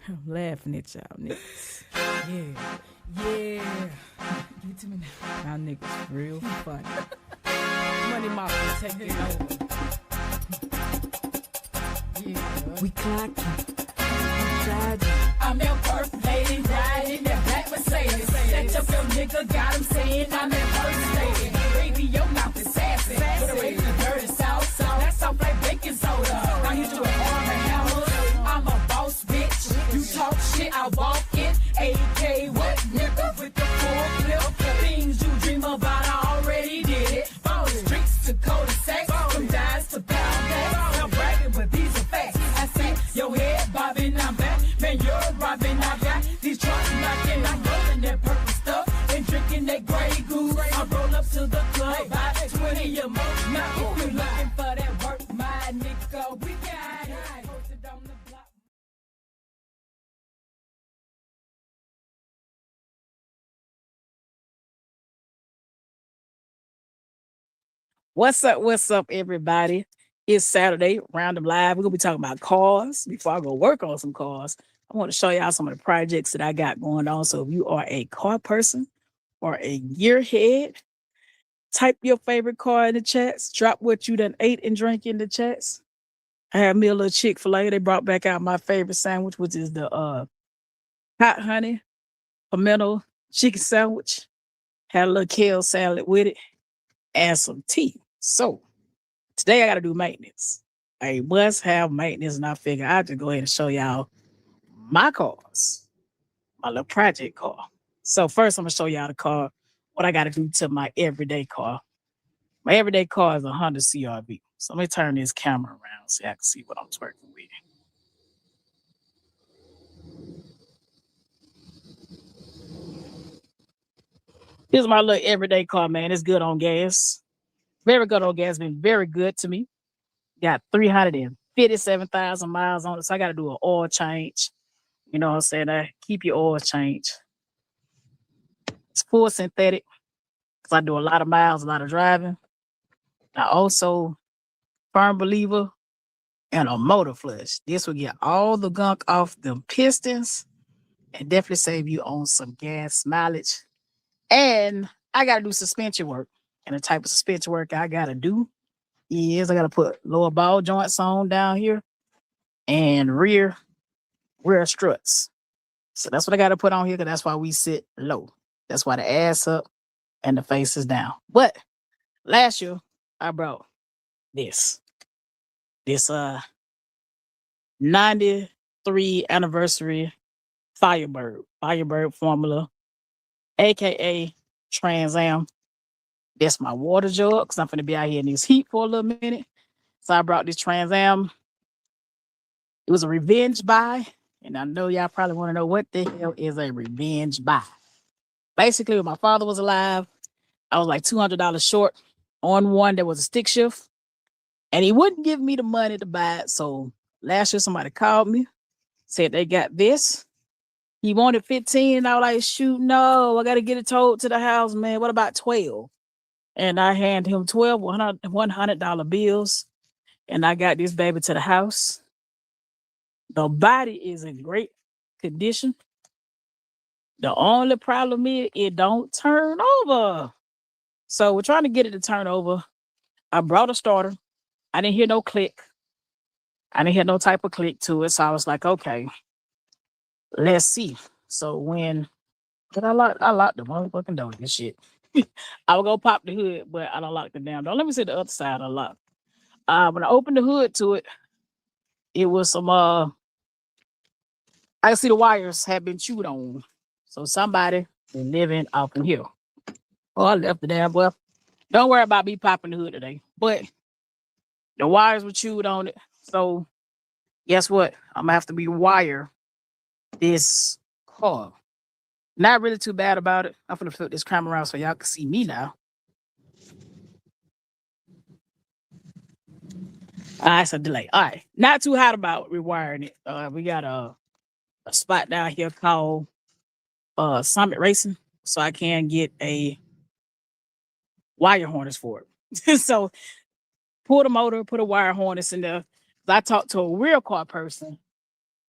I'm laughing at y'all niggas. Yeah. Give it to me now. Y'all niggas real funny. Money Mafia taking over. Yeah. We clocking. Charging. I'm your first lady riding that black Mercedes. That up your nigga got him saying I'm that first lady. Baby, your mouth is sassy. Put away the dirty sauce. That soft like baking soda. I hit you with arm and hammer. I'm a boss, bitch. You talk shit, I walk it. AK, what nigga with the full clip? Things you dream about, I already did it. From the streets to cul-de-sacs, from dimes to pound bags. I'm bragging, but these are facts. I see your head bobbing, I'm back. Man, you're robbing, I got these trucks knocking. I'm rolling that purple stuff and drinking that Grey Goose. I roll up to the club, buy 20 or more. Now, if you looking for that work, my nigga, we got it. Posted on the block. What's up, everybody? It's Saturday, Random Live. We're gonna be talking about cars. Before I go work on some cars, I want to show y'all some of the projects that I got going on. So if you are a car person or a gearhead, type your favorite car in the chats. Drop what you done ate and drank in the chats. I had me a little Chick-fil-A. They brought back out my favorite sandwich, which is the hot honey pimento chicken sandwich. Had a little kale salad with it and some tea. So today I got to do maintenance. I must have maintenance, and I figure I'll just go ahead and show y'all my cars, my little project car. So first I'm gonna show y'all the car, what I got to do to my everyday car. My everyday car is a Honda CRV. So let me turn this camera around so I can see what I'm working with. This is my little everyday car, man. It's good on gas. Very good on gas. Been very good to me. Got 357,000 miles on it. So I got to do an oil change. You know what I'm saying? Keep your oil change. It's full synthetic because I do a lot of miles, a lot of driving. I also firm believer and a motor flush. This will get all the gunk off them pistons and definitely save you on some gas mileage. And I got to do suspension work. And the type of suspension work I got to do is I got to put lower ball joints on down here and rear struts. So that's what I got to put on here because that's why we sit low. That's why the ass up and the face is down. But last year I brought this 93 anniversary Firebird formula, aka Trans Am. That's my water jug because I'm gonna be out here in this heat for a little minute. So I brought this Trans Am. It was a revenge buy, and I know y'all probably want to know what the hell is a revenge buy. Basically, when my father was alive, I was like $200 short on one that was a stick shift, and he wouldn't give me the money to buy it. So last year, somebody called me, said they got this. He wanted 15. And I was like, shoot, no, I got to get it towed to the house, man. What about 12? And I handed him 12 $100 bills, and I got this baby to the house. The body is in great condition. The only problem is it don't turn over. So we're trying to get it to turn over. I brought a starter. I didn't hear no click. I didn't hear no type of click to it. So I was like, okay, let's see. So I locked the motherfucking door. This shit. I would go pop the hood, but I don't lock the damn door. Let me see the other side unlocked. When I opened the hood to it, it was some I can see the wires had been chewed on. So somebody been living off in here. Oh, I left the damn well. Don't worry about me popping the hood today. But the wires were chewed on it. So guess what? I'm gonna have to rewire this car. Not really too bad about it. I'm gonna flip this camera around so y'all can see me now. It's a delay. All right. Not too hot about rewiring it. We got a spot down here called Summit Racing. So I can get a wire harness for it. So pull the motor, put a wire harness in there. I talked to a real car person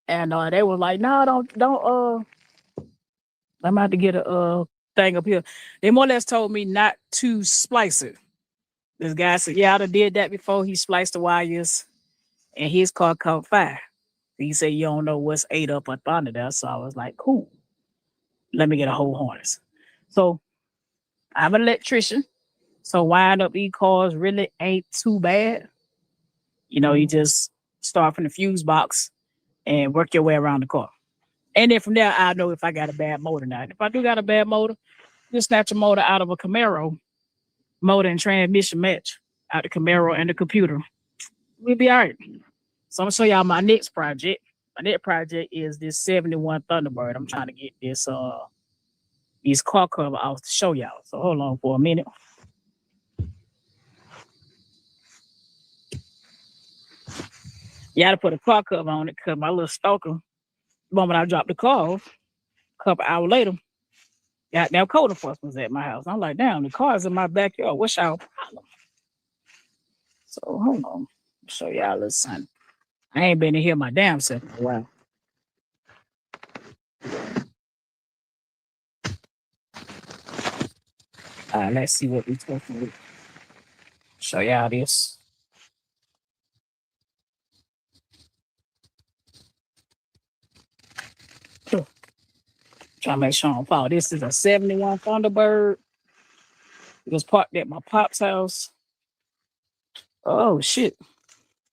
And they were like, no, don't I'm about to get a thing up here. They more or less told me not to splice it. This guy said, yeah, I done did that before. He spliced the wires and his car caught fire. He said, you don't know what's ate up up under there. So I was like, cool. Let me get a whole harness. So I'm an electrician. So wind up these cars really ain't too bad. You know, you just start from the fuse box and work your way around the car. And then from there, I know if I got a bad motor now. If I do got a bad motor, just snatch a motor out of a Camaro, motor and transmission match out the Camaro and the computer. We'll be all right. So I'm gonna show y'all my next project. My next project is this 71 Thunderbird. I'm trying to get this these car cover off to show y'all. So hold on for a minute. You had to put a car cover on it because my little stalker, the moment I dropped the car off, a couple hours later, goddamn code enforcement was at my house. I'm like, damn, the car's in my backyard. What's y'all problem? So hold on. Show y'all a little something. I ain't been in here my damn self in a while. Let's see what we talking with. Show y'all this. Try to make sure I don't fall. This is a 71 Thunderbird. It was parked at my pop's house. Oh shit.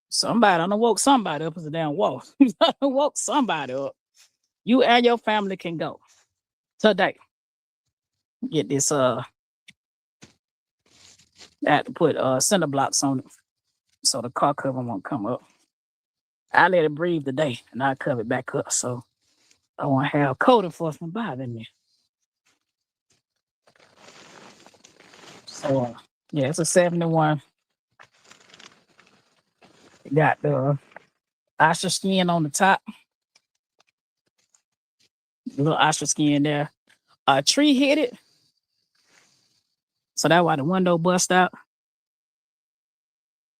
Somebody, I done woke somebody up as a damn wall. I done woke somebody up. You and your family can go today. Get this I had to put center blocks on it so the car cover won't come up. I let it breathe today and I cover it back up so I won't have code enforcement bothering me. So yeah, it's a 71. It got the ostrich skin on the top. The little ostrich skin there. A tree hit it. So that's why the window bust out.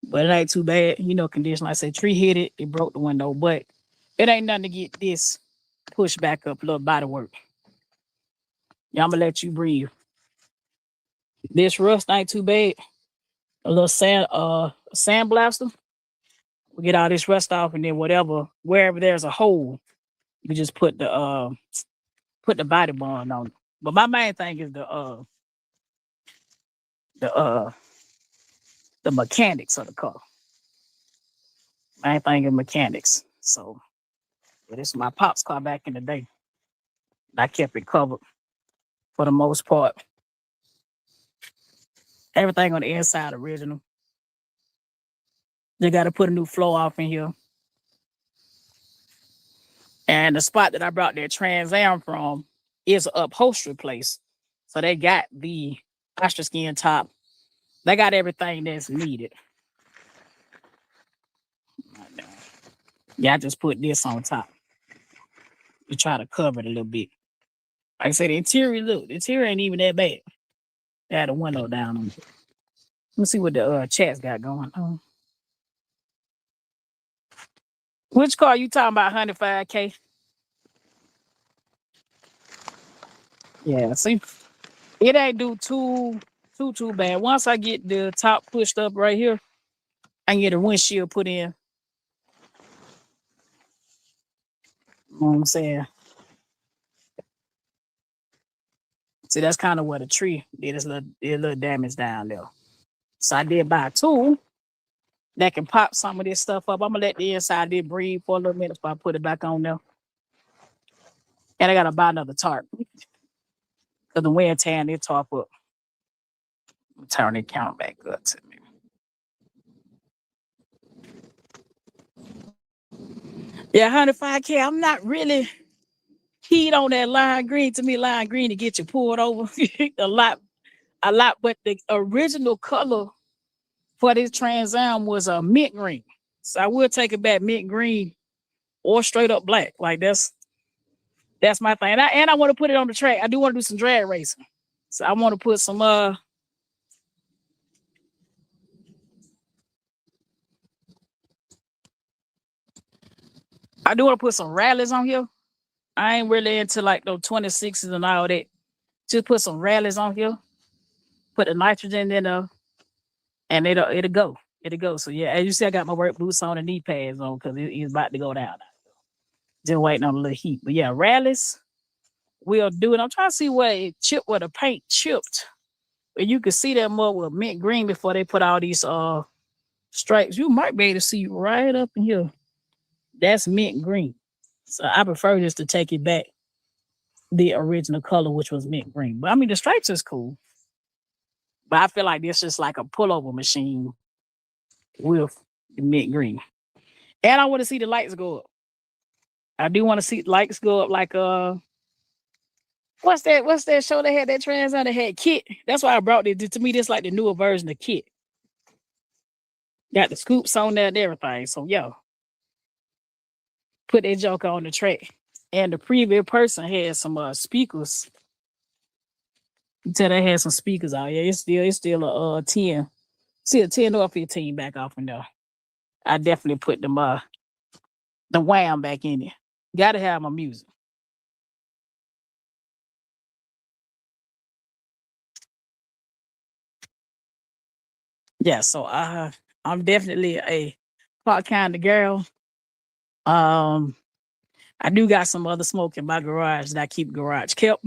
But it ain't too bad. You know, condition. Like I said, tree hit it. It broke the window. But it ain't nothing to get this pushed back up. A little body work. Yeah, I'm going to let you breathe. This rust ain't too bad. A little sand blaster. We get all this rust off and then wherever there's a hole, you just put the body bond on it. But my main thing is the mechanics of the car. Main thing is mechanics. So this is my pop's car back in the day. I kept it covered for the most part. Everything on the inside original. They got to put a new flow off in here. And the spot that I brought their Trans Am from is an upholstery place. So they got the ostrich skin top. They got everything that's needed. Yeah, I just put this on top to try to cover it a little bit. Like I said, the interior ain't even that bad. They had a window down on it. Let's see what the chat's got going on. Which car you talking about, 105K? Yeah, see, it ain't do too bad. Once I get the top pushed up right here, I can get a windshield put in. You know what I'm saying? See, that's kind of where the tree did a little damage down there. So I did buy a tool that can pop some of this stuff up. I'm gonna let the inside did breathe for a little minute before I put it back on there. And I gotta buy another tarp. Because the wind tearing their tarp up. Turn the count back up to me. Yeah, 105K. I'm not really keyed on that lime green. To me, lime green to get you pulled over a lot. But the original color for this Trans Am was a mint green. So I will take it back mint green or straight up black. Like that's my thing. And I want to put it on the track. I do want to do some drag racing. So I want to put some I do want to put some rallies on here. I ain't really into like those 26s and all that. Just put some rallies on here. Put the nitrogen in there, and it'll go. It'll go. So yeah, as you see, I got my work boots on and knee pads on because it's about to go down. Just waiting on a little heat. But yeah, rallies will do it. I'm trying to see where it chipped, where the paint chipped. But you can see that more with mint green before they put all these stripes. You might be able to see right up in here. That's mint green. So I prefer just to take it back the original color, which was mint green. But I mean, the stripes is cool. But I feel like this is like a pullover machine with the mint green. And I want to see the lights go up. I do want to see lights go up like what's that show they had that Trans on? They had Kit. That's why I brought it. To me, this like the newer version of Kit. Got the scoops on there and everything. So yo, put that joker on the track. And the previous person had some speakers. You tell they had some speakers out. Yeah, it's still a 10. See a 10 or 15 back off in there. I definitely put them the wham back in it. Gotta have my music. Yeah, so I'm definitely a pot kind of girl. I do got some other smoke in my garage that I keep garage kept.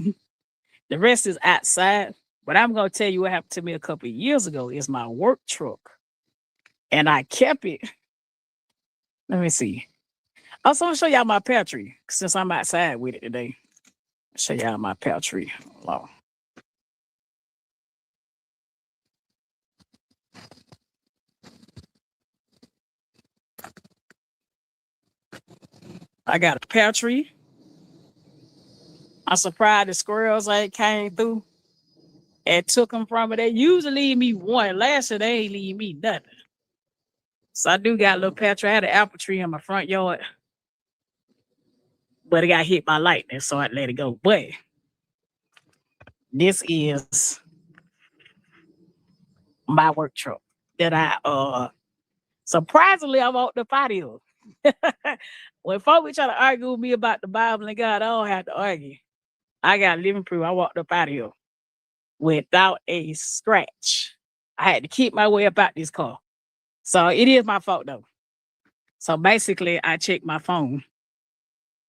The rest is outside. But I'm gonna tell you what happened to me a couple of years ago is my work truck. And I kept it. Let me see. Also, I'm gonna show y'all my pear tree since I'm outside with it today. Show y'all my pear tree. Hold on. I got a pear tree. I'm surprised the squirrels ain't came through and took them from it. They usually leave me one. Last year, they ain't leave me nothing. So I do got a little pear tree. I had an apple tree in my front yard, but it got hit by lightning, so I let it go. But this is my work truck that I surprisingly I walked up out of. When folks try to argue with me about the Bible and God, I don't have to argue. I got living proof. I walked up out of here without a scratch. I had to keep my way up out this car. So it is my fault though. So basically, I checked my phone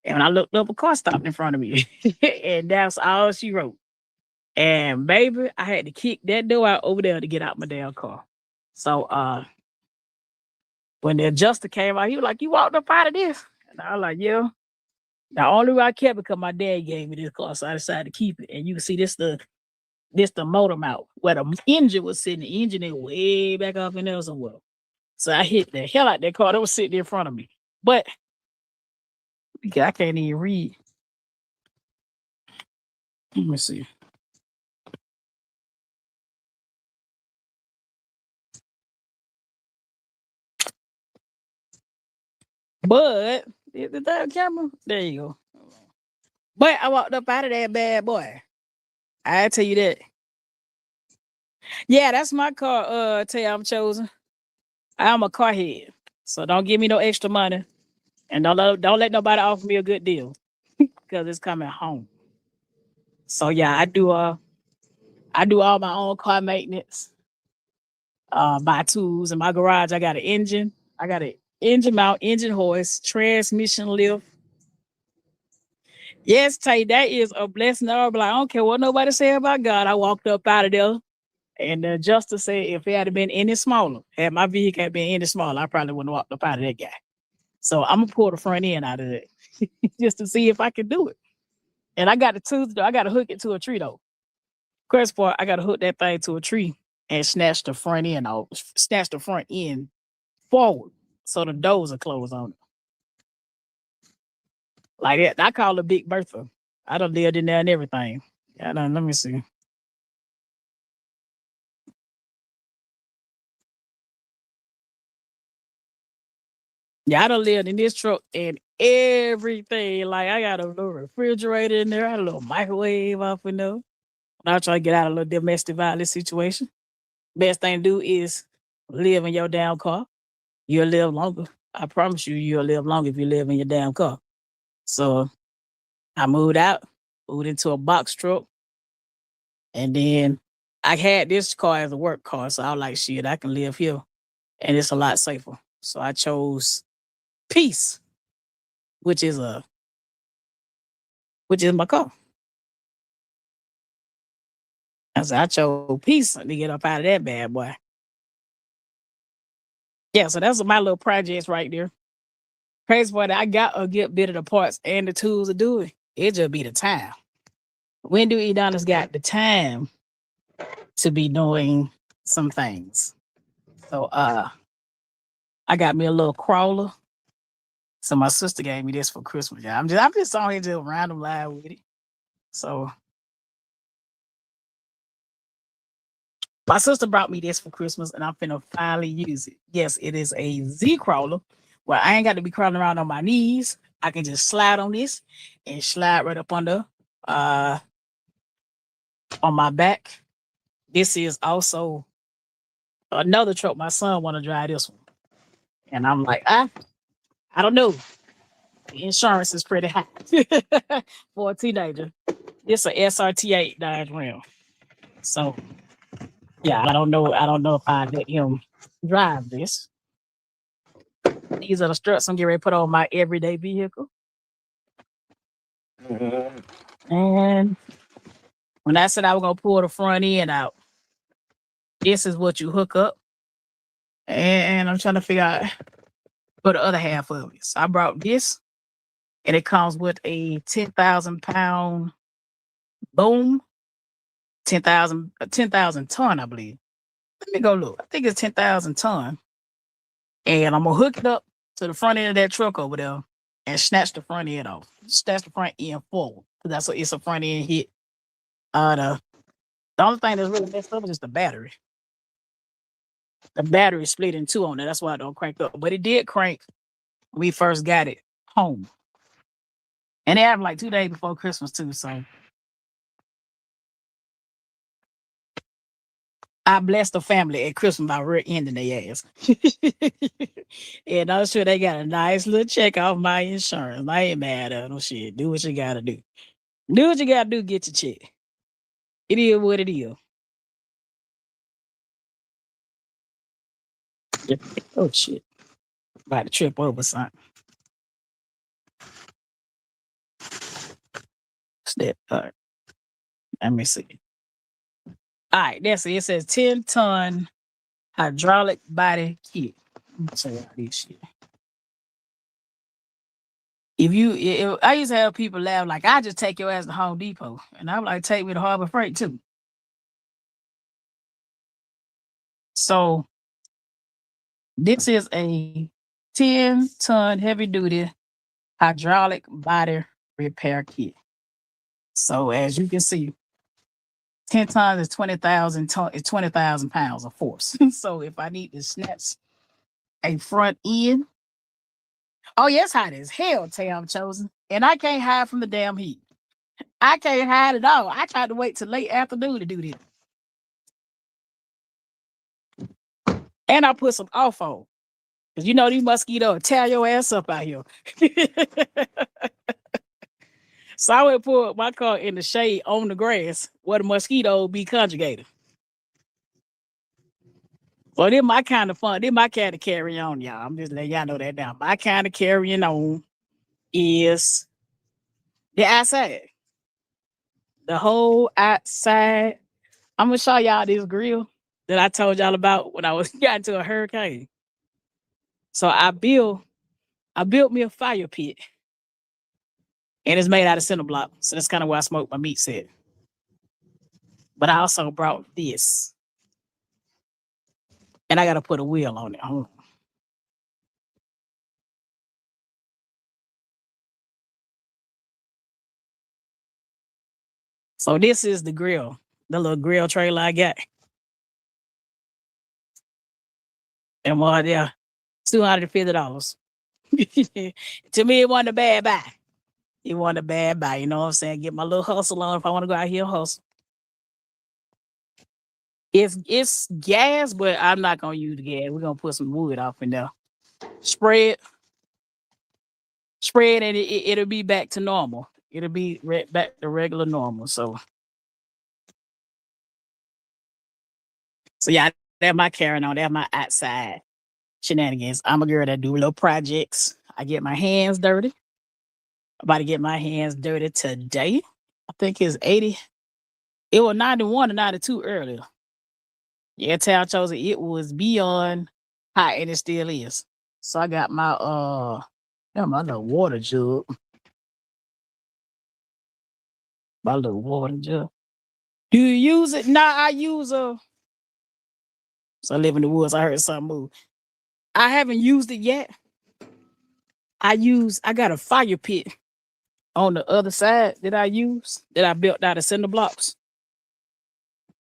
and when I looked up, a car stopped in front of me. And that's all she wrote. And baby, I had to kick that door out over there to get out my damn car. So when the adjuster came out, he was like, "You walked up out of this?" And I was like, "Yeah." The only way I kept it because my dad gave me this car, so I decided to keep it. And you can see this the motor mount where the engine was sitting. The engine is way back off in there somewhere. So I hit the hell out that car that was sitting in front of me. But I can't even read. Let me see. But is the third camera? There you go. But I walked up out of that bad boy. I tell you that. Yeah, that's my car. Tell you I'm chosen. I'm a car head, so don't give me no extra money, and don't let nobody offer me a good deal because it's coming home. So yeah, I do all my own car maintenance. My tools in my garage. I got an engine. I got an engine mount, engine hoist, transmission lift. Yes, Tay, that is a blessing. I don't care what nobody say about God. I walked up out of there. And the adjuster said if it had been any smaller, had my vehicle had been any smaller, I probably wouldn't have walked up out of that guy. So I'm gonna pull the front end out of it just to see if I can do it. And I got the tooth though. I gotta hook it to a tree though. First part, I gotta hook that thing to a tree and snatch the front end off, snatch the front end forward so the doors are closed on it. Like that. I call it Big Bertha. I done lived in there and everything. Yeah, let me see. Yeah, I done lived in this truck and everything. Like I got a little refrigerator in there, I had a little microwave off in there. When I try to get out of a little domestic violence situation. Best thing to do is live in your damn car. You'll live longer. I promise you, you'll live long if you live in your damn car. So I moved out, moved into a box truck, and then I had this car as a work car. So I was like, shit, I can live here, and it's a lot safer. So I chose Peace, which is my car. I chose Peace to get up out of that bad boy. Yeah, so that's my little projects right there. Crazy part, I got a good bit of the parts and the tools to do it. It just be the time. When do Adonis got the time to be doing some things? So I got me a little crawler. So my sister gave me this for Christmas. Yeah, I'm just on here just random live with it. So my sister brought me this for Christmas, and I'm finna finally use it. Yes, it is a Z crawler. Well, I ain't got to be crawling around on my knees. I can just slide on this and slide right up under on my back. This is also another truck. My son want to drive this one, and I'm like, I don't know. The insurance is pretty high for a teenager. It's a SRT8 Dodge Ram. So yeah, I don't know if I let him drive this. These are the struts I'm getting ready to put on my everyday vehicle. And when I said I was gonna pull the front end out, this is what you hook up. And I'm trying to figure out for the other half of it. So I brought this, and it comes with a 10,000 pound boom. 10,000 ton, I believe. Let me go look. I think it's 10,000 ton. And I'm gonna hook it up to the front end of that truck over there and snatch the front end off. Snatch the front end forward. Because it's a front end hit. The only thing that's really messed up is just the battery. The battery split in two on it. That's why it don't crank up. But it did crank when we first got it home. And it happened like 2 days before Christmas too. So I blessed the family at Christmas by ending their ass. And I'm sure they got a nice little check off my insurance. I ain't mad at them. Shit. Do what you gotta do. Do what you gotta do, get your check. It is what it is. Oh shit. About to trip over something. What's that? All right. Let me see. All right, that's it. It says 10-ton hydraulic body kit. Say all this shit. If I used to have people laugh like, I just take your ass to Home Depot, and I'm like, take me to Harbor Freight too. So this is a 10-ton heavy duty hydraulic body repair kit. So as you can see, 10 tons is 20,000 pounds of force. So if I need to snatch a front end, oh yes, hot as hell, Tam Chosen. And I can't hide from the damn heat. I can't hide at all. I tried to wait till late afternoon to do this. And I put some off on. Because you know these mosquitoes tear your ass up out here. So I would put my car in the shade on the grass where the mosquito be conjugated. Well, this my kind of fun. This my kind of carry on, y'all. I'm just letting y'all know that now. My kind of carrying on is the outside. The whole outside. I'm gonna show y'all this grill that I told y'all about when I was got into a hurricane. So I built me a fire pit. And it's made out of cinder block. So that's kind of where I smoke my meat set. But I also brought this. And I got to put a wheel on it. Hold on. So this is the grill. The little grill trailer I got. And well, yeah, $250. To me, it wasn't a bad buy. It wasn't a bad buy. You know what I'm saying? Get my little hustle on if I want to go out here and hustle. It's gas, but I'm not gonna use the gas. We're gonna put some wood off in there. spread, and it'll be back to normal. It'll be back to regular normal. So yeah, that's my carrying on. That's my outside shenanigans. I'm a girl that do little projects. I get my hands dirty. About to get my hands dirty today. I think it's 80. It was 91 or 92 earlier. Yeah, Town Chosen, it was beyond hot and it still is. So I got my my little water jug. My little water jug. Do you use it? Nah, I use so I live in the woods. I heard something move. I haven't used it yet. I got a fire pit on the other side that I built out of cinder blocks.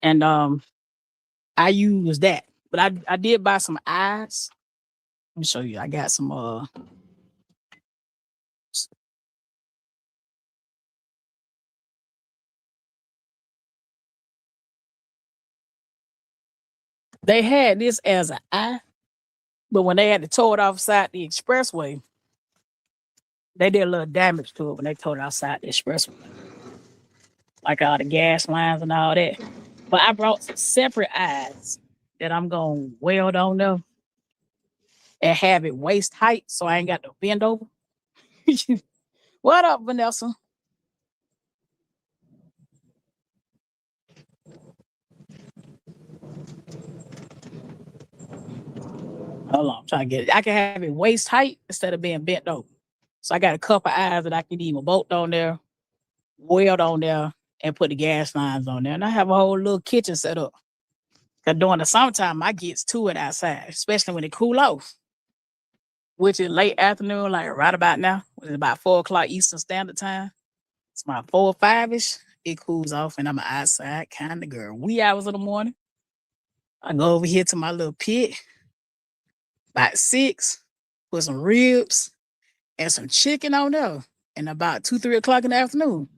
And I use that. But I did buy some eyes. Let me show you. I got some they had this as an eye, but when they had to tow it outside the expressway, they did a little damage to it when they towed it outside the expressway. Like all the gas lines and all that. But I brought some separate eyes that I'm gonna weld on them and have it waist height so I ain't got to bend over. What up, Vanessa? Hold on, I'm trying to get it. I can have it waist height instead of being bent over. So I got a couple eyes that I can even bolt on there, weld on there, and put the gas lines on there. And I have a whole little kitchen set up. Cause during the summertime, I gets to it outside, especially when it cool off, which is late afternoon, like right about now. It's about 4 o'clock Eastern Standard Time. It's about 4 or 5-ish. It cools off and I'm an outside kind of girl. Wee hours of the morning. I go over here to my little pit. About 6, put some ribs and some chicken on there. And about 2, 3 o'clock in the afternoon,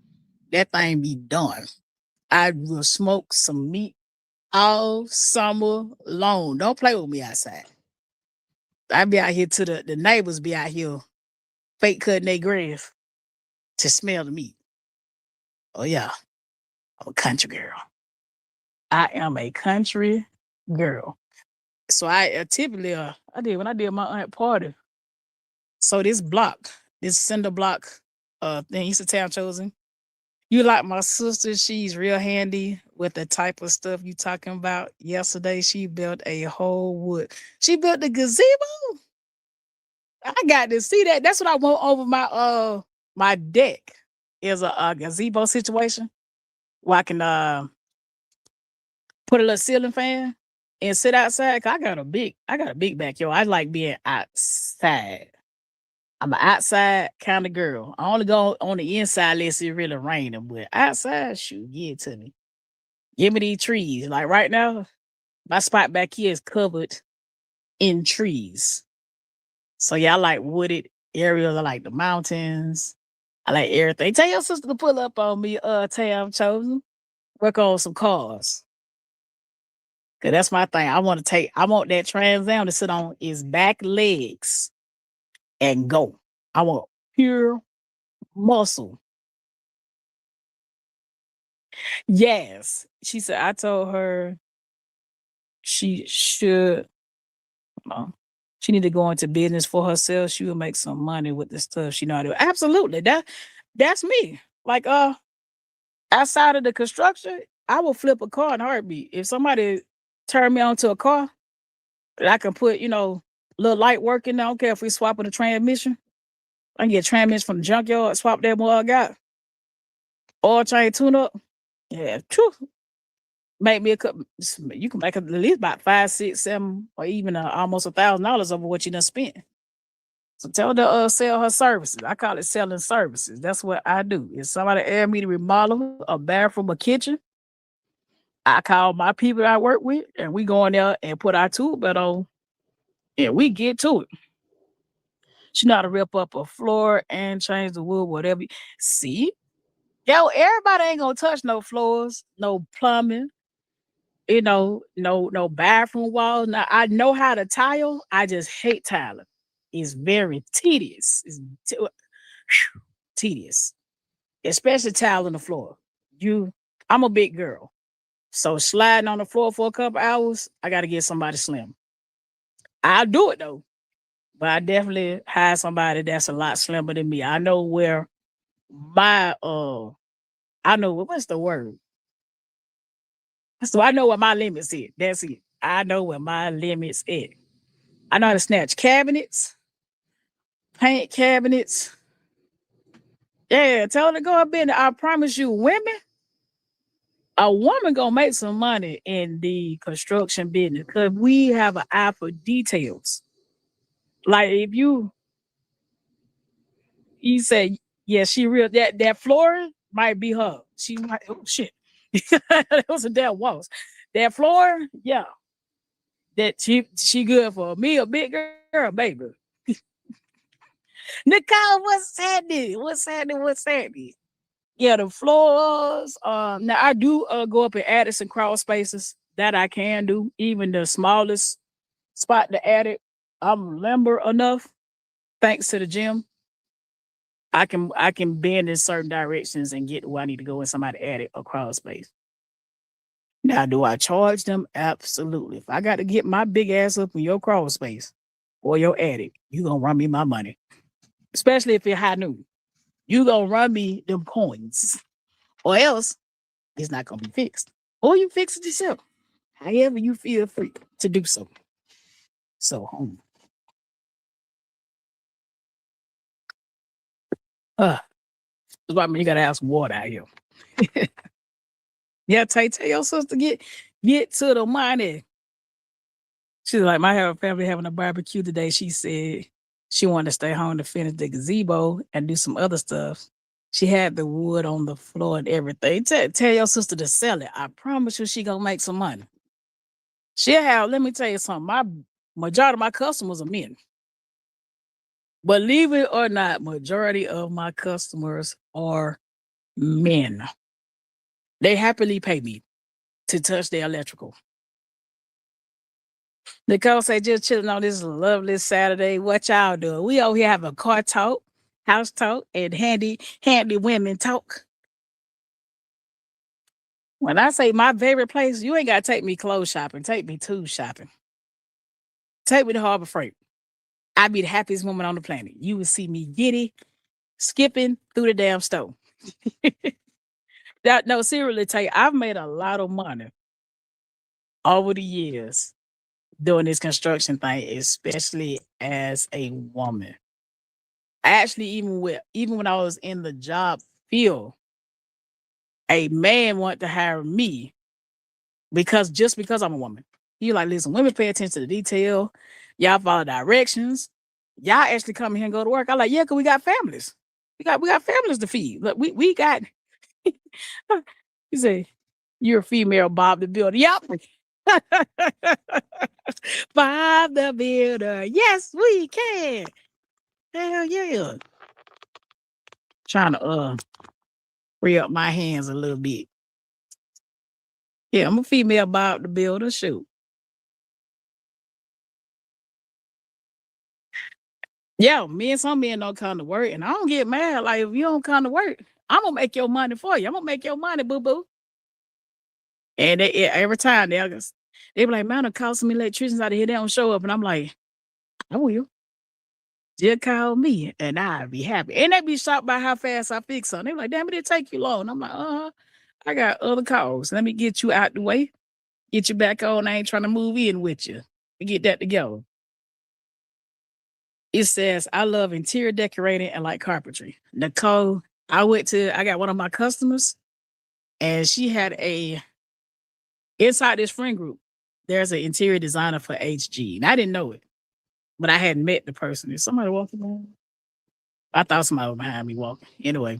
that thing be done. I will smoke some meat all summer long. Don't play with me outside. I be out here to the neighbors be out here fake cutting their grass to smell the meat. Oh yeah, I'm a country girl. I am a country girl. So I typically I did when I did my aunt party. So this cinder block thing, used to Town Chosen. You like my sister, she's real handy with the type of stuff you talking about. Yesterday, she built a whole wood. She built the gazebo. I got to see that. That's what I want over my deck is a gazebo situation where I can put a little ceiling fan and sit outside. 'Cause I got a big backyard. I like being outside. I'm an outside kind of girl. I only go on the inside unless it's really raining, but outside, shoot, give it to me. Give me these trees. Like right now, my spot back here is covered in trees. So yeah, I like wooded areas. I like the mountains. I like everything. Tell your sister to pull up on me, Tam Chosen. Work on some cars. Cause that's my thing. I want that Trans Am to sit on its back legs and go. I want pure muscle. Yes. She said, I told her she should, she need to go into business for herself. She will make some money with the stuff she know how to do. Absolutely. That's me. Like, outside of the construction, I will flip a car in a heartbeat. If somebody turn me onto a car, I can put, little light work in there. I don't care if we swapping the transmission. I can get transmission from the junkyard, swap that more I got. Oil change tune up. Yeah, true. Make me a couple. You can make at least about 5, 6, 7, or even almost $1,000 over what you done spent. So tell her to sell her services. I call it selling services. That's what I do. If somebody asked me to remodel a bathroom or kitchen, I call my people I work with, and we go in there and put our tool belt on, and we get to it. She know how to rip up a floor and change the wood, whatever. See? Yo, everybody ain't gonna touch no floors, no plumbing, no bathroom walls. Now I know how to tile. I just hate tiling. is very tedious. Tedious, especially tile on the floor. I'm a big girl, so sliding on the floor for a couple hours, I got to get somebody slim. I'll do it though, but I definitely hire somebody that's a lot slimmer than me. I know where my I know what's the word. So I know where my limits is. That's it. I know where my limits is. I know how to snatch cabinets, paint cabinets. Yeah, tell her to go up in. I promise you, a woman gonna make some money in the construction business because we have an eye for details. Like if you say, yeah, she real that floor might be her. She might oh shit. It was a damn walls. That floor, yeah. That she good for me, a big girl, baby. Nicole, what's happening? What's happening? What's happening? Yeah, the floors. Now I do go up in attics and crawl spaces that I can do. Even the smallest spot, the attic, I'm limber enough, thanks to the gym. I can bend in certain directions and get where I need to go in somebody's attic or crawl space. Now, do I charge them? Absolutely. If I got to get my big ass up in your crawl space or your attic, you gonna run me my money. Especially if it's high noon. You gonna run me them coins. Or else it's not gonna be fixed. Or you fix it yourself. However you feel free to do so. So that's why I mean you gotta have some water out here. Yeah, tell your sister get to the money. She's like, my family having a barbecue today. She said she wanted to stay home to finish the gazebo and do some other stuff. She had the wood on the floor and everything. Tell your sister to sell it. I promise you she gonna make some money. She'll have, let me tell you something. My majority of my customers are men. Believe it or not, majority of my customers are men. They happily pay me to touch their electrical. Nicole say just chilling on this lovely Saturday. What y'all doing? We over here have a car talk, house talk, and handy women talk. When I say my favorite place, you ain't gotta take me clothes shopping. Take me to shopping. Take me to Harbor Freight. I'd be the happiest woman on the planet. You would see me giddy, skipping through the damn store. No, seriously, tell you, I've made a lot of money over the years doing this construction thing, especially as a woman. Actually, even when I was in the job field, a man wanted to hire me because I'm a woman. He like, listen, women pay attention to the detail. Y'all follow directions. Y'all actually come here and go to work. I'm like, yeah, because we got families. We got families to feed. Look, we got. You say you're a female, Bob the Builder. Yep. Bob the Builder. Yes, we can. Hell yeah. Trying to free up my hands a little bit. Yeah, I'm a female Bob the Builder. Shoot. Yeah, me and some men don't come to work, and I don't get mad. Like if you don't come to work, I'm gonna make your money for you. I'm gonna make your money, boo boo. And every time they be like, man, it costs me electricians out of here. They don't show up, and I'm like, I will. Just call me, and I'll be happy. And they be shocked by how fast I fix something. They be like, damn, it didn't take you long. And I'm like, I got other calls. Let me get you out the way, get you back on. I ain't trying to move in with you. We get that together. It says, I love interior decorating and like carpentry. Nicole, I got one of my customers, and she had inside this friend group, there's an interior designer for HG. And I didn't know it, but I hadn't met the person. Is somebody walking by? I thought somebody was behind me walking. Anyway.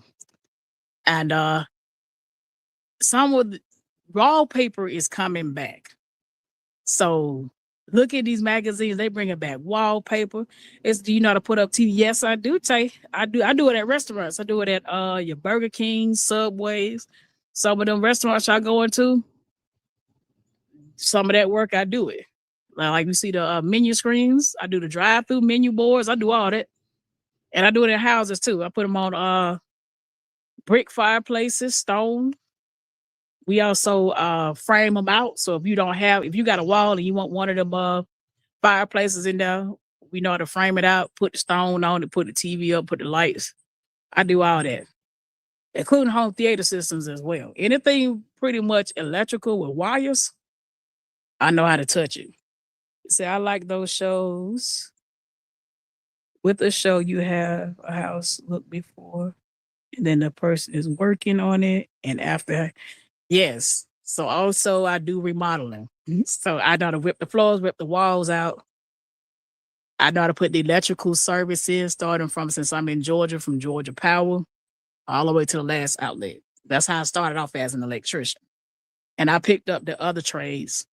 And some of the wallpaper is coming back. So look at these magazines, they bring it back. Wallpaper. Do you know how to put up TV? Yes, I do, Tay. I do it at restaurants. I do it at your Burger King, Subways. Some of them restaurants I go into, some of that work I do it. Like you see the menu screens. I do the drive-through menu boards. I do all that. And I do it in houses too. I put them on brick fireplaces, stone. We also frame them out. So if you got a wall and you want one of them fireplaces in there, we know how to frame it out, put the stone on it, put the TV up, put the lights. I do all that, including home theater systems as well. Anything pretty much electrical with wires, I know how to touch it. See, I like those shows. With the show, you have a house look before, and then the person is working on it, and after, yes. So also I do remodeling. So I know how to whip the floors, whip the walls out. I know how to put the electrical services, starting from, since I'm in Georgia, from Georgia Power all the way to the last outlet. That's how I started off as an electrician. And I picked up the other trades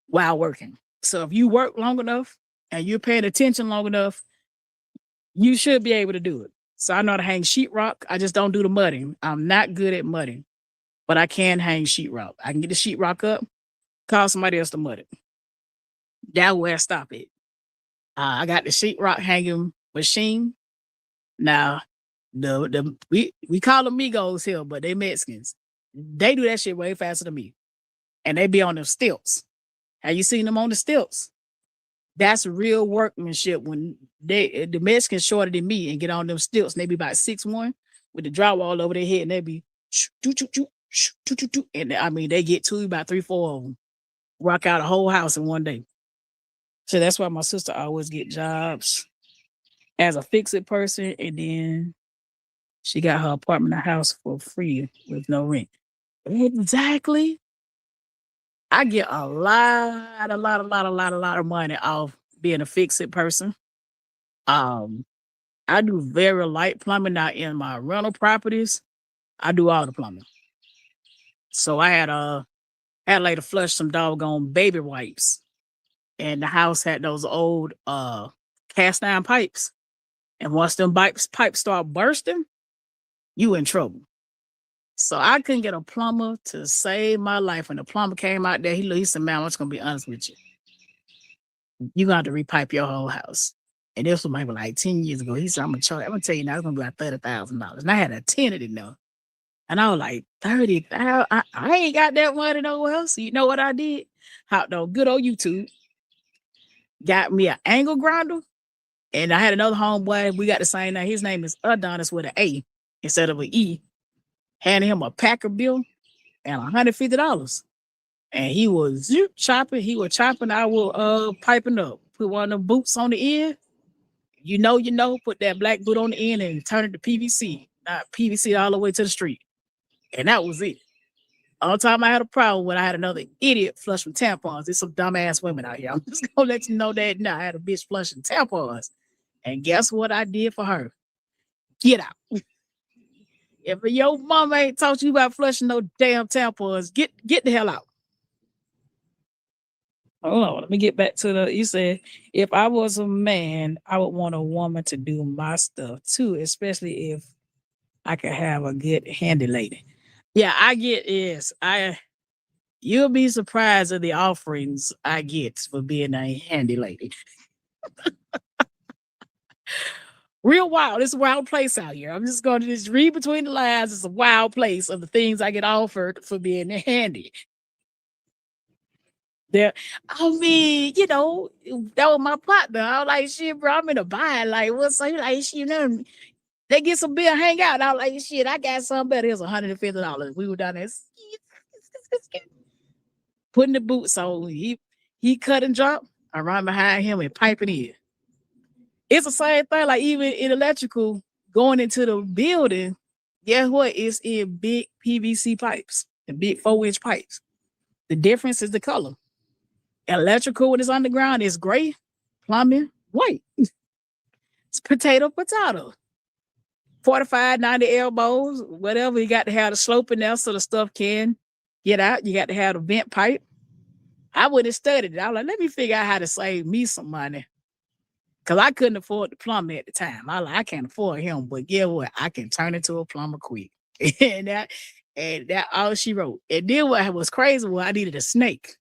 while working. So if you work long enough and you're paying attention long enough, you should be able to do it. So I know how to hang sheetrock. I just don't do the mudding. I'm not good at mudding, but I can hang sheetrock. I can get the sheetrock up, call somebody else to mud it. That's where I stop it. I got the sheetrock hanging machine. Now, we call them Migos here, but they Mexicans. They do that shit way faster than me. And they be on them stilts. Have you seen them on the stilts? That's real workmanship when the Mexicans shorter than me and get on them stilts, and they be about 6'1" with the drywall over their head, and they be and I mean they get to about 3-4 of them. Rock out a whole house in one day. So that's why my sister always get jobs as a fix-it person, and then she got her apartment or house for free with no rent. Exactly. I get a lot of money off being a fix-it person. I do very light plumbing. Now in my rental properties, I do all the plumbing. So I had a lady flush some doggone baby wipes, and the house had those old cast iron pipes. And once them pipes start bursting, you in trouble. So I couldn't get a plumber to save my life. When the plumber came out there, he said, "Man, I'm just gonna be honest with you. You're gonna have to repipe your whole house." And this was maybe like 10 years ago. He said, I'm gonna tell you now, it's gonna be like $30,000. And I had a tenant in there. And I was like, 30,000. I ain't got that money nowhere else. So you know what I did? Hopped on good old YouTube, got me an angle grinder. And I had another homeboy. We got the same name. His name is Adonis with an A instead of an E. Handed him a Packer bill and $150. And he was chopping. He was chopping. I was piping up. Put one of them boots on the end. You know, put that black boot on the end and turn it to PVC. Not PVC all the way to the street. And that was it. All the time I had a problem when I had another idiot flush with tampons. There's some dumbass women out here. I'm just gonna let you know that now. I had a bitch flushing tampons. And guess what I did for her? Get out. If your mama ain't taught you about flushing no damn tampons, get the hell out. Hold on, let me get back to you said, if I was a man, I would want a woman to do my stuff too, especially if I could have a good handy lady. Yeah, I get you'll be surprised at the offerings I get for being a handy lady. Real wild. It's a wild place out here. I'm just going to just read between the lines. It's a wild place of the things I get offered for being handy. There, I mean, that was my partner. I was like, shit, bro, I'm in a bind. Like, what's so like, shit, they get some beer, hang out. I was like, shit, I got something better. It's $150. We were down there putting the boots on. He cut and drop. I run behind him and pipe it in. It's the same thing, like even in electrical, going into the building, guess what? It's in big PVC pipes, the big 4-inch pipes. The difference is the color. Electrical, when it's underground, is gray. Plumbing, white. It's potato. 45, 90 elbows, whatever. You got to have the slope in there so the stuff can get out. You got to have the vent pipe. I wouldn't have studied it. I was like, let me figure out how to save me some money. Because I couldn't afford the plumber at the time. I can't afford him, but guess what? I can turn into a plumber quick. and that all she wrote. And then what was crazy was I needed a snake.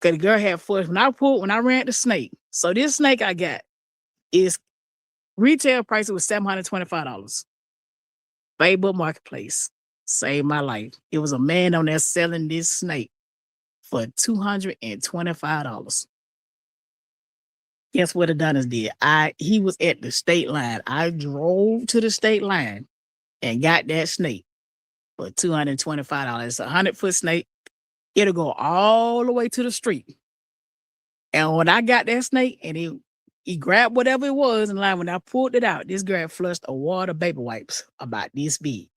Cause the girl had foot. When I ran the snake. So this snake I got is retail price was $725. Facebook Marketplace saved my life. It was a man on there selling this snake for $225. Guess what Adonis did? He was at the state line. I drove to the state line and got that snake for $225. It's a 100-foot snake. It'll go all the way to the street. And when I got that snake and he grabbed whatever it was in line, when I pulled it out, this girl flushed a wad of baby wipes about this big.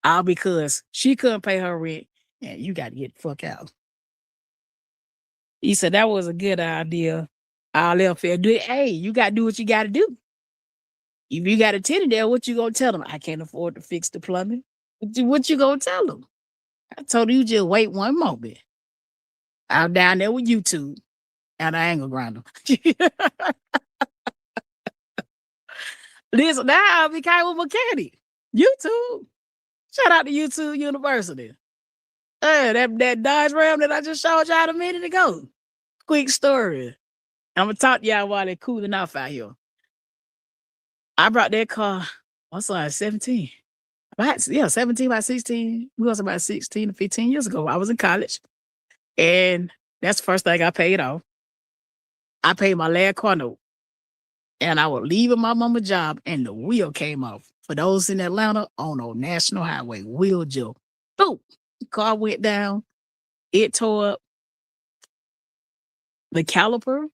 All because she couldn't pay her rent and you got to get the fuck out. He said that was a good idea. I'll let fair do it. Hey, you got to do what you got to do. If you got a tenant there, what you going to tell them? I can't afford to fix the plumbing. What you going to tell them? I told you just wait one moment. I'm down there with YouTube and an angle grinder. Listen, now I became a mechanic. YouTube. Shout out to YouTube University. That Dodge Ram that I just showed y'all a minute ago. Quick story. I'm going to talk to y'all while they're cooling off out here. I brought that car, what's I 17? 17, about 16. We was about 16 to 15 years ago. I was in college. And that's the first thing I paid off. I paid my last car note. And I was leaving my mama's job and the wheel came off. For those in Atlanta, on a national highway, wheel jump. Boom. The car went down. It tore up. The caliper,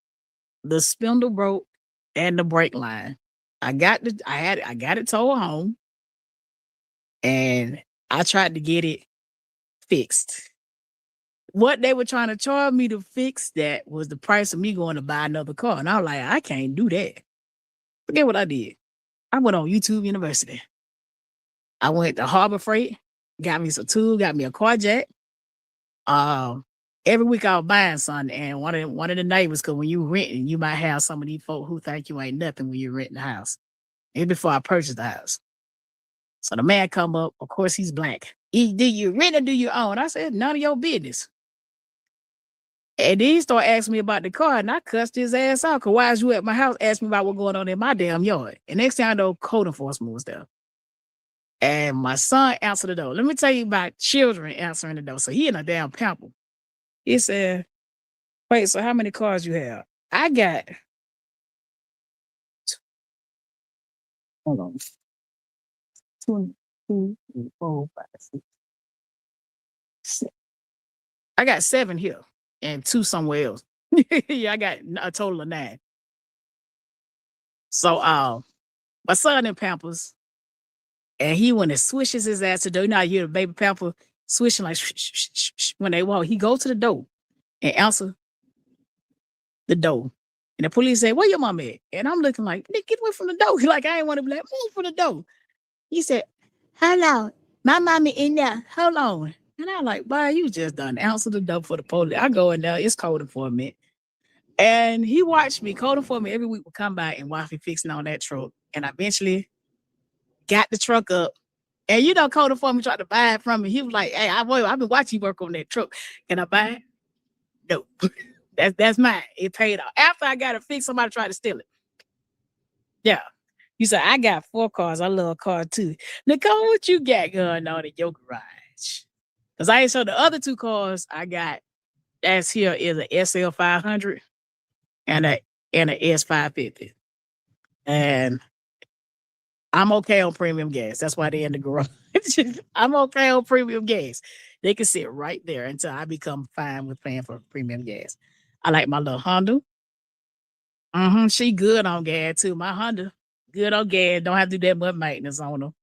the spindle broke, and the brake line. I got it towed home. And I tried to get it fixed. What they were trying to charge me to fix that was the price of me going to buy another car. And I was like, I can't do that. Forget what I did. I went on YouTube University. I went to Harbor Freight, got me some tools, got me a car jack. Every week I was buying something, and one of the neighbors, because when you renting, you might have some of these folk who think you ain't nothing when you're renting the house. Even before I purchased the house. So the man come up, of course he's black. Do you rent or do you own? I said, none of your business. And then he started asking me about the car, and I cussed his ass out. Because why is you at my house asking me about what's going on in my damn yard? And next thing I know, code enforcement was there. And my son answered the door. Let me tell you about children answering the door. So he in a damn pamper. He said, wait, so how many cars you have? I got, hold on. 2, 3, 4, 5, 6, 7. I got 7 here and 2 somewhere else. Yeah, I got a total of 9. So my son in Pampers, and he when it swishes his ass to the door, you know, you hear the baby pamper swishing like when they walk. He goes to the door and answer the door. And the police say, where your mom at? And I'm looking like, Nick, get away from the door. Like, I ain't want to be like, move from the door. He said, hello, my mommy in there. Hold on. And I'm like, boy, you just done answer the door for the police. I go in there, it's coding for a minute. And he watched me, coding for me every week would come by and watch me fixing on that truck. And I eventually got the truck up. And you know, coding for me tried to buy it from me. He was like, hey, I've been watching you work on that truck. Can I buy it? No. That's mine. It paid off. After I got it fixed, somebody tried to steal it. Yeah. You said, I got 4 cars. I love a car too. Nicole, what you got going on in your garage? Because I ain't show the other 2 cars I got. That's here is a SL 500 and a S550. And I'm okay on premium gas. That's why they're in the garage. I'm okay on premium gas. They can sit right there until I become fine with paying for premium gas. I like my little Honda. She good on gas too. My Honda, good on gas. Don't have to do that much maintenance on them.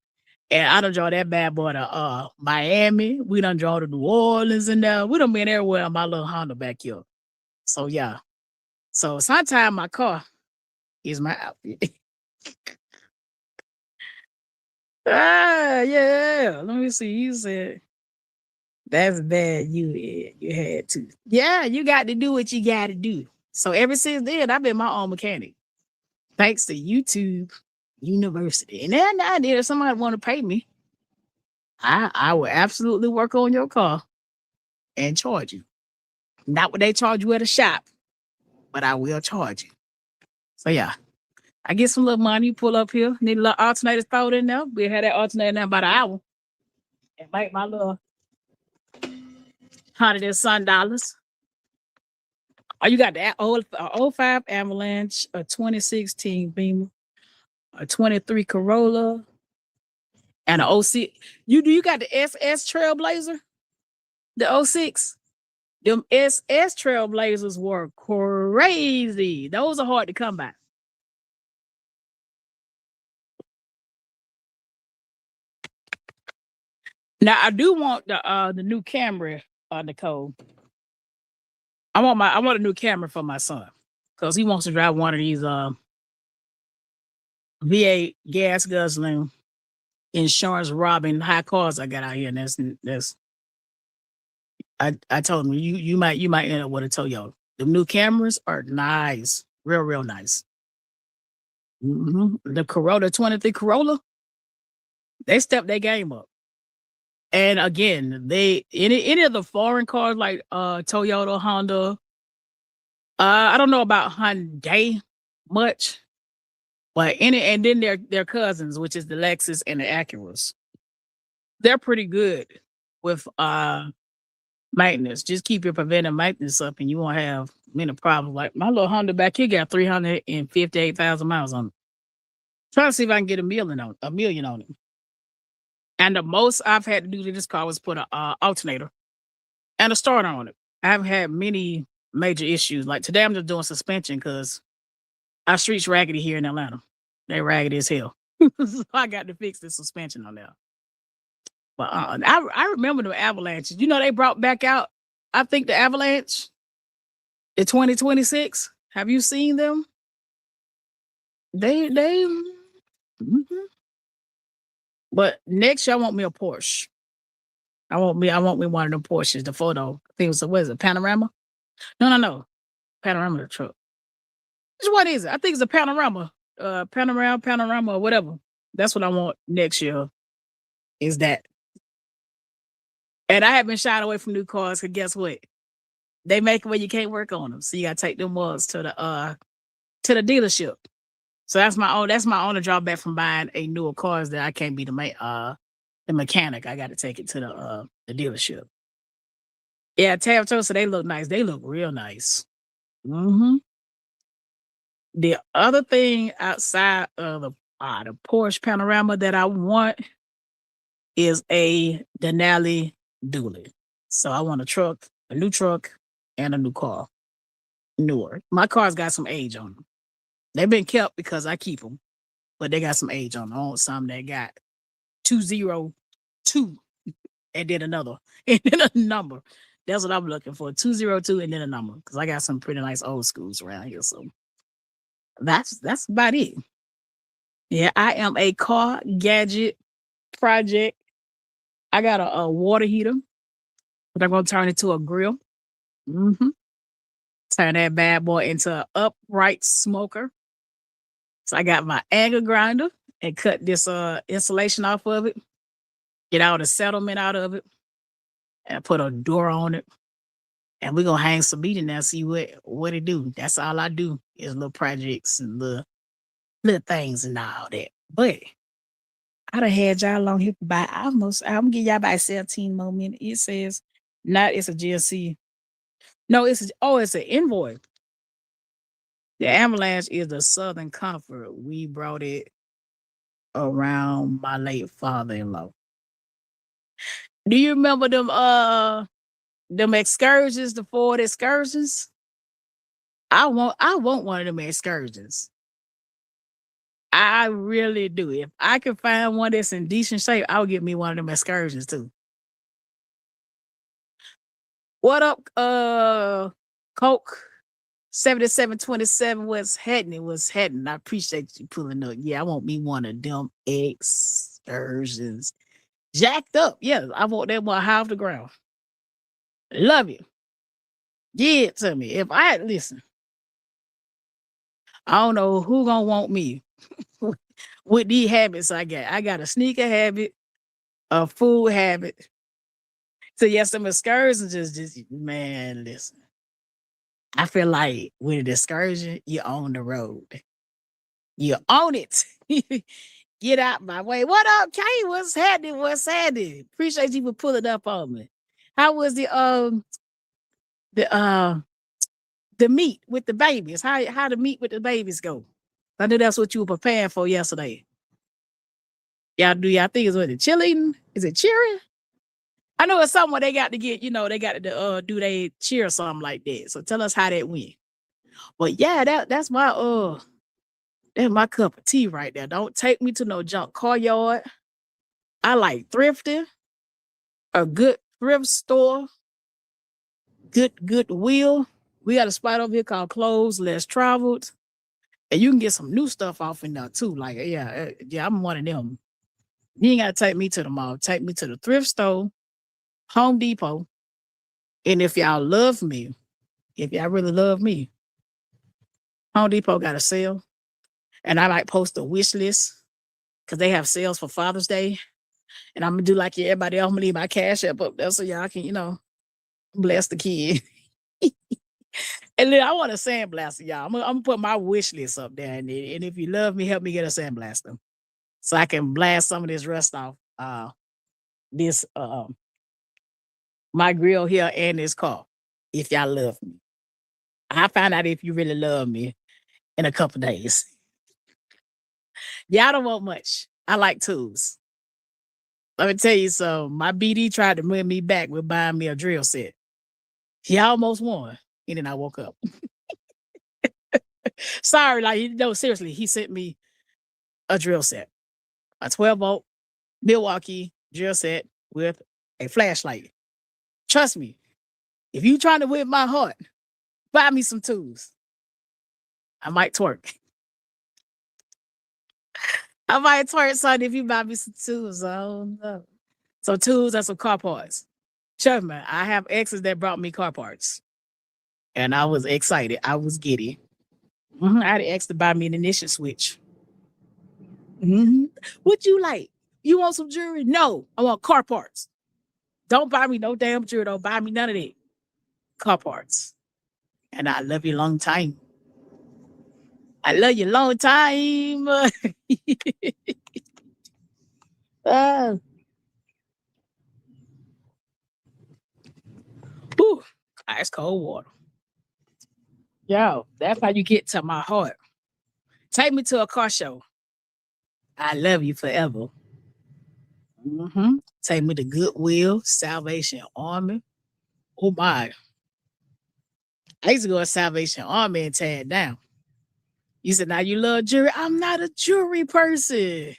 And I done drove that bad boy to Miami. We done drove to New Orleans and we done been everywhere on my little Honda back here. So yeah. So sometimes my car is my outfit. Yeah. Let me see. You said that's bad. You had to. Yeah, you got to do what you got to do. So ever since then, I've been my own mechanic. Thanks to YouTube University. And then I did. If somebody want to pay me, I will absolutely work on your car and charge you. Not what they charge you at a shop, but I will charge you. So yeah, I get some little money, pull up here, need a little alternator thrown in there. We had that alternator in there about an hour. And make my little $100 Oh, you got the old 05 Avalanche, a 2016 Beamer, a 23 Corolla, and an 06. You got the SS Trailblazer, the 06. Them SS Trailblazers were crazy. Those are hard to come by. Now I do want the new Camry, Nicole. I want a new Camry for my son because he wants to drive one of these V8 gas guzzling, insurance robbing high cars I got out here, and that's I told him you might end up with a Toyota. The new Camrys are nice, real nice. The Corolla 23 Corolla, they stepped their game up. And again, they any of the foreign cars like Toyota, Honda. I don't know about Hyundai much, but and then their cousins, which is the Lexus and the Acuras, they're pretty good with maintenance. Just keep your preventive maintenance up, and you won't have many problems. Like my little Honda back here got 358,000 miles on it. Trying to see if I can get a million on it. And the most I've had to do to this car was put a alternator and a starter on it. I haven't had many major issues. Like today, I'm just doing suspension because our streets raggedy here in Atlanta. They raggedy as hell. So I got to fix the suspension on there. But I remember the Avalanches. You know, they brought back out, I think, the Avalanche in 2026. Have you seen them? They mhm. But next year I want me a Porsche. I want me one of them Porsches, the photo. I think it was what is it, Panorama? No. Panorama the truck. Which one is it? I think it's a Panorama. Panorama, or whatever. That's what I want next year. Is that. And I have been shied away from new cars because guess what? They make it where you can't work on them. So you gotta take them ones to the dealership. So that's my only drawback from buying a newer car is that I can't be the mechanic. I got to take it to the dealership. Yeah, Tab Toaster, they look nice. They look real nice. The other thing outside of the Porsche Panorama that I want is a Denali Dually. So I want a new truck, and a new car. Newer. My car's got some age on them. They've been kept because I keep them, but they got some age on them. I want some that got 202 and then another and then a number. That's what I'm looking for. 202 and then a number. Because I got some pretty nice old schools around here. So that's about it. Yeah, I am a car gadget project. I got a water heater, but I'm gonna turn it to a grill. Turn that bad boy into an upright smoker. So I got my angle grinder and cut this insulation off of it. Get all the settlement out of it. And put a door on it. And we're gonna hang some meat in there, see what it do. That's all I do is little projects and little things and all that. But I done had y'all on here by I'm gonna give y'all about 17 more minutes. It says it's a GLC. No, it's an Envoy. The Avalanche is the Southern Comfort. We brought it around my late father-in-law. Do you remember them excursions, the Ford excursions? I want one of them excursions. I really do. If I could find one that's in decent shape, I'll get me one of them excursions too. What up, Coke 7727? What's happening? I appreciate you pulling up. Yeah, I want me one of them excursions. Jacked up. Yeah, I want that one high off the ground. Love you. Give it to me. If I listen, I don't know who gonna want me with these habits I got. I got a sneaker habit, a food habit. So yes, some excursions just man, listen. I feel like with an excursion, you own the road. You own it. Get out my way. What up, Kay? What's happening? What's happening? Appreciate you for pulling up on me. How was the meet with the babies? How the meet with the babies go? I knew that's what you were preparing for yesterday. Y'all think it's what, the chilling? Is it cheering? I know it's somewhere they got to get, they got to do they cheer or something like that. So tell us how that went. But yeah, that's my cup of tea right there. Don't take me to no junk car yard. I like thrifting, a good thrift store, Goodwill. We got a spot over here called Clothes Less Traveled. And you can get some new stuff off in there too. Like, yeah, I'm one of them. You ain't gotta take me to the mall. Take me to the thrift store, Home Depot. And if y'all love me, if y'all really love me, Home Depot got a sale. And I might post a wish list because they have sales for Father's Day. And I'm gonna do like everybody else. I'm gonna leave my cash up there so y'all can, bless the kid. And then I want a sandblaster, y'all. I'm gonna put my wish list up there. And if you love me, help me get a sandblaster so I can blast some of this rust off my grill here and this car. If y'all love me, I'll find out if you really love me in a couple days. Y'all don't want much. I like tools. Let me tell you something. My BD tried to win me back with buying me a drill set. He almost won. And then I woke up. Sorry, seriously, he sent me a drill set. A 12-volt Milwaukee drill set with a flashlight. Trust me, if you trying to win my heart, buy me some tools. I might twerk. I might twerk, son, if you buy me some tools. I don't know. So tools and some car parts. Trust me, I have exes that brought me car parts. And I was excited. I was giddy. I had an ex to buy me an ignition switch. What you like? You want some jewelry? No, I want car parts. Don't buy me no damn jewelry. Don't buy me none of that. Car parts. And I love you long time. I love you long time. Ice cold water. Yo, that's how you get to my heart. Take me to a car show. I love you forever. Take me to Goodwill, Salvation Army. Oh my. I used to go to Salvation Army and tear it down. You said, now you love jewelry. I'm not a jewelry person.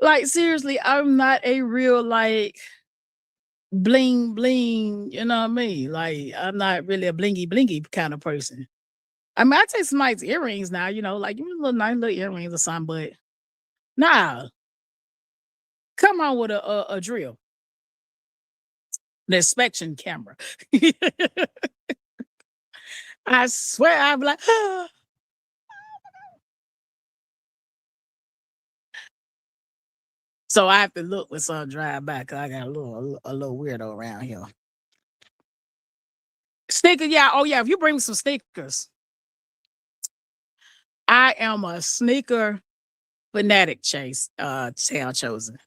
Like, seriously, I'm not a real, bling, bling, you know what I mean? Like, I'm not really a blingy, blingy kind of person. I mean, I take some nice earrings now, like give me little nice little earrings or something, but nah. Come on with a drill. The inspection camera. I swear I'm like, so I have to look when some drive by because I got a little weirdo around here. Sneakers, yeah. Oh yeah, if you bring me some sneakers. I am a sneaker fanatic, Tail Chosen.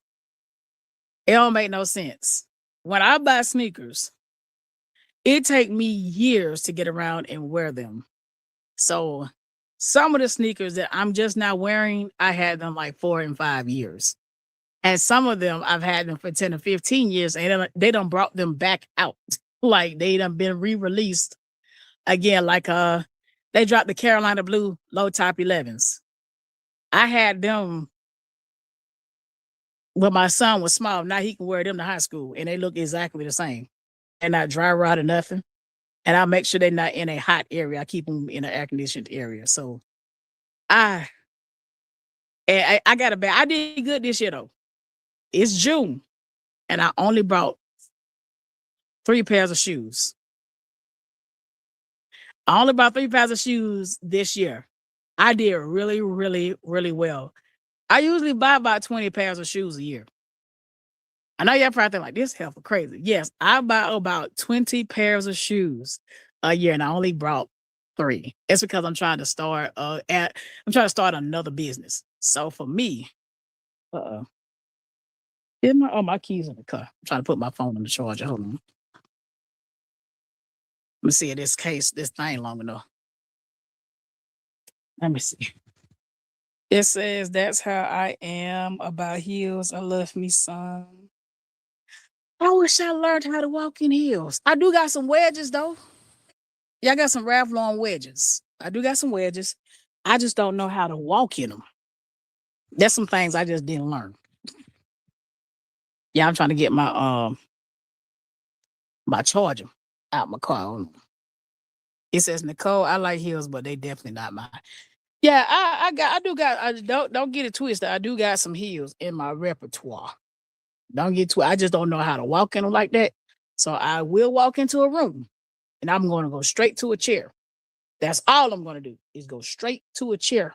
It don't make no sense. When I buy sneakers, it take me years to get around and wear them. So some of the sneakers that I'm just now wearing, I had them like 4 and 5 years. And some of them I've had them for 10 or 15 years and they done brought them back out. Like they done been re-released again. Like they dropped the Carolina Blue low top 11s. I had them when my son was small. Now he can wear them to high school and they look exactly the same. They're not dry rot or nothing. And I make sure they're not in a hot area. I keep them in an air conditioned area. So I got a bad. I did good this year though. It's June and I only brought 3 pairs of shoes. I only bought 3 pairs of shoes this year. I did really, really, really well. I usually buy about 20 pairs of shoes a year. I know y'all probably think like this hell for crazy. Yes, I buy about 20 pairs of shoes a year, and I only brought 3. It's because I'm trying to start another business. So for me, uh, get my keys in the car. I'm trying to put my phone on the charger. Hold on. Let me see if this thing long enough. Let me see. It says that's how I am about heels. I love me some. I wish I learned how to walk in heels. I do got some wedges though. Yeah, I got some Ralph Lauren wedges. I do got some wedges. I just don't know how to walk in them. There's some things I just didn't learn. Yeah, I'm trying to get my charger out my car. Hold on. It says Nicole, I like heels, but they definitely not mine. Yeah, I don't get it twisted. I do got some heels in my repertoire. Don't get I just don't know how to walk in them like that. So I will walk into a room and I'm going to go straight to a chair. That's all I'm going to do is go straight to a chair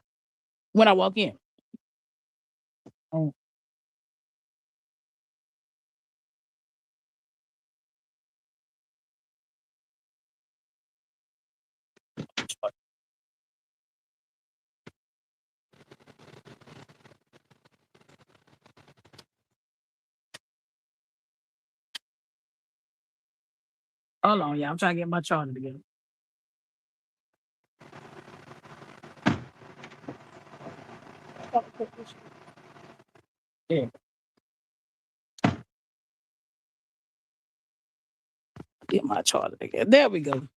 when I walk in. Oh. Hold on, yeah. I'm trying to get my charger together. Yeah. Get my charger together. There we go.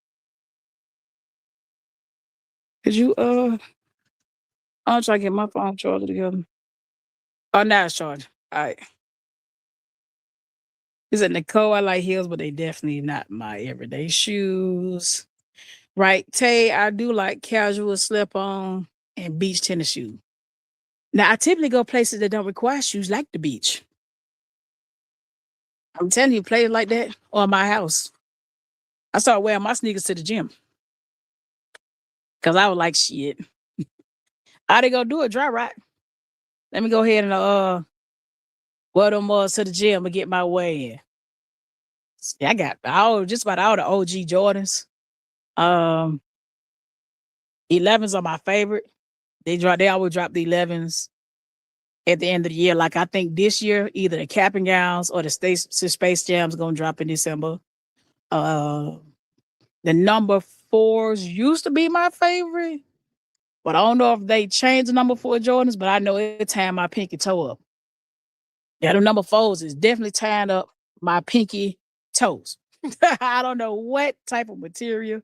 Could you I'll try to get my phone charger together. Oh, now it's charged. All right. He said, Nicole, I like heels, but they definitely not my everyday shoes. Right. Tay, I do like casual slip on and beach tennis shoes. Now, I typically go places that don't require shoes like the beach. I'm telling you, places like that or my house. I started wearing my sneakers to the gym because I was like, shit. I didn't go do a dry ride. Let me go ahead and wear them to the gym and get my way in. I got just about all the OG Jordans. 11s are my favorite. They always drop the 11s at the end of the year. Like I think this year, either the Cap and Gowns or the Space Jam's gonna drop in December. The number 4s used to be my favorite, but I don't know if they changed the number 4 Jordans. But I know it tying my pinky toe up. Yeah, the number 4s is definitely tying up my pinky toes. I don't know what type of material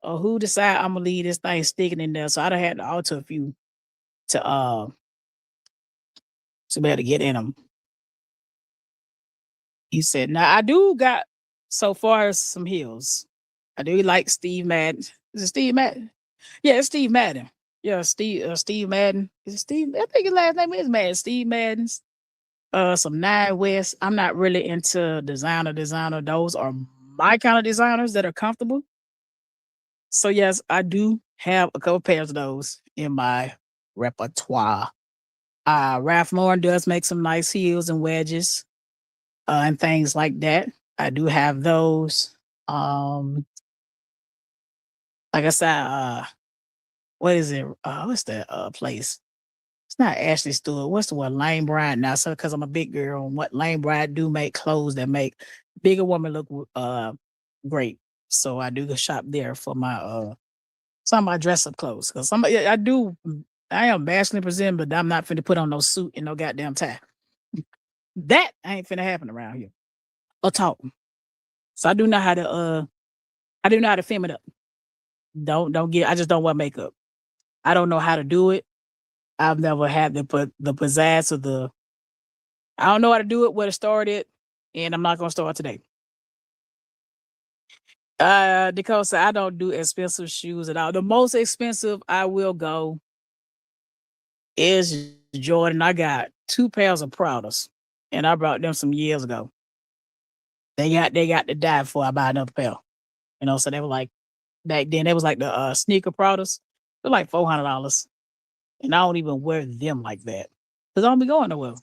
or who decide I'm gonna leave this thing sticking in there. So I done had to alter a few to be able to get in them. He said, now I do got so far as some heels. I do like Steve Madden. Is it Steve Madden? Yeah, it's Steve Madden. Yeah, Steve Madden. Is it Steve? I think his last name is Madden. Steve Madden's. Some Nine West. I'm not really into designer. Those are my kind of designers that are comfortable. So yes, I do have a couple pairs of those in my repertoire. Ralph Lauren does make some nice heels and wedges, and things like that. I do have those. Like I said, what is it? What's that place? It's not Ashley Stewart. What's the one? Lane Bryant. Now, so because I'm a big girl, and what Lane Bryant do make clothes that make bigger women look great. So I do go shop there for my some of my dress up clothes. Because I am bashfully present, but I'm not finna put on no suit and no goddamn tie. That ain't finna happen around here. Or talk. So I do know how to film it up. I just don't wear makeup. I don't know how to do it. I've never had the pizzazz or I don't know how to do it, where to start it, and I'm not gonna start today. Because I don't do expensive shoes at all. The most expensive I will go is Jordan. I got 2 pairs of Pradas, and I brought them some years ago. They got to die before I buy another pair. So they were like back then. They was like the sneaker Pradas. They're like $400, and I don't even wear them like that because I don't be going nowhere.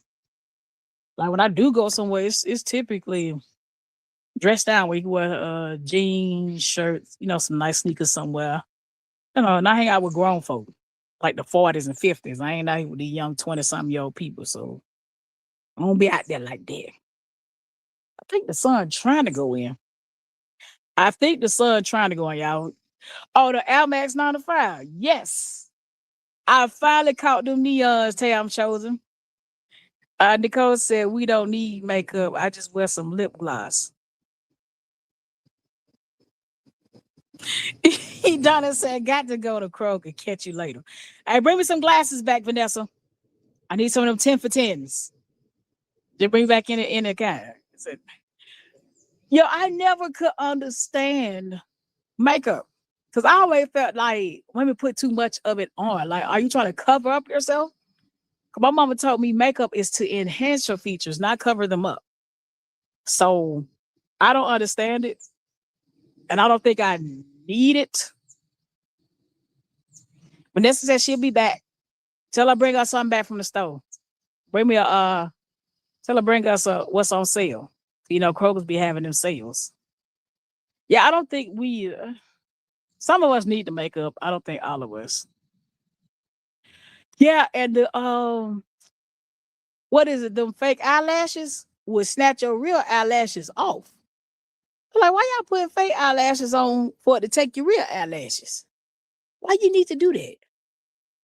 Like when I do go somewhere, it's typically Dress down where you can wear jeans, shirts, some nice sneakers somewhere. And I hang out with grown folk, like the 40s and 50s. I ain't out here with these young 20-something-year-old people, so I won't be out there like that. I think the sun trying to go in. I think the sun trying to go in, y'all. Oh, the Air Max 95. Yes. I finally caught them neons, Tam chosen. Nicole said we don't need makeup. I just wear some lip gloss. Donna said, got to go to Kroger. Catch you later. Hey, bring me some glasses back, Vanessa. I need some of them 10 for 10s. They bring back in the car. I never could understand makeup. Because I always felt like women put too much of it on. Like, are you trying to cover up yourself? Because my mama told me makeup is to enhance your features, not cover them up. So I don't understand it. And I don't think I need it. Vanessa said she'll be back. Tell her bring us something back from the store. Bring me tell her bring us what's on sale. Kroger's be having them sales. Yeah, I don't think some of us need the makeup. I don't think all of us. Yeah, and the what is it? Them fake eyelashes would snatch your real eyelashes off. Like, why y'all putting fake eyelashes on for it to take your real eyelashes? Why you need to do that?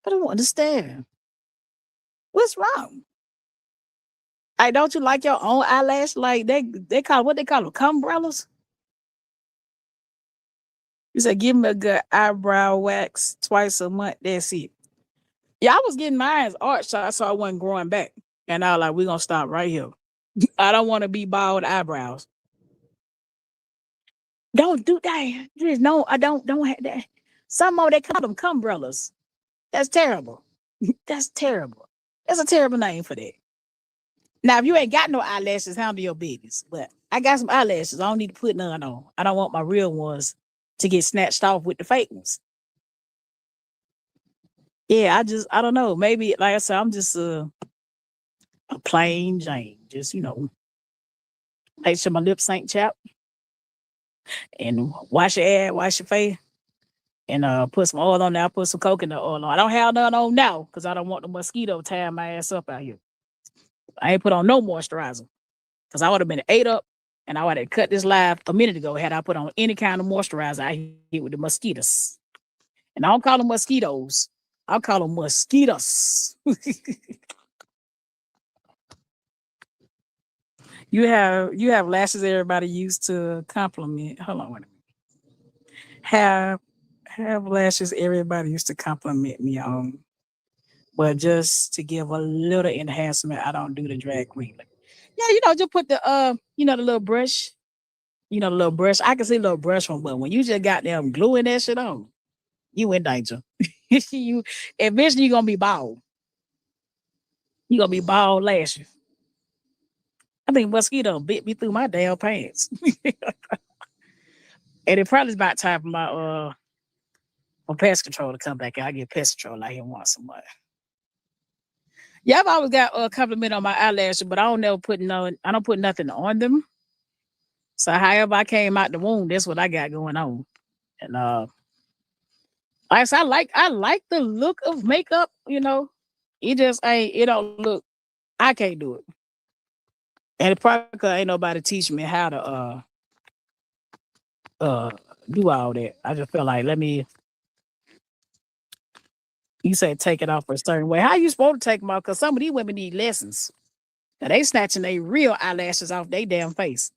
I don't understand. What's wrong? Don't you like your own eyelash? Like they call what they call them, cumbrellas? You said give me a good eyebrow wax twice a month. That's it. Yeah, I was getting mine arched, so I wasn't growing back. And I was like, we're gonna stop right here. I don't want to be bald eyebrows. Don't do that. No, I don't have that. Some more they call them cumbrellas. That's terrible. That's terrible. That's a terrible name for that. Now, if you ain't got no eyelashes, handle your business. But I got some eyelashes. I don't need to put none on. I don't want my real ones to get snatched off with the fake ones. Yeah, I don't know. Maybe, like I said, I'm just a plain Jane. Just, make sure my lips ain't chapped. And wash your ass, wash your face. And put some oil on there. I put some coconut oil on. I don't have none on now because I don't want the mosquito tearing my ass up out here. I ain't put on no moisturizer because I would have been ate up and I would have cut this live a minute ago had I put on any kind of moisturizer I hit with the mosquitoes. And I don't call them mosquitoes. I'll call them mosquitoes. You have lashes everybody used to compliment. Hold on, wait a minute. Have lashes everybody used to compliment me on. But just to give a little enhancement, I don't do the drag queen. Yeah, just put the the little brush. The little brush. I can see a little brush one, but when you just got them gluing that shit on, you in danger. You eventually you're gonna be bald. You're gonna be bald lashes. I think mosquito bit me through my damn pants. And it probably is about time for my pest control to come back. I get pest control out here once a month. Yeah, I've always got a compliment on my eyelashes, but I don't put nothing on them. So however I came out the womb, that's what I got going on. And I like the look of makeup, It just it don't look, I can't do it. And it probably ain't nobody teaching me how to do all that. I just feel like you say take it off a certain way. How you supposed to take them off? Because some of these women need lessons. Now they snatching their real eyelashes off their damn face.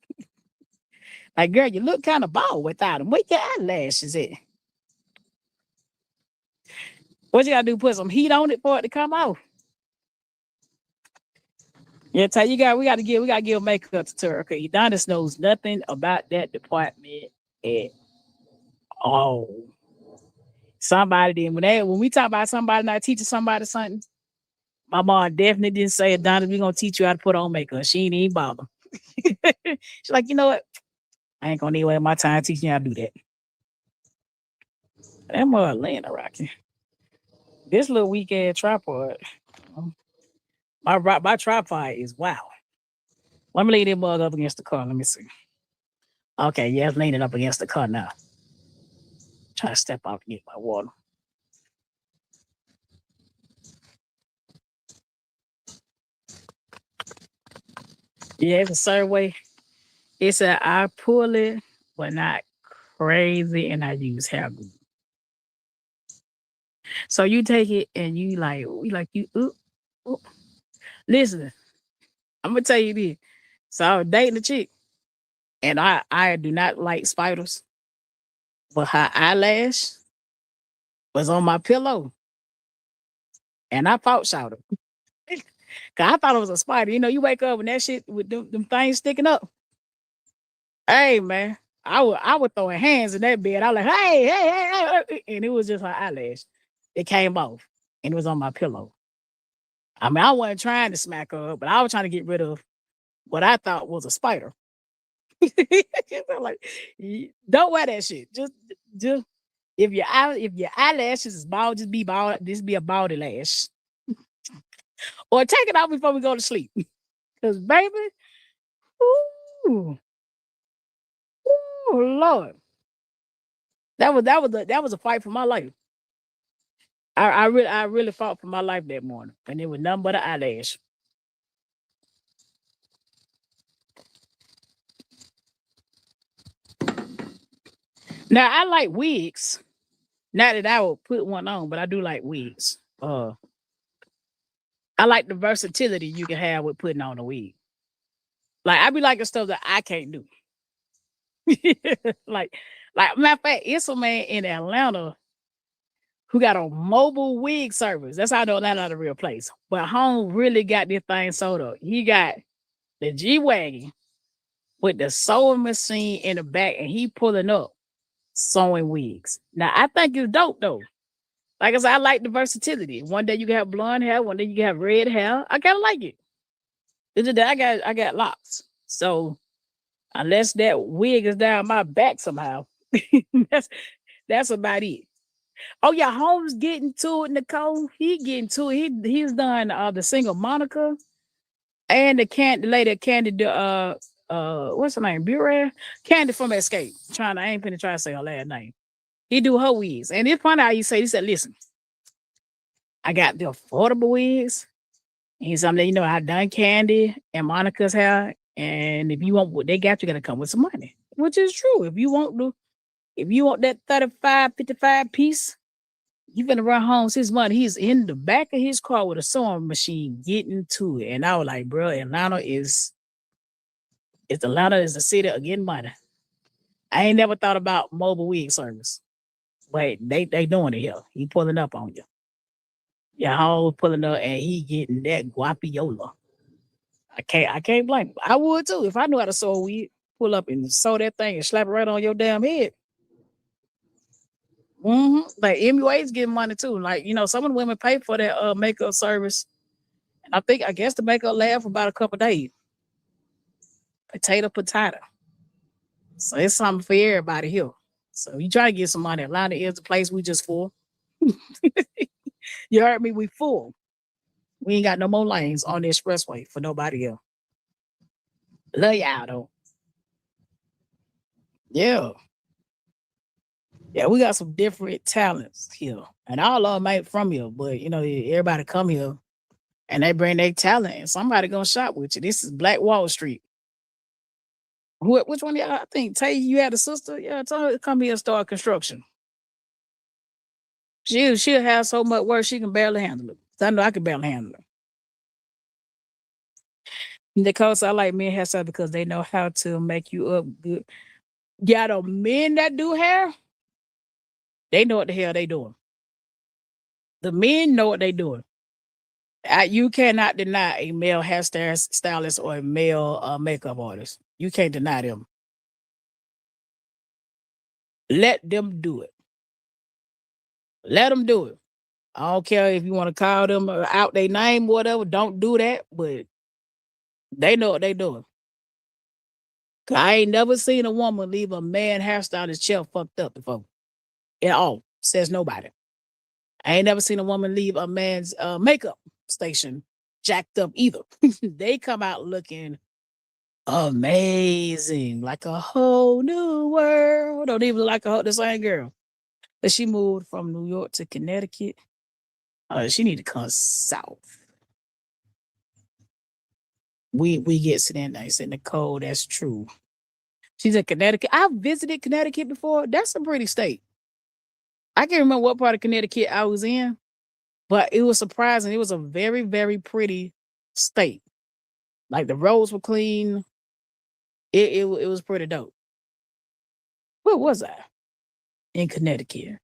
Like, girl, you look kind of bald without them. Where your eyelashes at? What you gotta do? Put some heat on it for it to come off. Yeah, we gotta give makeup to her. Okay, Udonis knows nothing about that department at all. Somebody did when we talk about somebody not teaching somebody something, my mom definitely didn't say, Adonis, we're gonna teach you how to put on makeup. She ain't even bother. She's like, you know what? I ain't gonna need waste my time teaching you how to do that. That more Atlanta rocking. This little weak ass tripod. My tripod is wow. Let me lay that mug up against the car. Let me see. Okay, yeah, it's leaning up against the car now. Try to step out and get my water. Yeah, it's a certain way. It's a I pull it, but not crazy, and I use hair glue. So you take it and you oop, oop. Listen, I'm gonna tell you this. So I was dating a chick, and I do not like spiders, but her eyelash was on my pillow, and I fought shot her. Cause I thought it was a spider. You know, you wake up and that shit with them things sticking up. Hey man, I was throwing hands in that bed. I was like, hey, and it was just her eyelash. It came off and it was on my pillow. I mean, I wasn't trying to smack her up, but I was trying to get rid of what I thought was a spider. I'm like, don't wear that shit. Just if your eyelashes is bald, just be bald. Just be a baldy lash, or take it out before we go to sleep. Cause baby, ooh, ooh, Lord, that was a fight for my life. I really fought for my life that morning, and it was nothing but an eyelash. Now I like wigs. Not that I will put one on, but I do like wigs. I like the versatility you can have with putting on a wig. Like I be liking stuff that I can't do. like, matter of fact, it's a man in Atlanta who got a mobile wig service. That's how I know that's not a real place. But home really got this thing sold up. He got the G Wagon with the sewing machine in the back, and he pulling up sewing wigs. Now I think it's dope though. Like I said, I like the versatility. One day you can have blonde hair, one day you can have red hair. I kind of like it. It's just that I got locks. So unless that wig is down my back somehow, that's that's about it. Oh yeah, Holmes getting to it, Nicole. He getting to it. He's done the single Monica and the candy lady Candy what's her name? Bureau? Candy from Escape. I ain't finna try to say her last name. He do her wigs. And it's funny how you say, he said, listen, I got the affordable wigs. And he's something, I done Candy and Monica's hair. And if you want what they got, you gotta come with some money. Which is true. If you want that 35, 55 piece, you finna run home his money. He's in the back of his car with a sewing machine getting to it. And I was like, bro, Atlanta is the city of getting money. I ain't never thought about mobile wig service. But they doing it here. He pulling up on you. Your home pulling up and he getting that guapiola. I can't blame him. I would too if I knew how to sew a wig. Pull up and sew that thing and slap it right on your damn head. Like MUA's getting money too. Like, some of the women pay for that makeup service. And I guess the makeup last for about a couple days. Potato. So it's something for everybody here. So you try to get some money. Atlanta is the place we just full. You heard me, we full. We ain't got no more lanes on the expressway for nobody else. Love y'all though. Yeah. Yeah, we got some different talents here. And all of them ain't from here, but everybody come here and they bring their talent and somebody gonna shop with you. This is Black Wall Street. Which one of y'all? I think Tay, you had a sister. Yeah, tell her to come here and start construction. She'll have so much work she can barely handle it. I know I can barely handle it. Because I like men hairstyle because they know how to make you up good. Yeah, the men that do hair, they know what the hell they doing. The men know what they doing. You cannot deny a male hairstylist or a male makeup artist. You can't deny them. Let them do it. Let them do it. I don't care if you want to call them out their name, whatever. Don't do that, but they know what they doing. 'Cause I ain't never seen a woman leave a man hairstylist chair fucked up before. At all. Says nobody. I ain't never seen a woman leave a man's makeup station jacked up either. They come out looking Amazing. Like a whole new world. Don't even look like the same girl. But she moved from New York to Connecticut. She need to come south. We get Sedan nice in the cold. That's true. She's in Connecticut. I've visited Connecticut before. That's a pretty state. I can't remember what part of Connecticut I was in, but it was surprising. It was a very, very pretty state. Like the roads were clean. It was pretty dope. Where was I? In Connecticut.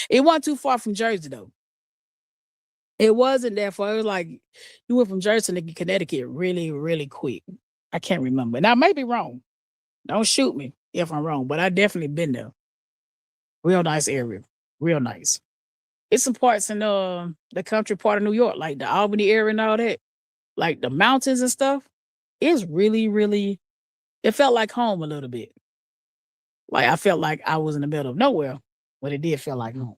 It wasn't too far from Jersey though. It wasn't that far. It was like you went from Jersey to Connecticut really, really quick. I can't remember. Now I may be wrong. Don't shoot me if I'm wrong, but I definitely been there. Real nice area. Real nice. It's some parts in the country part of New York, like the Albany area and all that, like the mountains and stuff. It's really, really, it felt like home a little bit. Like I felt like I was in the middle of nowhere, but it did feel like home.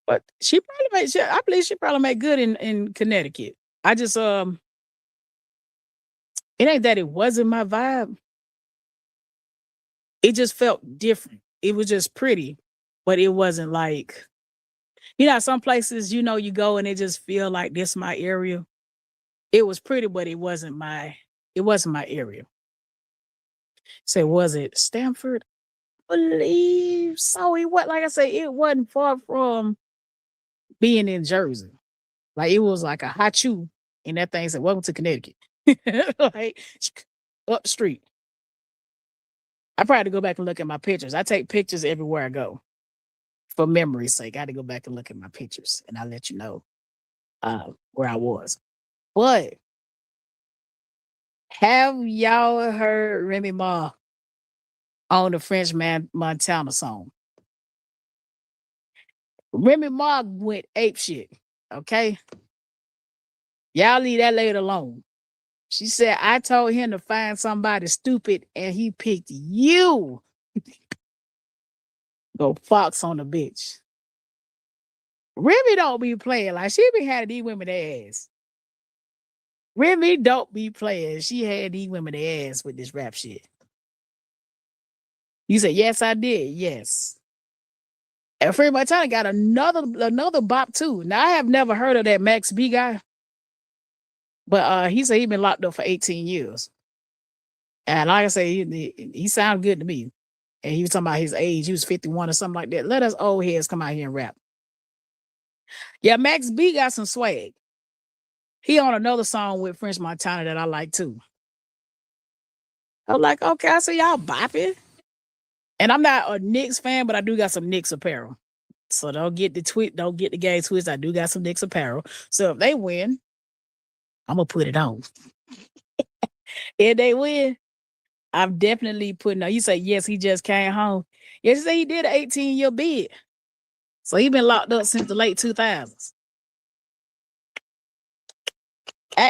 But she probably made, I believe she probably made good in Connecticut. I just, it ain't that it wasn't my vibe. It just felt different. It was just pretty, but it wasn't like, some places, you go and it just feel like this my area. It was pretty, but it wasn't my area. So was it Stamford? I believe so. It was, like I say, it wasn't far from being in Jersey. Like it was like a hot chew, and that thing said, "Welcome to Connecticut." Like up the street. I probably had to go back and look at my pictures. I take pictures everywhere I go. For memory's sake, I had to go back and look at my pictures, and I'll let you know where I was. But have y'all heard Remy Ma on the French Montana song? Remy Ma went ape shit. Okay, y'all leave that lady alone. She said, I told him to find somebody stupid and he picked you. Go fox on the bitch. Remy don't be playing. Like she be had these women ass. Remy don't be playing. She had these women ass with this rap shit. You said, yes, I did. Yes. And Fred Montana got another bop too. Now I have never heard of that Max B guy. But he said he been locked up for 18 years. And like I say, he sounded good to me. And he was talking about his age. He was 51 or something like that. Let us old heads come out here and rap. Yeah, Max B got some swag. He on another song with French Montana that I like too. I was like, okay, I see y'all bopping. And I'm not a Knicks fan, but I do got some Knicks apparel. So don't get the gay twist. I do got some Knicks apparel. So if they win, I'm gonna put it on. If they win, I'm definitely putting on. You say, yes, he just came home. Yes, you say he did an 18-year bid. So he been locked up since the late 2000s.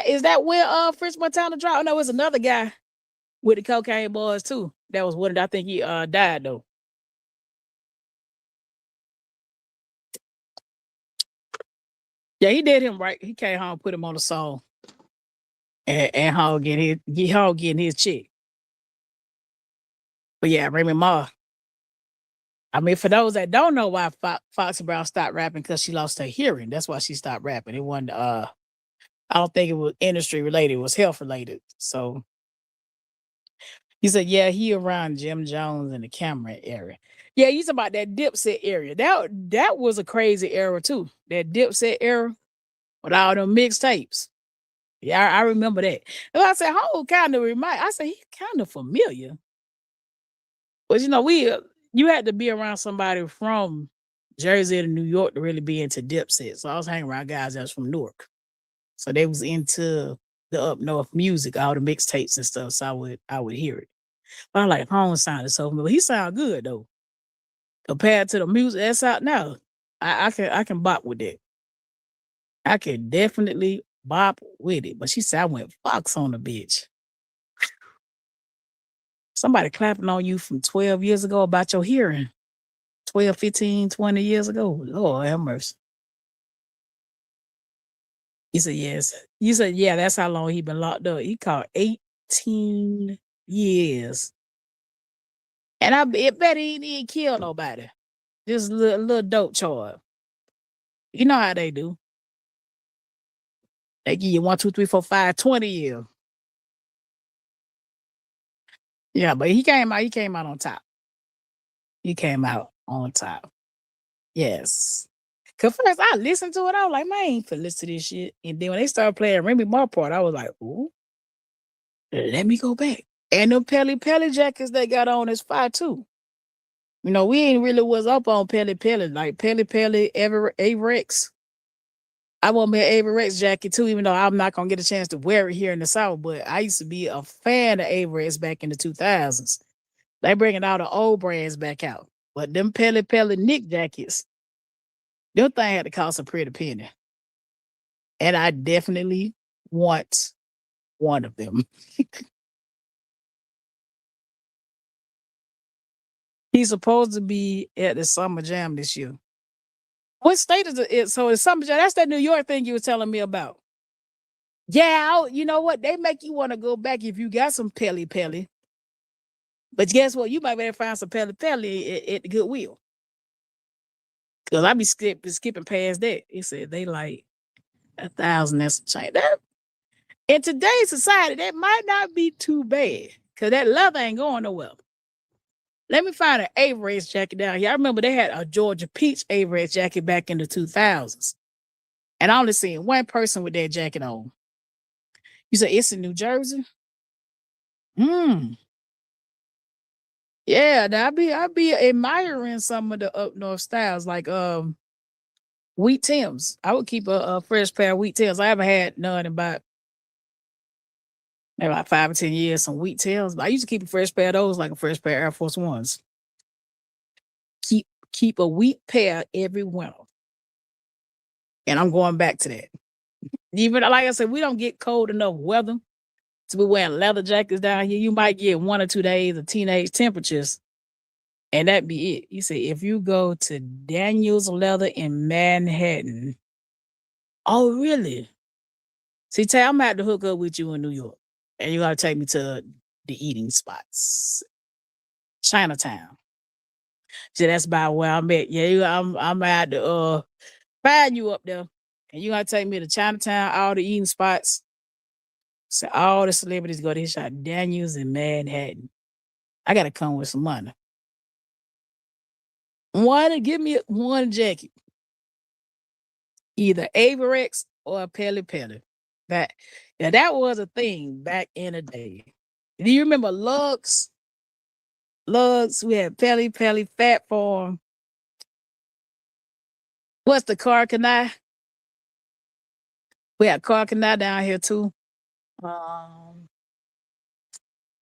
Is that where French Montana dropped? No, it's another guy with the Cocaine Boys too. That was what I think he died though. Yeah, he did him right. He came home, put him on the song. And how getting his chick. But yeah, Remy Ma. I mean, for those that don't know why Foxy Brown stopped rapping, because she lost her hearing. That's why she stopped rapping. It wasn't I don't think it was industry related, it was health related. So he said, yeah, he around Jim Jones and the Cameron area. Yeah, he's about that Dipset area. That was a crazy era too. That Dipset era with all them mixtapes. Yeah, I remember that. And I said, "How kind of remind?" I said, "He's kind of familiar." But you had to be around somebody from Jersey to New York to really be into Dipset. So I was hanging around guys that was from Newark, so they was into the up north music, all the mixtapes and stuff. So I would hear it. But I'm like, Home sounded so familiar. He sound good though, compared to the music that's out now. I can bop with that. I can definitely bop with it. But she said I went fox on the bitch. Somebody clapping on you from 12 years ago about your hearing. 12, 15, 20 years ago. Lord have mercy. He said, yes. You said, yeah, that's how long he been locked up. He caught 18 years. And I bet he didn't kill nobody. Just a little dope charge. You know how they do. They give you 1, 2, 3, 4, 5, 20 years. Yeah, but he came out on top. He came out on top. Yes. Cause first I listened to it, I was like, man, I ain't finna listen to this shit. And then when they started playing Remy Ma part, I was like, ooh, let me go back. And them Pelly jackets they got on is fire too. You know, we ain't really was up on Pelly. Like Pelly, Averex. I want me an Averex jacket too, even though I'm not gonna get a chance to wear it here in the South. But I used to be a fan of Averex back in the 2000s. They bringing all the old brands back out. But them Pelly Nick jackets, them thing had to cost a pretty penny. And I definitely want one of them. He's supposed to be at the Summer Jam this year. What state is it? So it's Summer Jam. That's that New York thing you were telling me about. Yeah, you know what? They make you want to go back if you got some Pelly. But guess what? You might better find some Pelly at the Goodwill. Because I be skipping past that. It said they like 1,000 and some change. That, in today's society, that might not be too bad. Because that leather ain't going nowhere. Let me find an Averex jacket down here. I remember they had a Georgia Peach Averex jacket back in the 2000s. And I only seen one person with that jacket on. You said it's in New Jersey? Yeah, I be admiring some of the up north styles, like Wheat Timbs. I would keep a fresh pair of Wheat Timbs. I haven't had none in about maybe like 5 or 10 years, some Wheat Timbs. But I used to keep a fresh pair of those, like a fresh pair of Air Force Ones. Keep a wheat pair every winter. And I'm going back to that. Even like I said, we don't get cold enough weather to be wearing leather jackets down here. You might get 1 or 2 days of teenage temperatures, and that'd be it. You say if you go to Daniel's Leather in Manhattan. Oh, really? See, Tay, I'm about to hook up with you in New York, and you gotta take me to the eating spots. Chinatown. See, that's about where I'm at. Yeah, I'm out to find you up there. And you gotta take me to Chinatown, all the eating spots. So all the celebrities go to his shop, Daniels in Manhattan. I gotta come with some money. Give me one jacket. Either Averex or Pelly. That was a thing back in the day. Do you remember Lux? We had Pelly, Fat Farm. What's the Carcanai? We had Carcanai down here too.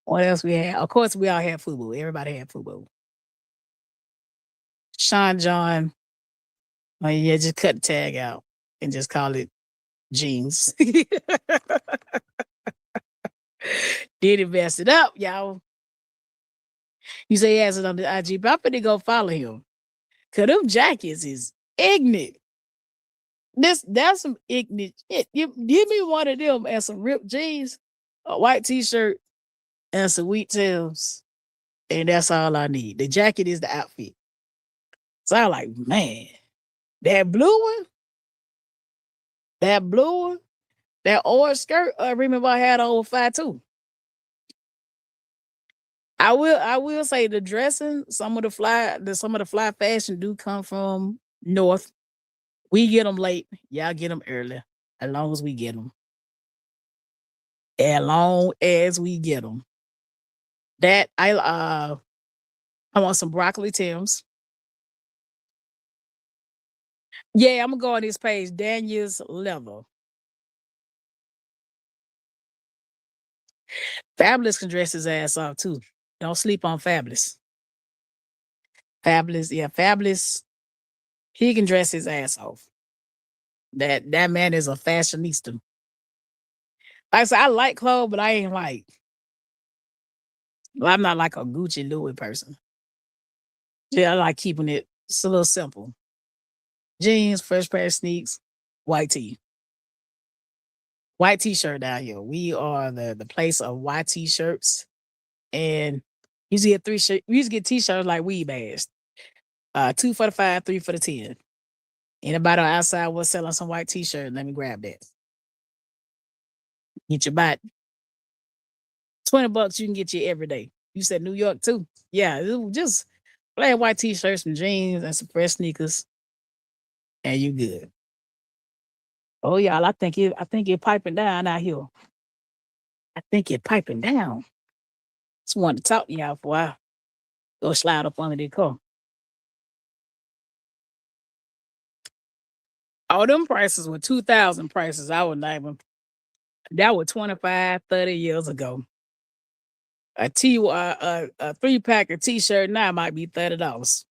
What else we had? Of course, we all had FUBU. Everybody had FUBU. Sean John. Oh yeah, just cut the tag out and just call it jeans. Did he mess it up, y'all? You say he has it on the IG, but I'm finna go follow him. Cause them jackets is ignorant. That's some ignorant shit. Give me one of them and some ripped jeans, a white t-shirt, and some Wheat Timbs. And that's all I need. The jacket is the outfit. So I'm like, man, that blue one, that orange skirt, I remember I had on 5 too. I will say the dressing, some of the fly fashion do come from north. We get them late, y'all get them early, as long as we get them. As long as we get them. That I want some broccoli Timbs. Yeah, I'm gonna go on this page, Daniel's Leather. Fabulous can dress his ass off too. Don't sleep on Fabulous. Fabulous. He can dress his ass off. That man is a fashionista. Like I said, I like clothes, but I ain't like. Well, I'm not like a Gucci Louis person. Yeah, I like keeping it just a little simple. Jeans, fresh pair of sneaks, white tee. White t-shirt down here. We are the place of white t-shirts. And you used to get we used to get t-shirts like weed bags. 2 for the 5, 3 for the 10. Anybody on outside was selling some white t-shirt, let me grab that. Get you about $20, you can get you every day. You said New York too. Yeah, it was just plain white t-shirts, some jeans, and some fresh sneakers. And you good. Oh y'all, I think it piping down out here. I think it piping down. Just wanted to talk to y'all for a while. Go slide up under the car. All them prices were 2000 prices. I would not even. That was 25, 30 years ago. A 3-pack of t-shirt now might be $30.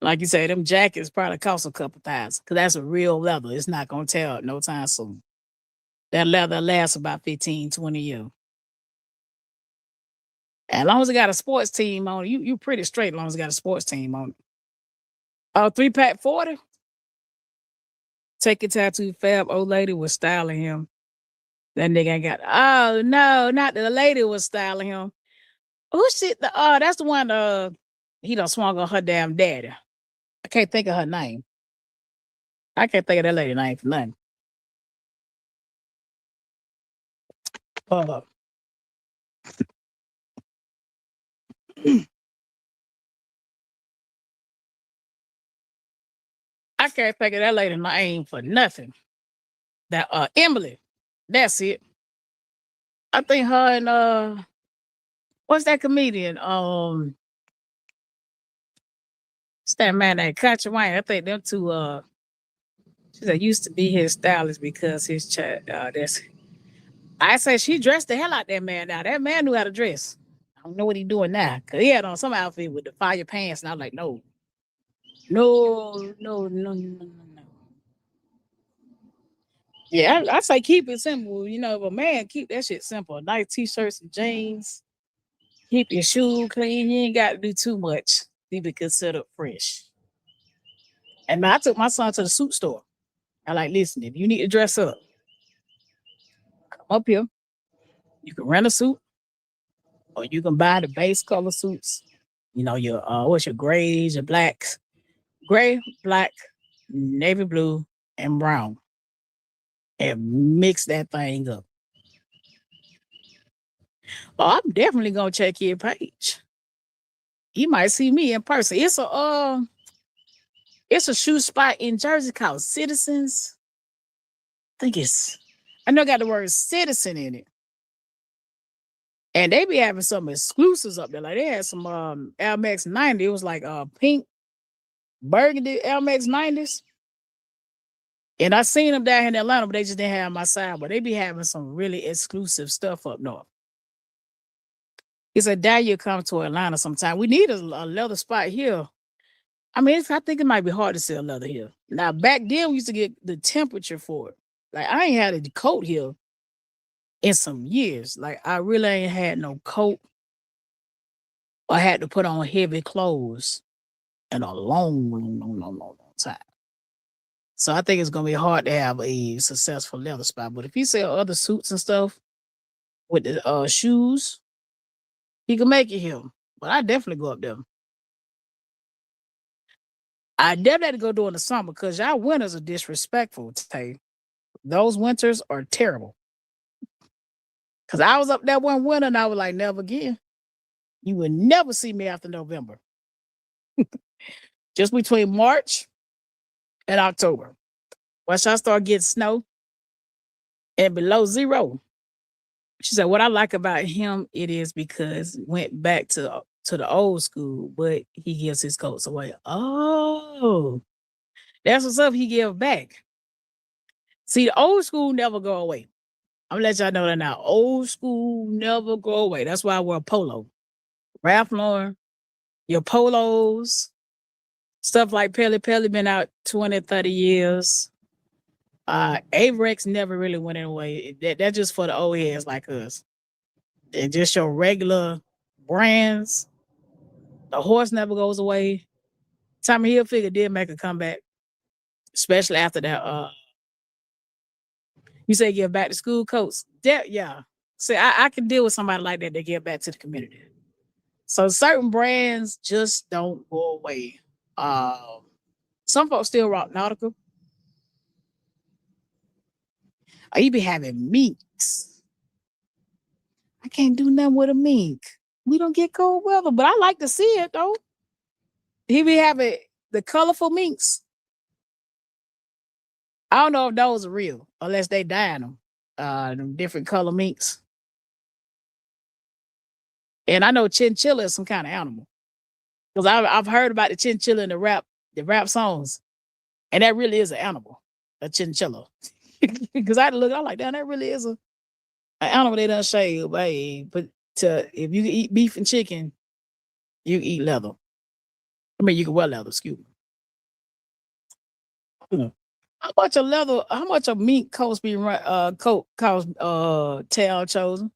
Like you say, them jackets probably cost a couple thousand because that's a real leather. It's not gonna tear no time soon. That leather lasts about 15, 20 years. As long as it got a sports team on it, you pretty straight as long as it got a sports team on it. 3-pack 40. Take it tattoo fab. Old lady was styling him. That nigga ain't got. Oh no, not the lady was styling him. Who shit? That's the one. He done swung on her damn daddy. I can't think of her name. I can't think of that lady name for nothing. I can't think of that lady name for nothing. That Emily. That's it. I think her and what's that comedian? It's that man named Country Wayne. I think them two she said used to be his stylist because his child I say she dressed the hell out that man now. That man knew how to dress. I don't know what he doing now. Cause he had on some outfit with the fire pants, and I was like, no. Yeah, I say keep it simple. You know, but man, keep that shit simple. Nice t-shirts and jeans. Keep your shoe clean. You ain't got to do too much. Keep it considered fresh. And I took my son to the suit store. I like, listen, if you need to dress up, come up here. You can rent a suit, or you can buy the base color suits. You know, your what's your grays, your blacks, gray, black, navy blue, and brown. And mix that thing up. Oh, I'm definitely gonna check your page. You might see me in person. It's a shoe spot in Jersey called Citizens. I know it got the word citizen in it. And they be having some exclusives up there. Like they had some Air Max 90. It was like pink burgundy Air Max 90s. And I seen them down here in Atlanta, but they just didn't have my side. But they be having some really exclusive stuff up north. It's a day you come to Atlanta sometime. We need a leather spot here. I mean, I think it might be hard to sell leather here. Now, back then, we used to get the temperature for it. Like, I ain't had a coat here in some years. Like, I really ain't had no coat or had to put on heavy clothes in a long time. So I think it's going to be hard to have a successful leather spot. But if you sell other suits and stuff with the shoes, you can make it here. But I definitely go up there. I definitely had to go during the summer because y'all winters are disrespectful today. Those winters are terrible. Because I was up there one winter and I was like, never again. You will never see me after November. Just between March and October. Once I start getting snow and below zero. She said, what I like about him, it is because went back to the old school, but he gives his coats away. Oh, that's what's up. He give back. See, the old school never go away. I'm gonna let y'all know that now. Old school never go away. That's why I wear a polo. Ralph Lauren, your polos, stuff like Pele been out 20, 30 years. Averex never really went away. That's just for the old heads like us. And just your regular brands. The horse never goes away. Tommy Hilfiger did make a comeback, especially after that You say give back to school coats. Yeah. See, I can deal with somebody like that give back to the community. So certain brands just don't go away. Some folks still rock Nautica. Or you be having minks. I can't do nothing with a mink. We don't get cold weather, but I like to see it though. He be having the colorful minks. I don't know if those are real unless they dyeing them. Them different color minks. And I know chinchilla is some kind of animal. Because I've heard about the chinchilla in the rap songs. And that really is an animal, a chinchilla. Because I look, I'm like, damn, that really is an animal they done shave. Hey, but if you can eat beef and chicken, you can eat leather. I mean, you can wear leather, excuse me. How much a mink coat cost Tail Chosen?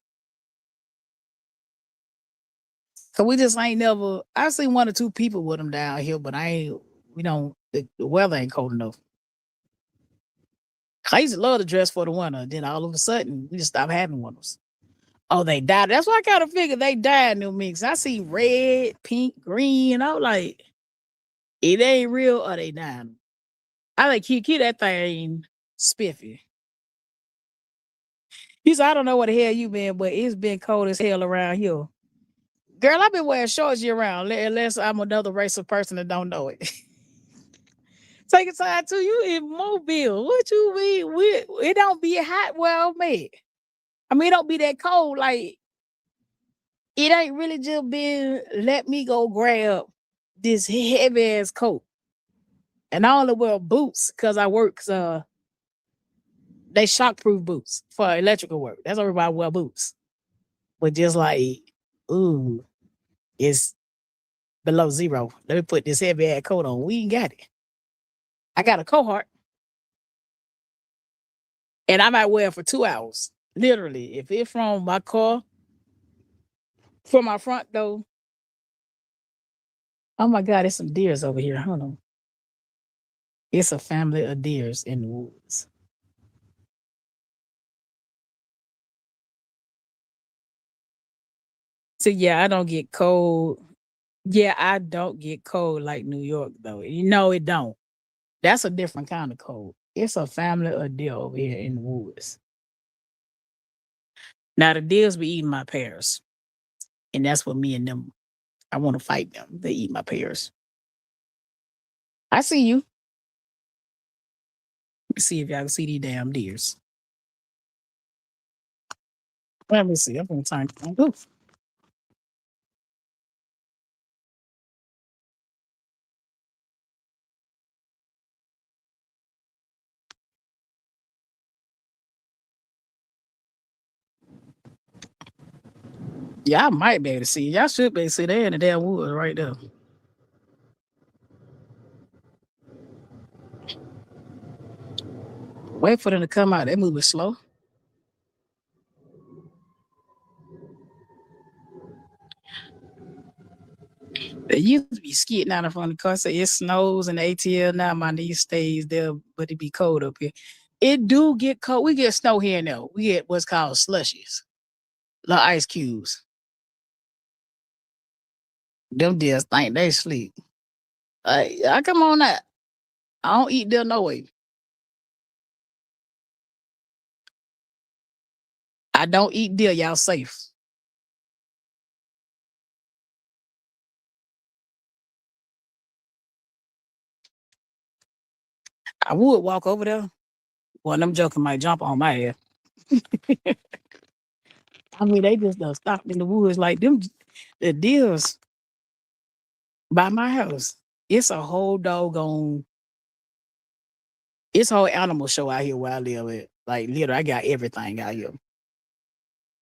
Cause we just ain't never. I've seen one or two people with them down here, but we don't. The weather ain't cold enough. I used to love to dress for the winter. Then all of a sudden, we just stopped having ones. Oh, they died. That's why I kind of figured they died in them minks. I see red, pink, green. I was like, it ain't real or they dying. I like keep that thing spiffy. He said, I don't know what the hell you been, but it's been cold as hell around here. Girl, I've been wearing shorts year round, unless I'm another race of person that don't know it. Take a time to you in Mobile. What you mean? It don't be hot where I'm at. I mean, it don't be that cold. Like, it ain't really just been let me go grab this heavy ass coat. And I only wear boots because I work they shockproof boots for electrical work. That's everybody wear boots. But just like, ooh, it's below zero. Let me put this heavy ass coat on. We ain't got it. I got a cohort. And I might wear it for 2 hours. Literally. If it's from my car, from my front door. Oh my God, there's some deers over here. Hold on. It's a family of deers in the woods. So yeah, I don't get cold. Yeah, I don't get cold like New York though. You know it don't. That's a different kind of cold. It's a family of deer over here in the woods. Now the deers be eating my pears. And that's what me and them, I want to fight them. They eat my pears. I see you. Let me see if y'all can see these damn deers. Let me see. I'm gonna turn. Oof. Yeah, I might be able to see. Y'all should be able to see. They're in the damn woods right there. Wait for them to come out. They moving slow. They used to be skidding out in front of the car. Say it snows in the ATL now. My niece stays there, but it be cold up here. It do get cold. We get snow here and there. We get what's called slushies, little ice cubes. Them deers think they sleep. I come on that. I don't eat there no way. I don't eat deer. Y'all safe. I would walk over there. Well, them joking might jump on my head. I mean, they just done stopped in the woods like them. The deers by my house. It's a whole doggone. It's a whole animal show out here where I live at. Like literally, I got everything out here.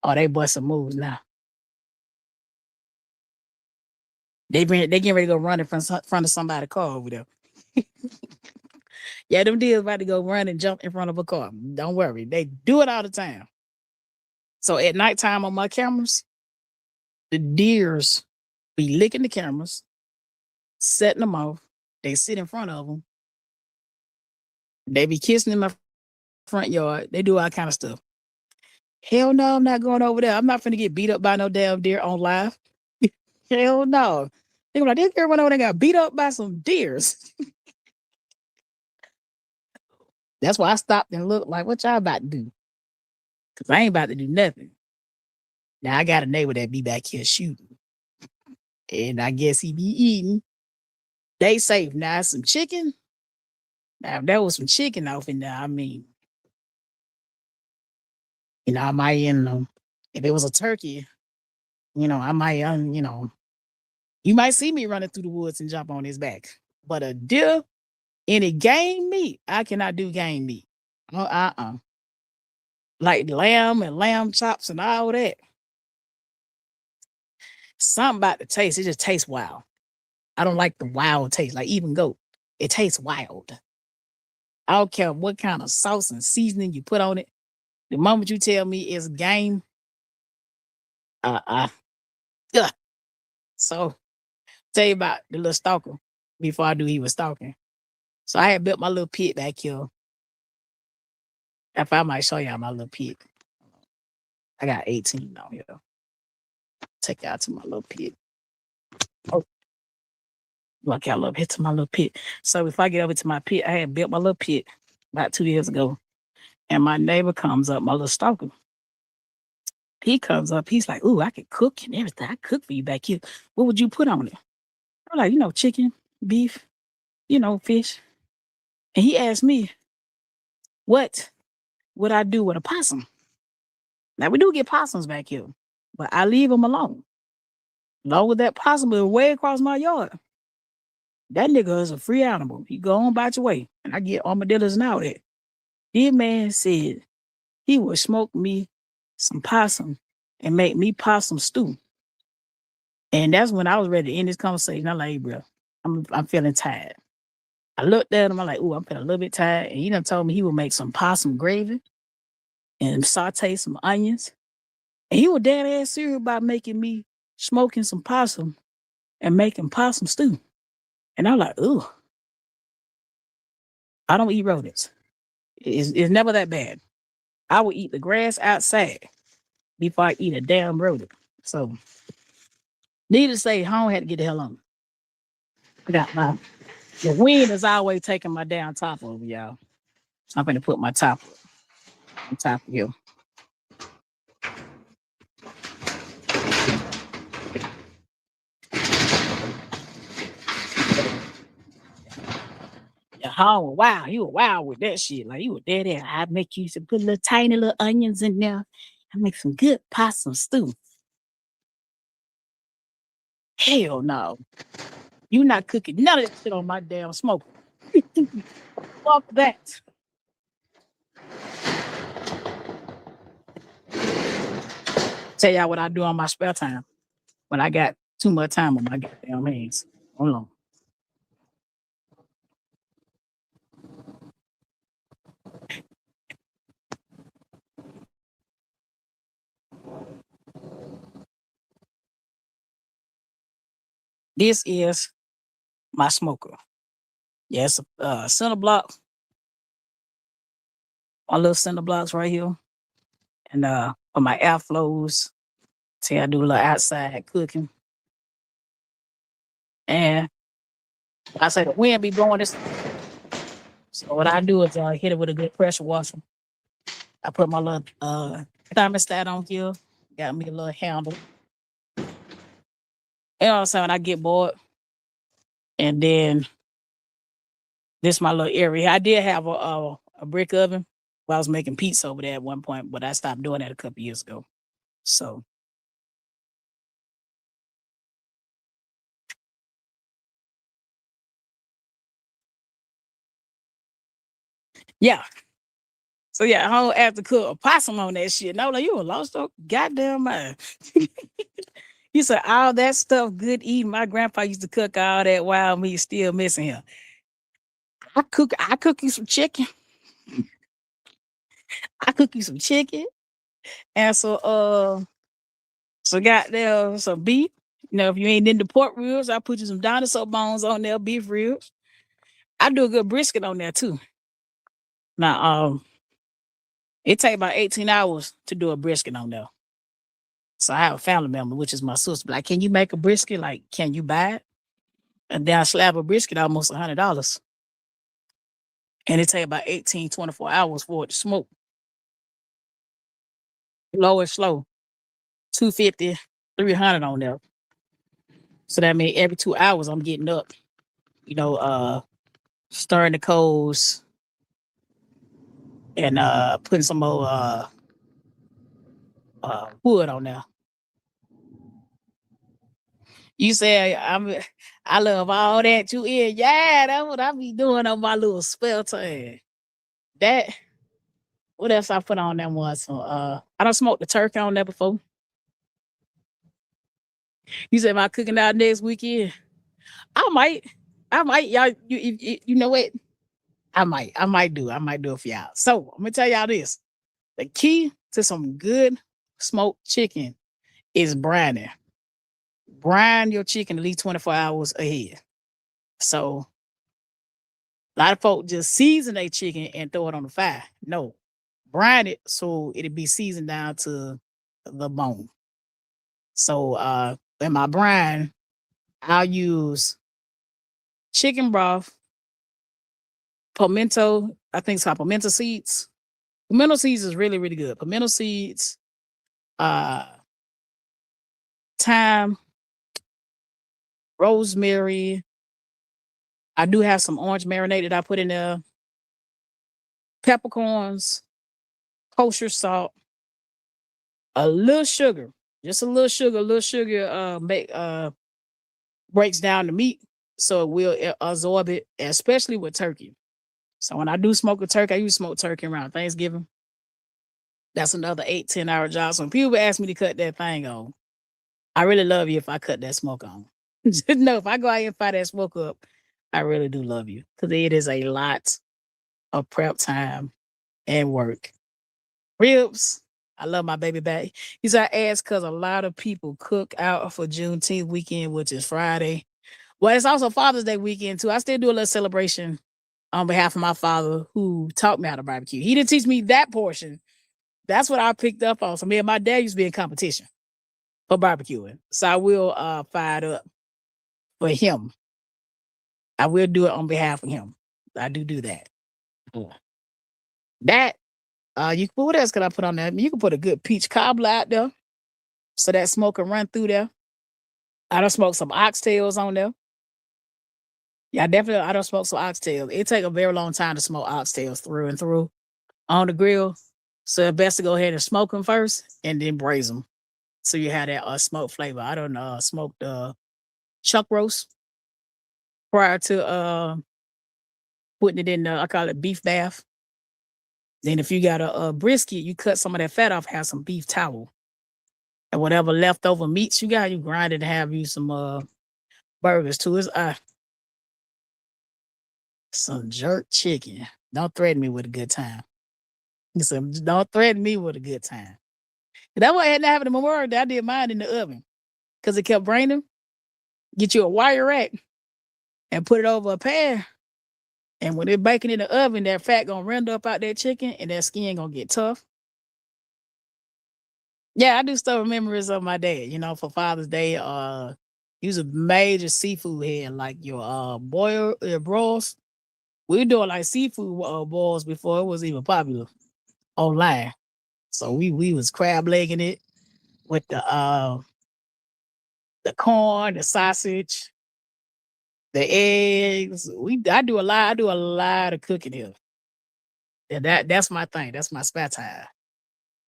Oh, they busting moves now. They getting ready to go run in front of somebody's car over there. Yeah, them deers about to go run and jump in front of a car. Don't worry, they do it all the time. So at nighttime on my cameras, the deers be licking the cameras, setting them off. They sit in front of them. They be kissing them front yard. They do all kind of stuff. Hell no, I'm not going over there. I'm not finna get beat up by no damn deer on live. Hell no. They were like, this girl went over there and got beat up by some deers. That's why I stopped and looked like, what y'all about to do? Because I ain't about to do nothing. Now I got a neighbor that be back here shooting. And I guess he be eating. They safe. Now some chicken. Now if there was some chicken off in there, I mean, I might, if it was a turkey, I might, you might see me running through the woods and jump on his back. But a deer, any game meat, I cannot do game meat. Like lamb and lamb chops and all that. Something about the taste, it just tastes wild. I don't like the wild taste, like even goat. It tastes wild. I don't care what kind of sauce and seasoning you put on it. The moment you tell me it's game, So, tell you about the little stalker before I knew he was stalking. So I had built my little pit back here. If I might show y'all my little pit. I got 18 down here. Take y'all to my little pit. Oh, look, I love it to my little pit. So if I get over to my pit, I had built my little pit about 2 years ago. And my neighbor comes up, my little stalker. He comes up, he's like, ooh, I can cook and everything. I cook for you back here. What would you put on it? I'm like, chicken, beef, fish. And he asked me, what would I do with a possum? Now, we do get possums back here, but I leave them alone. Along with that possum is way across my yard. That nigga is a free animal. You go on about your way. And I get armadillos and all that. This man said he would smoke me some possum and make me possum stew. And that's when I was ready to end this conversation. I'm like, hey, bro, I'm feeling tired. I looked at him, I'm like, ooh, I'm feeling a little bit tired. And he done told me he would make some possum gravy and saute some onions. And he was dead ass serious about making me smoking some possum and making possum stew. And I'm like, ooh, I don't eat rodents. It's never that bad. I will eat the grass outside before I eat a damn rodent. So, needless to say, home had to get the hell on. I got the wind is always taking my down top over, y'all. So I'm going to put my top on top of here. Yeah, home, wow, he was wild with that shit. Like, he was dead there. I'd make you some put little tiny little onions in there. I make some good possum stew. Hell no. You not cooking none of that shit on my damn smoke. Fuck that. Tell y'all what I do on my spare time when I got too much time on my goddamn hands. Hold on. This is my smoker. Yes, center block. My little center blocks right here. And for my airflows, see, I do a little outside cooking. And I say the wind be blowing this. So what I do is hit it with a good pressure washer. I put my little thermostat on here. Got me a little handle. And also when I get bored, and then this is my little area. I did have a brick oven. I was making pizza over there at one point, but I stopped doing that a couple years ago. So yeah. So yeah, I don't have to cook a possum on that shit. No, like you a lost your goddamn mind. You said all that stuff good eating. My grandpa used to cook all that wild meat, still missing him. I cook you some chicken. I cook you some chicken and so goddamn some beef. If you ain't into pork ribs, I put you some dinosaur bones on there, beef ribs. I do a good brisket on there too. Now It take about 18 hours to do a brisket on there. So I have a family member, which is my sister. Like, can you make a brisket? Like, can you buy it? And then I slab a brisket almost $100. And it take about 18, 24 hours for it to smoke. Low and slow. 250, 300 on there. So that means every 2 hours I'm getting up, stirring the coals and putting some more wood on there. You say I love all that you in. Yeah, that's what I be doing on my little spare time. That what else I put on that one? So I don't smoke the turkey on there before. You said about cooking out next weekend. I might. Y'all. You know what? I might do it for y'all. So I'm gonna tell y'all this: the key to some good smoked chicken is brining. Brine your chicken at least 24 hours ahead. So a lot of folk just season their chicken and throw it on the fire. No, brine it so it'll be seasoned down to the bone. So in my brine, I'll use chicken broth, pimento. I think it's called pimento seeds. Pimento seeds is really, really good. Pimento seeds, thyme, rosemary. I do have some orange marinade that I put in there. Peppercorns, kosher salt, a little sugar, just a little sugar. A little sugar breaks down the meat, so it will absorb it, especially with turkey. So when I do smoke a turkey, I usually smoke turkey around Thanksgiving. That's another 8-10 hour job. So when people ask me to cut that thing on, I really love you if I cut that smoke on. No, if I go out and fire that smoke up, I really do love you because it is a lot of prep time and work. Ribs, I love my baby back. These are asked because a lot of people cook out for Juneteenth weekend, which is Friday. Well, it's also Father's Day weekend too. I still do a little celebration on behalf of my father who taught me how to barbecue. He didn't teach me that portion. That's what I picked up on. So me and my dad used to be in competition for barbecuing. So I will fire it up for him. I will do it on behalf of him. I do that. That what else could I put on there? You can put a good peach cobbler out there so that smoke can run through there. I don't smoke some oxtails on there. Yeah, definitely I don't smoke some oxtails. It take a very long time to smoke oxtails through and through on the grill. So it's best to go ahead and smoke them first and then braise them. So you have that smoke flavor. I don't smoke the chuck roast prior to putting it in the, I call it beef bath. Then if you got a brisket, you cut some of that fat off, have some beef towel. And whatever leftover meats you got, you grind it and have you some burgers too. It's some jerk chicken. Don't threaten me with a good time. Don't threaten me with a good time. That's why I had to have it in Memorial Day. I did mine in the oven because it kept raining. Get you a wire rack and put it over a pan. And when it's baking in the oven, that fat gonna render up out that chicken and that skin gonna get tough. Yeah, I do stuff with memories of my dad, for Father's Day. He was a major seafood head, like your broils. We were doing like seafood boils before it was even popular online. So we was crab legging it with the corn, the sausage, the eggs. I do a lot of cooking here. And that's my thing. That's my spare time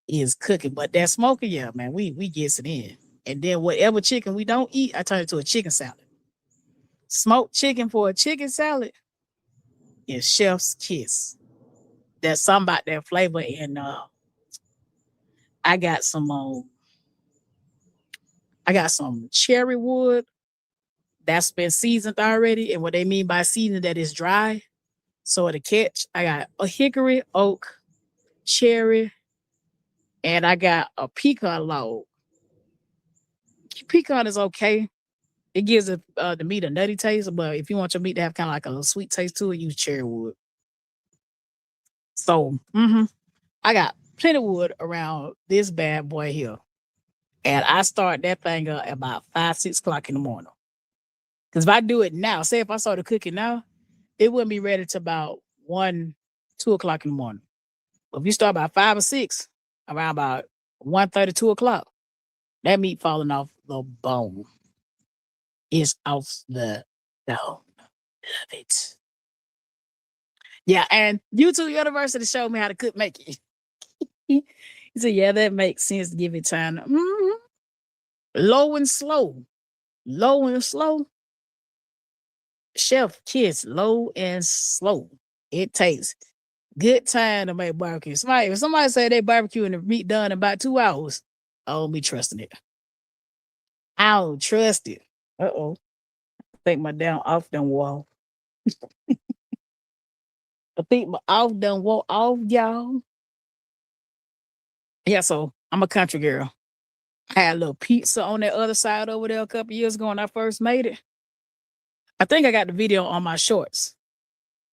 is cooking. But that smoking, yeah, man, we gets it in. And then whatever chicken we don't eat, I turn it to a chicken salad. Smoked chicken for a chicken salad is chef's kiss. There's something about that flavor. And I got some cherry wood that's been seasoned already. And what they mean by seasoned, that is dry. So to catch, I got a hickory, oak, cherry, and I got a pecan log. Pecan is okay. It gives the meat a nutty taste, but if you want your meat to have kind of like a little sweet taste to it, use cherry wood. So I got plenty wood around this bad boy here. And I start that thing up about 5, 6 o'clock in the morning. Because if I do it now, say if I started cooking now, it wouldn't be ready to about 1, 2 o'clock in the morning. But if you start by 5 or 6, around about 1:30, 2 o'clock, that meat falling off the bone is off the bone. Love it. Yeah, and YouTube University showed me how to cook make it. He said, yeah, that makes sense to give it time. Low and slow. Low and slow. Chef kids, low and slow. It takes good time to make barbecue. If somebody say they barbecue and the meat done in about 2 hours, I don't be trusting it. I don't trust it. Uh-oh. I think my damn off done wall. I think my off done wall off, y'all. Yeah, so I'm a country girl. I had a little pizza on that other side over there a couple years ago when I first made it. I think I got the video on my shorts.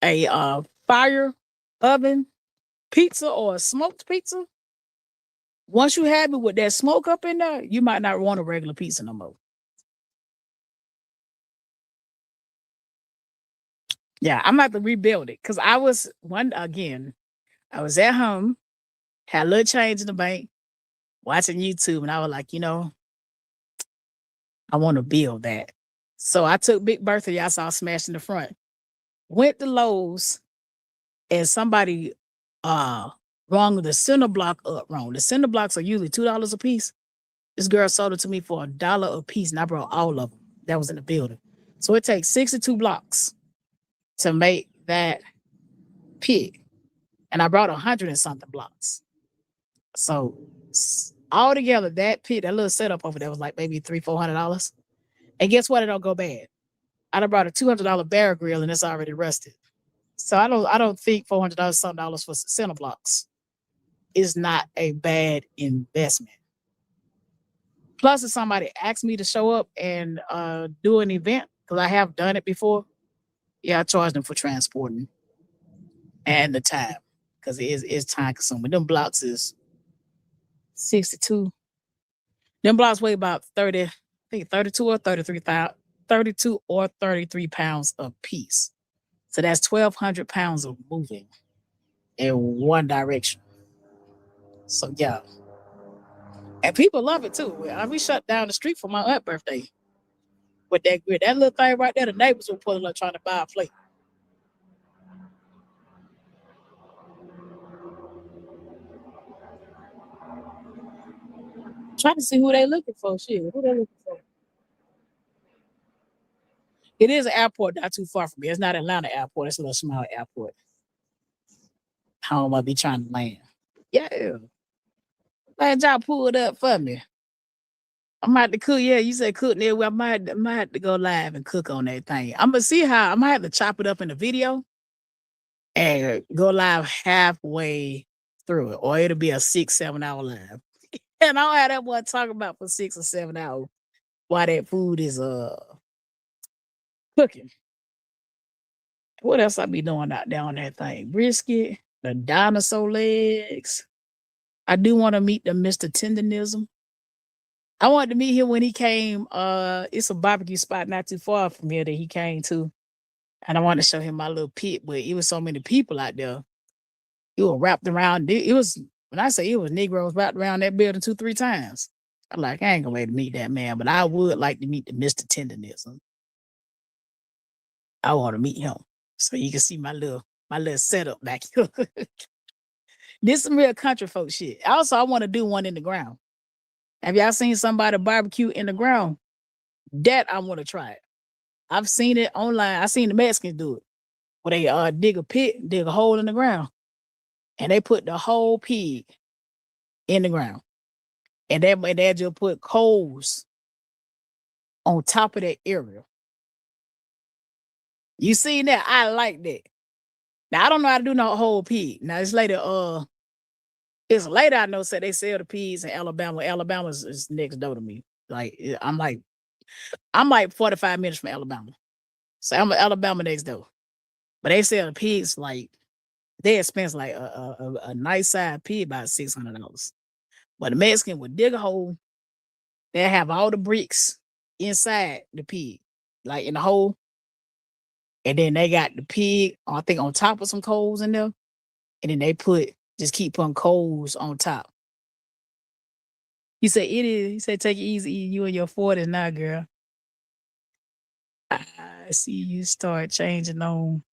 A fire oven pizza or a smoked pizza. Once you have it with that smoke up in there, you might not want a regular pizza no more. Yeah, I'm about to rebuild it because I was at home, had a little change in the bank, watching YouTube, and I was like, I want to build that. So I took Big Bertha, y'all saw smashed in the front, went to Lowe's, and somebody rung the cinder block up wrong. The cinder blocks are usually $2 a piece. This girl sold it to me for $1 a piece, and I brought all of them that was in the building. So it takes 62 blocks to make that pit. And I brought 100 and something blocks. So all together, that pit, that little setup over there was like maybe $300-$400. And guess what? It don't go bad. I done brought a $200 Bear Grill and it's already rusted. So I don't think $400 something for center blocks is not a bad investment. Plus, if somebody asks me to show up and do an event, because I have done it before, yeah, I charge them for transporting and the time, because it's time consuming. Them blocks is 62. Them blocks weigh about 30, I think 32 or 33 pounds a piece. So that's 1,200 pounds of moving in one direction. So yeah. And people love it too. We shut down the street for my aunt's birthday with that grid. That little thing right there, the neighbors were pulling up trying to buy a plate. Trying to see who they looking for. Shit, who they looking for? It is an airport not too far from me. It's not Atlanta airport. It's a little small airport. How am I be trying to land? Yeah. Glad y'all pulled up for me. I'm about to cook. Yeah, you said cook there. Well, I might have to go live and cook on that thing. I'm gonna see how I might have to chop it up in the video and go live halfway through it, or it'll be a 6-7 hour live. And I don't have that one talking about for 6 or 7 hours while that food is cooking. What else I be doing out there on that thing? Brisket, the dinosaur legs. I do want to meet the Mr. Tenderism. I wanted to meet him when he came. It's a barbecue spot not too far from here that he came to. And I wanted to show him my little pit, but it was so many people out there. It was wrapped around. It was, when I say it was Negroes wrapped around that building 2-3 times. I'm like, I ain't gonna wait to meet that man, but I would like to meet the Mr. Tenderism. I want to meet him so you can see my little setup back here. This some real country folk shit. Also, I want to do one in the ground. Have y'all seen somebody barbecue in the ground? That I want to try it. I've seen it online. I seen the Mexicans do it, where they dig a pit, dig a hole in the ground, and they put the whole pig in the ground, and they just put coals on top of that area. You seen that? I like that. Now I don't know how to do no whole pig. Now it's later. It's later I know. Say they sell the pigs in Alabama. Alabama is next door to me. Like I'm like 45 minutes from Alabama. So I'm in Alabama next door. But they sell the pigs like they expensive, like a nice size pig about $600. But the Mexican would dig a hole. They have all the bricks inside the pig, like in the hole. And then they got the pig, I think, on top of some coals in there. And then they just keep putting coals on top. He said, it is. He said, take it easy. You in your 40s now, girl. I see you start changing on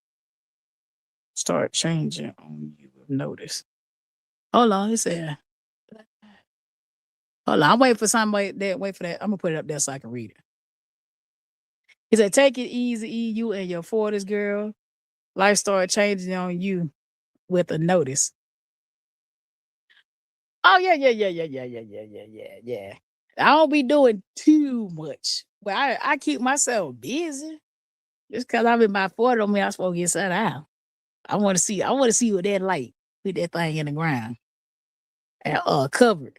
you. Notice. Hold on. He said, hold on. I'm waiting for somebody that. Wait for that. I'm going to put it up there so I can read it. He said, take it easy. You in your 40s, girl. Life started changing on you with a notice. Oh, yeah. I don't be doing too much. But I keep myself busy. Just because I'm in my 40s don't mean I'm supposed to get set out. I want to see what that like. Put that thing in the ground. And cover it.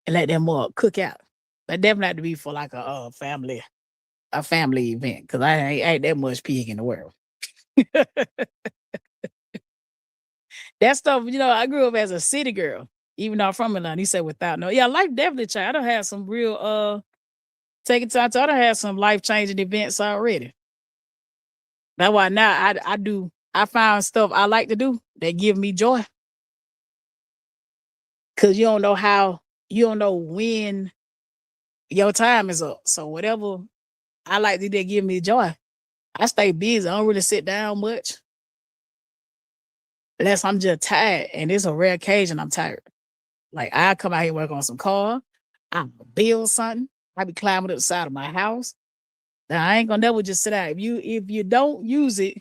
And let them cook out. But definitely have to be for like a family event. Because I ain't that much pig in the world. That stuff, I grew up as a city girl. Even though I'm from Atlanta, he said without no. Yeah, life definitely changed. I done had some real taking time to I done had some life-changing events already. That's why now I found stuff I like to do that give me joy. Cause you don't know when your time is up. So whatever I like to do that give me joy, I stay busy. I don't really sit down much. Unless I'm just tired. And it's a rare occasion I'm tired. Like I come out here work on some car, I build something, I be climbing up the side of my house. Now I ain't gonna never just sit out. If you don't use it,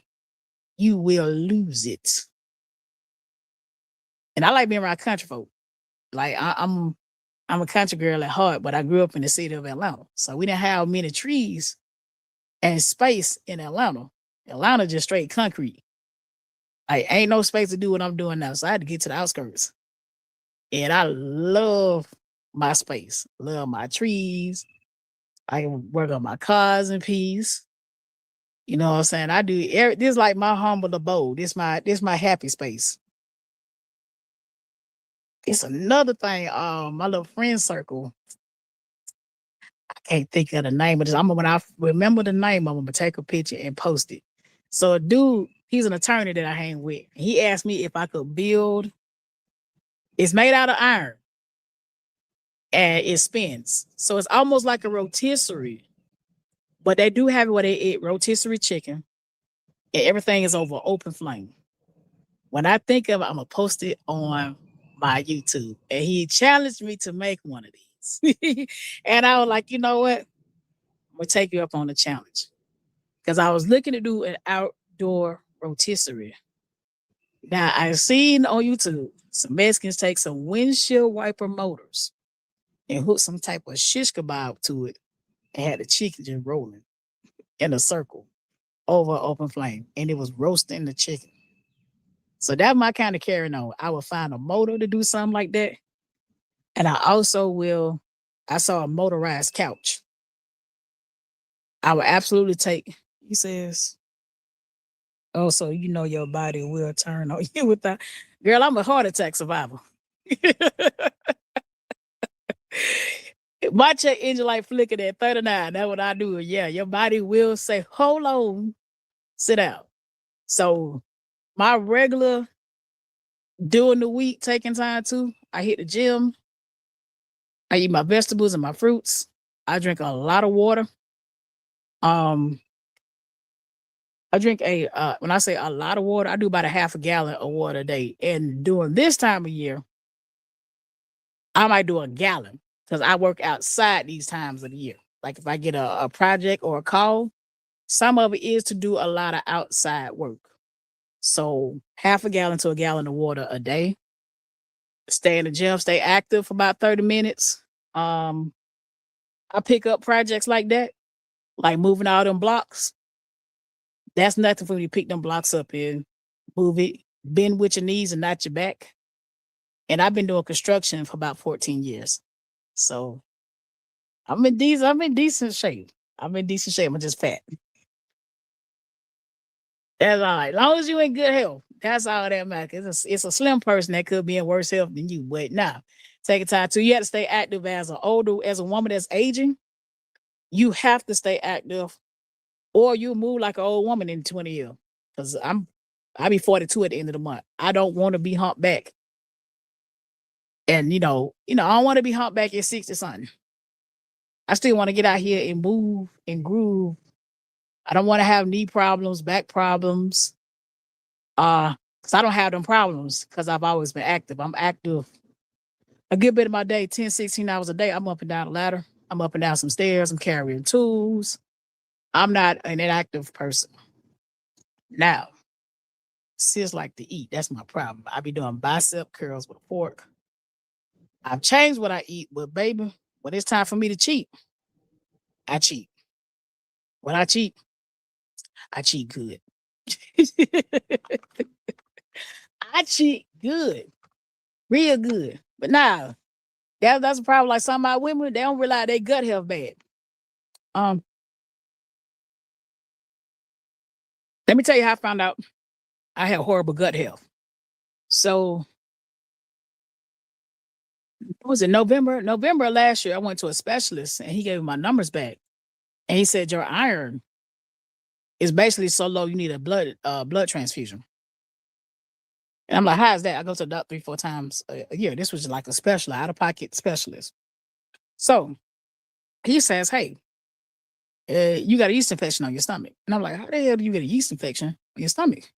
you will lose it. And I like being around country folk. Like I'm a country girl at heart, but I grew up in the city of Atlanta. So we didn't have many trees and space in Atlanta. Atlanta just straight concrete. Like ain't no space to do what I'm doing now. So I had to get to the outskirts. And I love my space, love my trees. I can work on my cars in peace. You know what I'm saying? I do this like my humble abode. This my happy space. It's another thing. My little friend circle. I can't think of the name of this. When I remember the name, I'm gonna take a picture and post it. So a dude, he's an attorney that I hang with. He asked me if I could build. It's made out of iron. And it spins. So it's almost like a rotisserie. But they do have it where they eat rotisserie chicken. And everything is over open flame. When I think of it, I'm going to post it on my YouTube. And he challenged me to make one of these. And I was like, you know what? I'm going to take you up on the challenge. Because I was looking to do an outdoor rotisserie. Now, I've seen on YouTube some Mexicans take some windshield wiper motors and hook some type of shish kebab to it and had the chicken just rolling in a circle over an open flame. And it was roasting the chicken. So that's my kind of carrying on. I will find a motor to do something like that. And I also I saw a motorized couch. I will absolutely take, he says, oh, so your body will turn on you with that. Girl, I'm a heart attack survivor. My check engine light flickered at 39. That's what I do. Yeah, your body will say, hold on, sit down. So my regular during the week taking time too, I hit the gym. I eat my vegetables and my fruits. I drink a lot of water. I drink when I say a lot of water, I do about a half a gallon of water a day. And during this time of year, I might do a gallon because I work outside these times of the year. Like if I get a project or a call, some of it is to do a lot of outside work. So half a gallon to a gallon of water a day. Stay in the gym, stay active for about 30 minutes. I pick up projects like that, like moving all them blocks. That's nothing for me to pick them blocks up and move it, bend with your knees and not your back. And I've been doing construction for about 14 years. So I'm in decent shape. I'm just fat. That's all right. As long as you in good health, That's all that matters. It's a slim person that could be in worse health than you, but now take a time to. You have to stay active as as a woman that's aging. You have to stay active, or you move like an old woman in 20 years. Cause I be 42 at the end of the month. I don't want to be humpback, and I don't want to be humpback at 60 something. I still want to get out here and move and groove. I don't want to have knee problems, back problems. Because I don't have them problems because I've always been active. I'm active a good bit of my day, 10, 16 hours a day. I'm up and down the ladder. I'm up and down some stairs. I'm carrying tools. I'm not an inactive person. Now, sis like to eat. That's my problem. I be doing bicep curls with a fork. I've changed what I eat, but baby, when it's time for me to cheat, I cheat. When I cheat good. I cheat good, real good. But now, that's a problem. Like some of my women, they don't realize they gut health bad. Let me tell you how I found out I had horrible gut health. So, what was it, November? November of last year, I went to a specialist and he gave me my numbers back. And he said, your iron is basically so low, you need a blood transfusion. And I'm like, how is that? I go to the doctor 3-4 times a year. This was like a special, out-of-pocket specialist. So he says, hey, you got a yeast infection on your stomach. And I'm like, how the hell do you get a yeast infection on your stomach?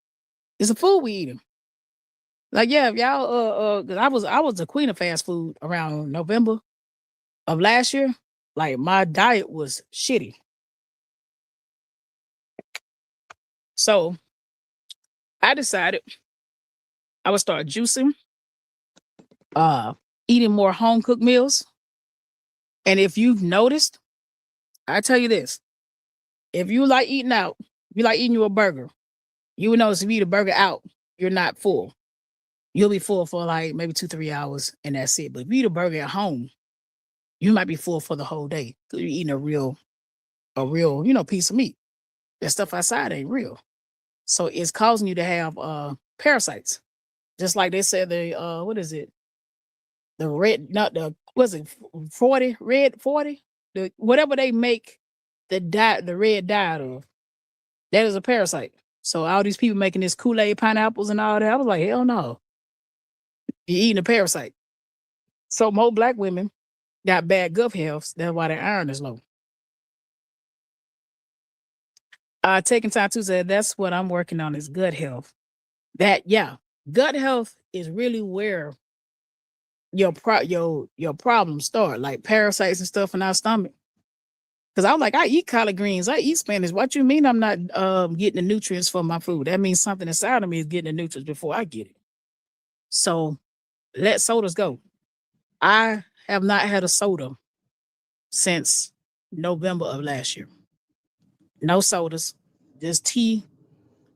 It's a food we eating. Like, yeah, if y'all, cause I was the queen of fast food around November of last year. Like my diet was shitty. So I decided I would start juicing, eating more home cooked meals. And if you've noticed, I tell you this, if you like eating out, if you like eating you a burger, you will notice if you eat a burger out, you're not full. You'll be full for like maybe 2-3 hours and that's it. But if you eat a burger at home, you might be full for the whole day because you're eating a real, piece of meat. That stuff outside ain't real. So it's causing you to have parasites. Just like they said what is it? The red, not the, was it 40, red 40? Whatever they make the red dye of, that is a parasite. So all these people making this Kool-Aid pineapples and all that, I was like, hell no. You're eating a parasite. So more black women got bad gut health. That's why their iron is low. Taking time to say that's what I'm working on is gut health. Gut health is really where your problems start, like parasites and stuff in our stomach. Because I'm like, I eat collard greens, I eat spinach. What you mean I'm not getting the nutrients from my food? That means something inside of me is getting the nutrients before I get it. So let sodas go. I have not had a soda since November of last year. No sodas, just tea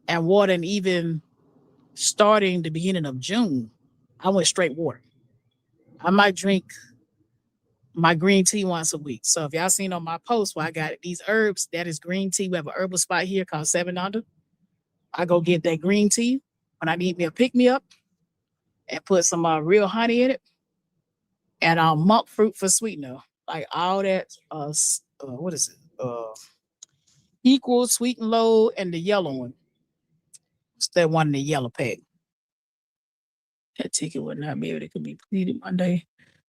and water. And even starting the beginning of June, I went straight water. I might drink my green tea once a week. So if y'all seen on my post where I got these herbs, that is green tea. We have an herbal spot here called 7 Under. I go get that green tea when I need me a pick-me-up and put some real honey in it and monk fruit for sweetener. Like all that, what is it? Equal, Sweet and Low, and the yellow one. It's that one in the yellow pack. That ticket would not be able to be completed Monday.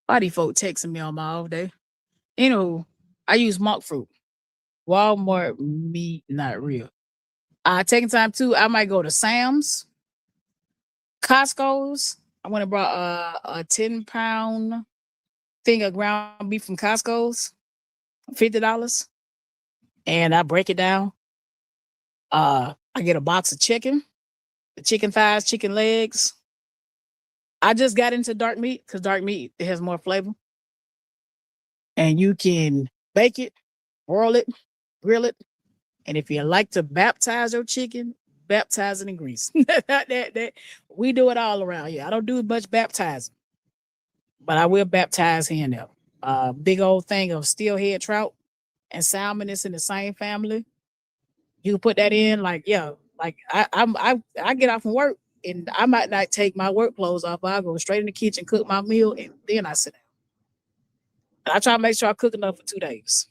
Body folk texting me on my off day. I use monk fruit. Walmart meat, not real. Taking time too, I might go to Sam's, Costco's. I went and brought a 10-pound thing of ground beef from Costco's, $50. And I break it down. I get a box of chicken, the chicken thighs, chicken legs. I just got into dark meat because dark meat, it has more flavor. And you can bake it, broil it, grill it. And if you like to baptize your chicken, baptize it in grease. We do it all around here. I don't do much baptizing, but I will baptize here and there. Big old thing of steelhead trout and salmon is in the same family. You can put that in, like I get off from work and I might not take my work clothes off. I'll go straight in the kitchen, cook my meal, and then I sit down. And I try to make sure I cook enough for 2 days.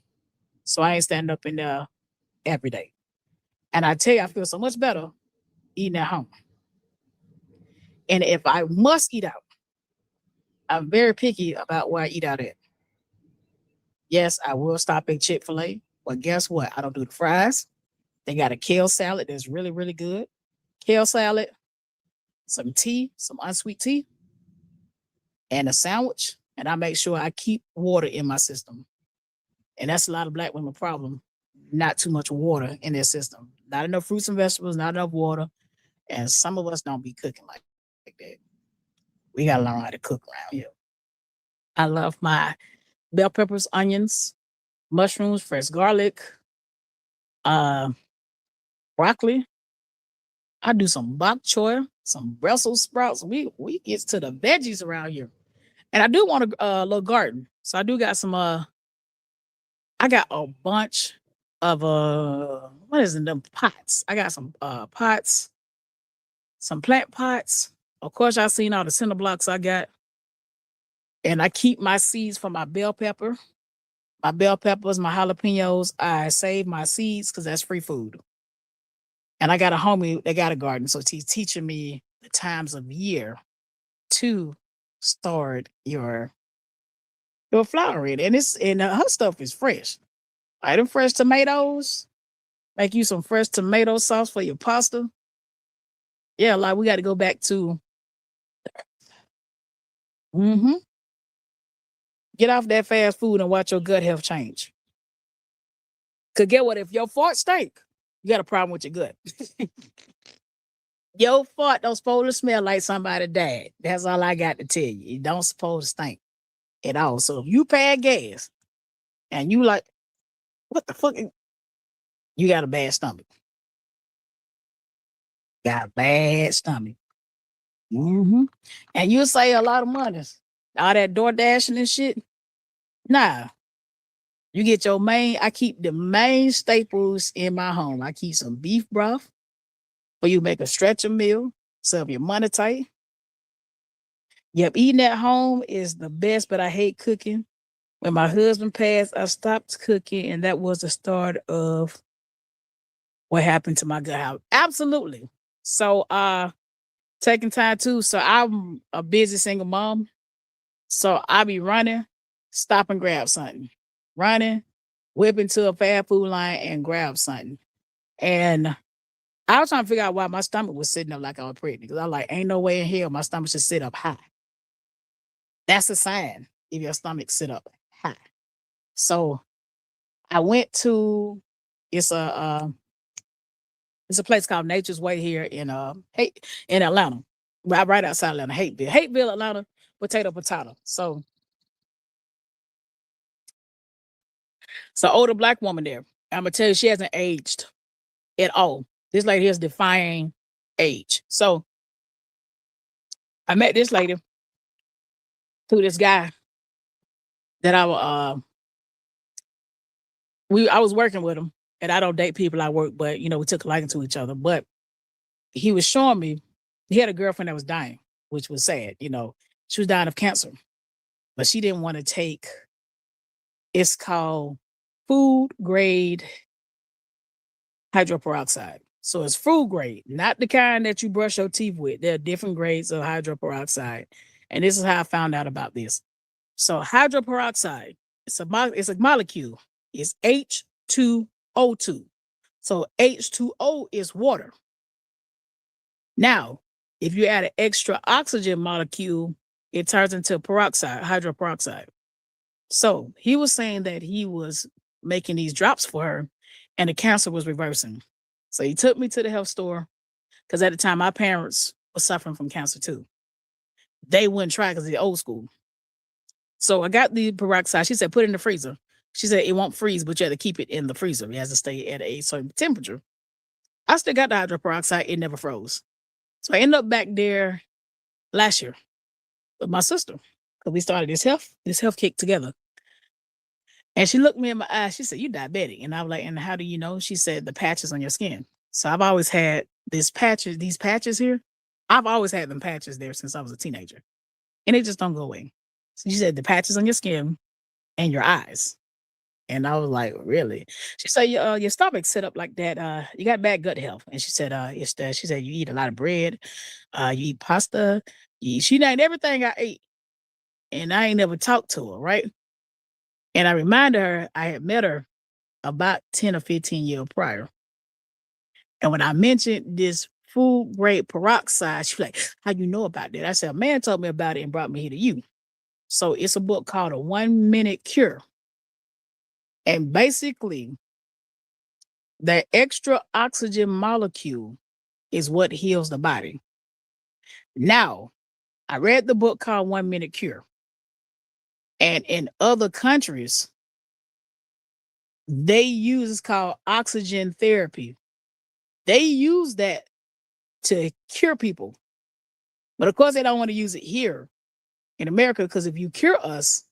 So I ain't standing up in there every day. And I tell you, I feel so much better eating at home. And if I must eat out, I'm very picky about where I eat out at. Yes, I will stop at Chick-fil-A, but guess what? I don't do the fries. They got a kale salad that's really, really good. Kale salad, some tea, some unsweet tea, and a sandwich. And I make sure I keep water in my system. And that's a lot of Black women problem. Not too much water in their system. Not enough fruits and vegetables, not enough water. And some of us don't be cooking like that. We gotta learn how to cook around here. I love my bell peppers, onions, mushrooms, fresh garlic, broccoli. I do some bok choy, some Brussels sprouts. We get to the veggies around here. And I do want a little garden. So I do got some I got a bunch of what is it, them pots. I got some pots, some plant pots. Of course, y'all seen all the cinder blocks I got. And I keep my seeds for my bell pepper. My bell peppers, my jalapenos. I save my seeds because that's free food. And I got a homie that got a garden. So he's teaching me the times of year to start your flowering. And her stuff is fresh. Like them fresh tomatoes. Make you some fresh tomato sauce for your pasta. Yeah, like we got to go back to get off that fast food and watch your gut health change. Cause get what? If your fart stink, you got a problem with your gut. Your fart don't supposed to smell like somebody died. That's all I got to tell you. It don't supposed to stink at all. So if you pay gas and you like, what the fuck? You got a bad stomach. Got a bad stomach. And you say a lot of money. All that door dashing and shit. Nah. You get your I keep the main staples in my home. I keep some beef broth for you make a stretcher meal. So your money tight. Yep, eating at home is the best, but I hate cooking. When my husband passed, I stopped cooking, and that was the start of what happened to my gut health. Absolutely. So taking time too. So I'm a busy single mom. So I be running, stop and grab something. Running, whip into a fast food line and grab something. And I was trying to figure out why my stomach was sitting up like I was pregnant. Because I was like, ain't no way in hell my stomach should sit up high. That's a sign if your stomach sit up high. So I went to it's a place called Nature's Way here in Atlanta. Right outside Atlanta, Hateville, Atlanta, potato. So older Black woman there. I'm gonna tell you, she hasn't aged at all. This lady is defying age. So I met this lady through this guy that I was working with him, and I don't date people I work, but we took a liking to each other. But he was showing me he had a girlfriend that was dying, which was sad. She was dying of cancer, but she didn't want to take. It's called food grade hydroperoxide. So it's food grade, not the kind that you brush your teeth with. There are different grades of hydroperoxide. And this is how I found out about this. So hydroperoxide, it's a molecule. It's H2O2. So H2O is water. Now, if you add an extra oxygen molecule, it turns into hydroperoxide. So he was saying that he was making these drops for her and the cancer was reversing. So he took me to the health store because at the time my parents were suffering from cancer too. They wouldn't try because they're old school. So I got the peroxide. She said, put it in the freezer. She said, it won't freeze, but you have to keep it in the freezer. It has to stay at a certain temperature. I still got the hydroperoxide. It never froze. So I ended up back there last year with my sister because we started this health kick together. And she looked me in my eyes. She said, you diabetic. And I was like, and how do you know? She said, the patches on your skin. So I've always had these patches here. I've always had them patches there since I was a teenager, and they just don't go away. So she said the patches on your skin and your eyes. And I was like, really? She said, your stomach set up like that. You got bad gut health. And she said, it's that she said you eat a lot of bread, you eat pasta, she named everything I ate. And I ain't never talked to her, right? And I reminded her I had met her about 10 or 15 years prior. And when I mentioned this food grade peroxide, she was like, how you know about that? I said, a man told me about it and brought me here to you. So it's a book called A 1 Minute Cure. And basically, the extra oxygen molecule is what heals the body. Now, I read the book called 1 Minute Cure. And in other countries, they use it's called oxygen therapy. They use that to cure people. But of course, they don't want to use it here in America because if you cure us,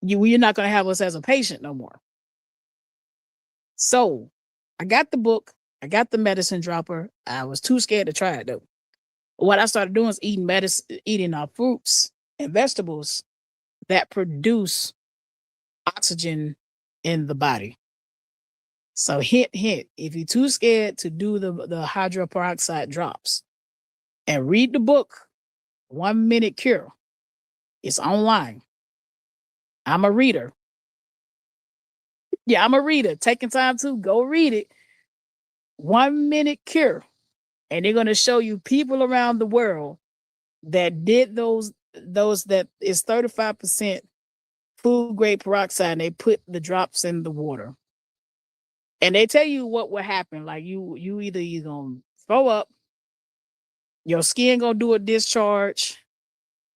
you're not going to have us as a patient no more. So I got the book, I got the medicine dropper. I was too scared to try it though. What I started doing is eating fruits and vegetables that produce oxygen in the body. So hint, if you're too scared to do the hydroperoxide drops and read the book, 1 Minute Cure, it's online. I'm a reader. Yeah, I'm a reader. Taking time to go read it. 1 Minute Cure. And they're going to show you people around the world that did those that is 35% food grade peroxide, and they put the drops in the water. And they tell you what will happen. Like you're gonna throw up, your skin gonna do a discharge,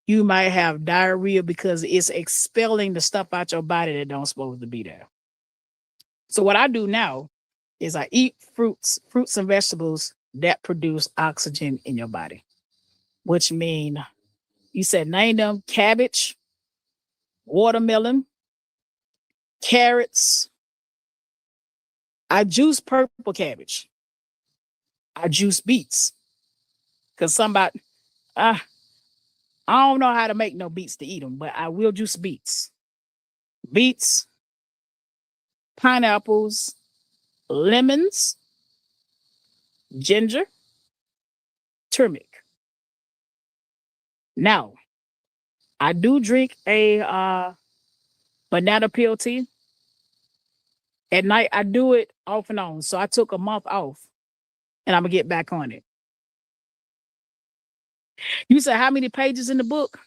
you might have diarrhea because it's expelling the stuff out your body that don't supposed to be there. So what I do now is I eat fruits and vegetables that produce oxygen in your body, which mean you said name them: cabbage, watermelon, carrots. I juice purple cabbage. I juice beets. Cause somebody, I don't know how to make no beets to eat them, but I will juice beets. Beets, pineapples, lemons, ginger, turmeric. Now, I do drink a banana peel tea. At night, I do it off and on. So I took a month off and I'm going to get back on it. You said how many pages in the book?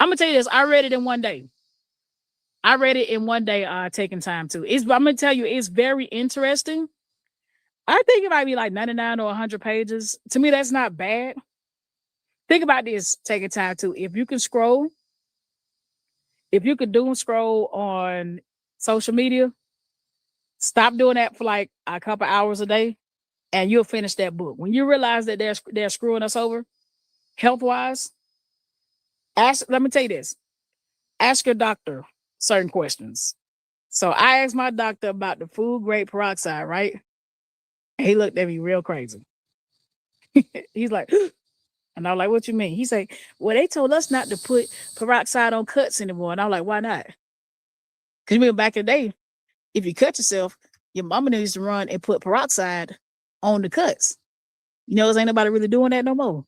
I'm going to tell you this. I read it in one day. Taking time to. I'm going to tell you, it's very interesting. I think it might be like 99 or 100 pages. To me, that's not bad. Think about this, taking time to. If you can doom scroll on social media, stop doing that for like a couple hours a day, and you'll finish that book. When you realize that they're screwing us over, health-wise, let me tell you this. Ask your doctor certain questions. So I asked my doctor about the food grade peroxide, right? And he looked at me real crazy. He's like, and I was like, what you mean? He's like, well, they told us not to put peroxide on cuts anymore. And I'm like, why not? Because you remember back in the day, if you cut yourself, your mama used to run and put peroxide on the cuts. You know, ain't nobody really doing that no more.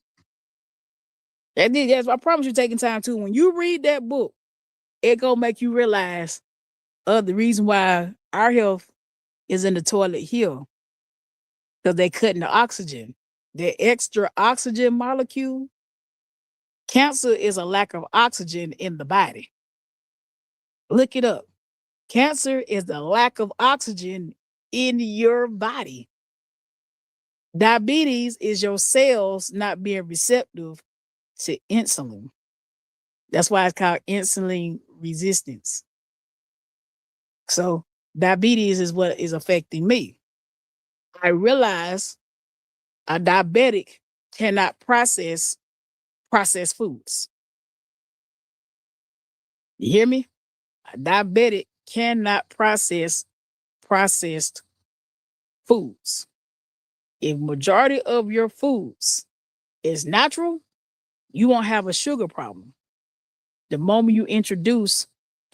Yes, I promise you, taking time to. When you read that book, it gonna make you realize the reason why our health is in the toilet here. Because they cutting the oxygen. The extra oxygen molecule. Cancer is a lack of oxygen in the body. Look it up. Cancer is the lack of oxygen in your body. Diabetes is your cells not being receptive to insulin. That's why it's called insulin resistance. So diabetes is what is affecting me. I realize a diabetic cannot process processed foods. You hear me? A diabetic cannot process processed foods. If majority of your foods is natural, you won't have a sugar problem. The moment you introduce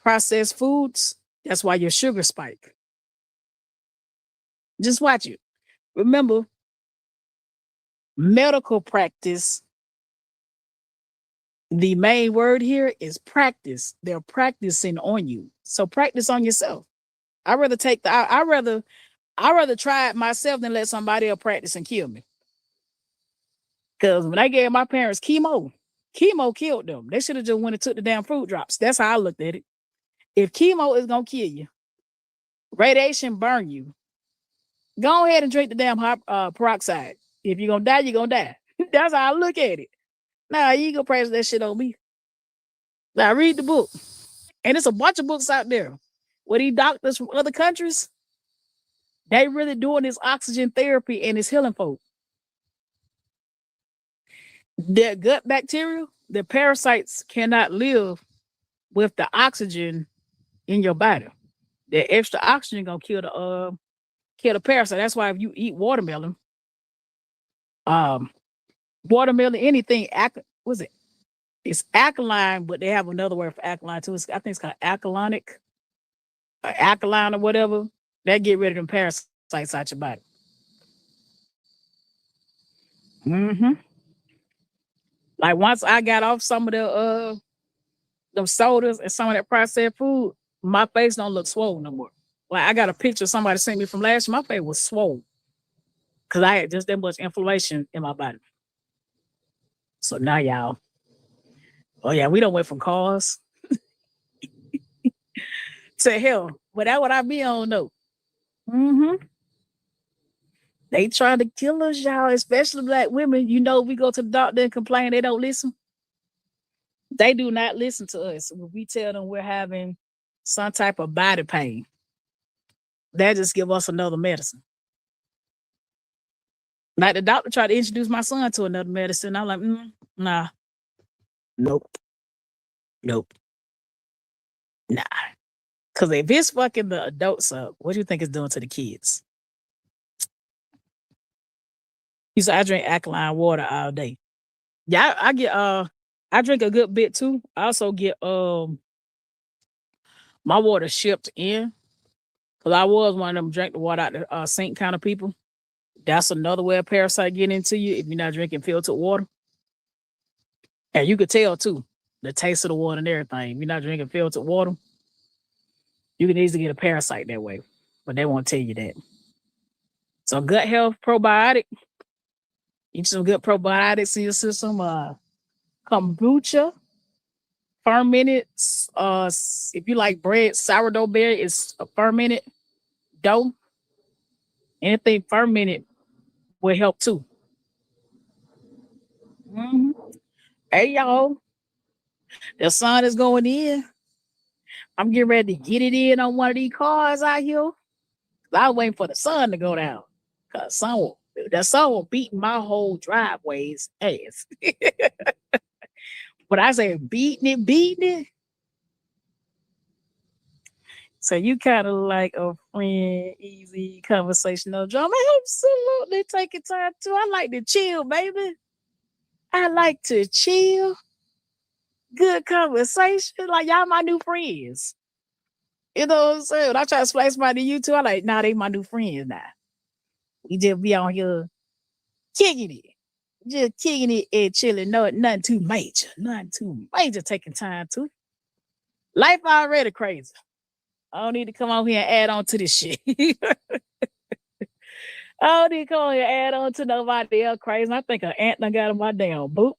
processed foods, that's why your sugar spike. Just watch it. Remember, medical practice, the main word here is practice. They're practicing on you. So practice on yourself. I rather take the I rather try it myself than let somebody else practice and kill me. Because when I gave my parents chemo killed them. They should have just went and took the damn fruit drops. That's how I looked at it. If chemo is gonna kill you, radiation burn you, go ahead and drink the damn peroxide. If you're gonna die, you're gonna die. That's how I look at it. Nah, you ain't gonna practice that shit on me. Now read the book. And there's a bunch of books out there where these doctors from other countries, they really doing this oxygen therapy and it's healing folk. Their gut bacteria, the parasites cannot live with the oxygen in your body. The extra oxygen gonna kill the parasite. That's why if you eat watermelon, watermelon, anything, what's it? It's alkaline, but they have another word for alkaline too. I think it's called alkaline or whatever. That get rid of them parasites out your body. Mm-hmm. Like once I got off some of them sodas and some of that processed food, my face don't look swollen no more. Like I got a picture somebody sent me from last year. My face was swollen because I had just that much inflammation in my body. So now y'all, oh yeah, we don't went from cars to hell. But that what I be on though. Mm-hmm. They trying to kill us, y'all, especially black women. You know, we go to the doctor and complain, they don't listen. They do not listen to us when we tell them we're having some type of body pain. They just give us another medicine. Like the doctor tried to introduce my son to another medicine. I'm like, nah, nope, nah. Because if it's fucking the adults up, what do you think it's doing to the kids? He said, I drink alkaline water all day. Yeah, I get I drink a good bit too. I also get my water shipped in. Cause I was one of them drink the water out the sink kind of people. That's another way a parasite get into you if you're not drinking filtered water. And you could tell too, the taste of the water and everything. If you're not drinking filtered water, you can easily get a parasite that way. But they won't tell you that. So gut health probiotic. Eat some good probiotics in your system. Kombucha, fermented. If you like bread, sourdough berry is a fermented dough. Anything fermented will help too. Mhm. Hey y'all, the sun is going in. I'm getting ready to get it in on one of these cars out here. I was waiting for the sun to go down. Cause the sun will beat my whole driveway's ass. But I say beating it. So you kind of like a friend, easy conversational drama. Absolutely take your time too. I like to chill, baby. I like to chill. Good conversation. Like y'all my new friends. You know what I'm saying? When I try to explain somebody to you too, I like, nah, they my new friends now. We just be on here kicking it. Just kicking it and chilling. No, nothing too major. Nothing too major taking time to. Life already crazy. I don't need to come on here and add on to this shit. I don't need to come on here and add on to nobody else crazy. I think an ant done got in my damn boot.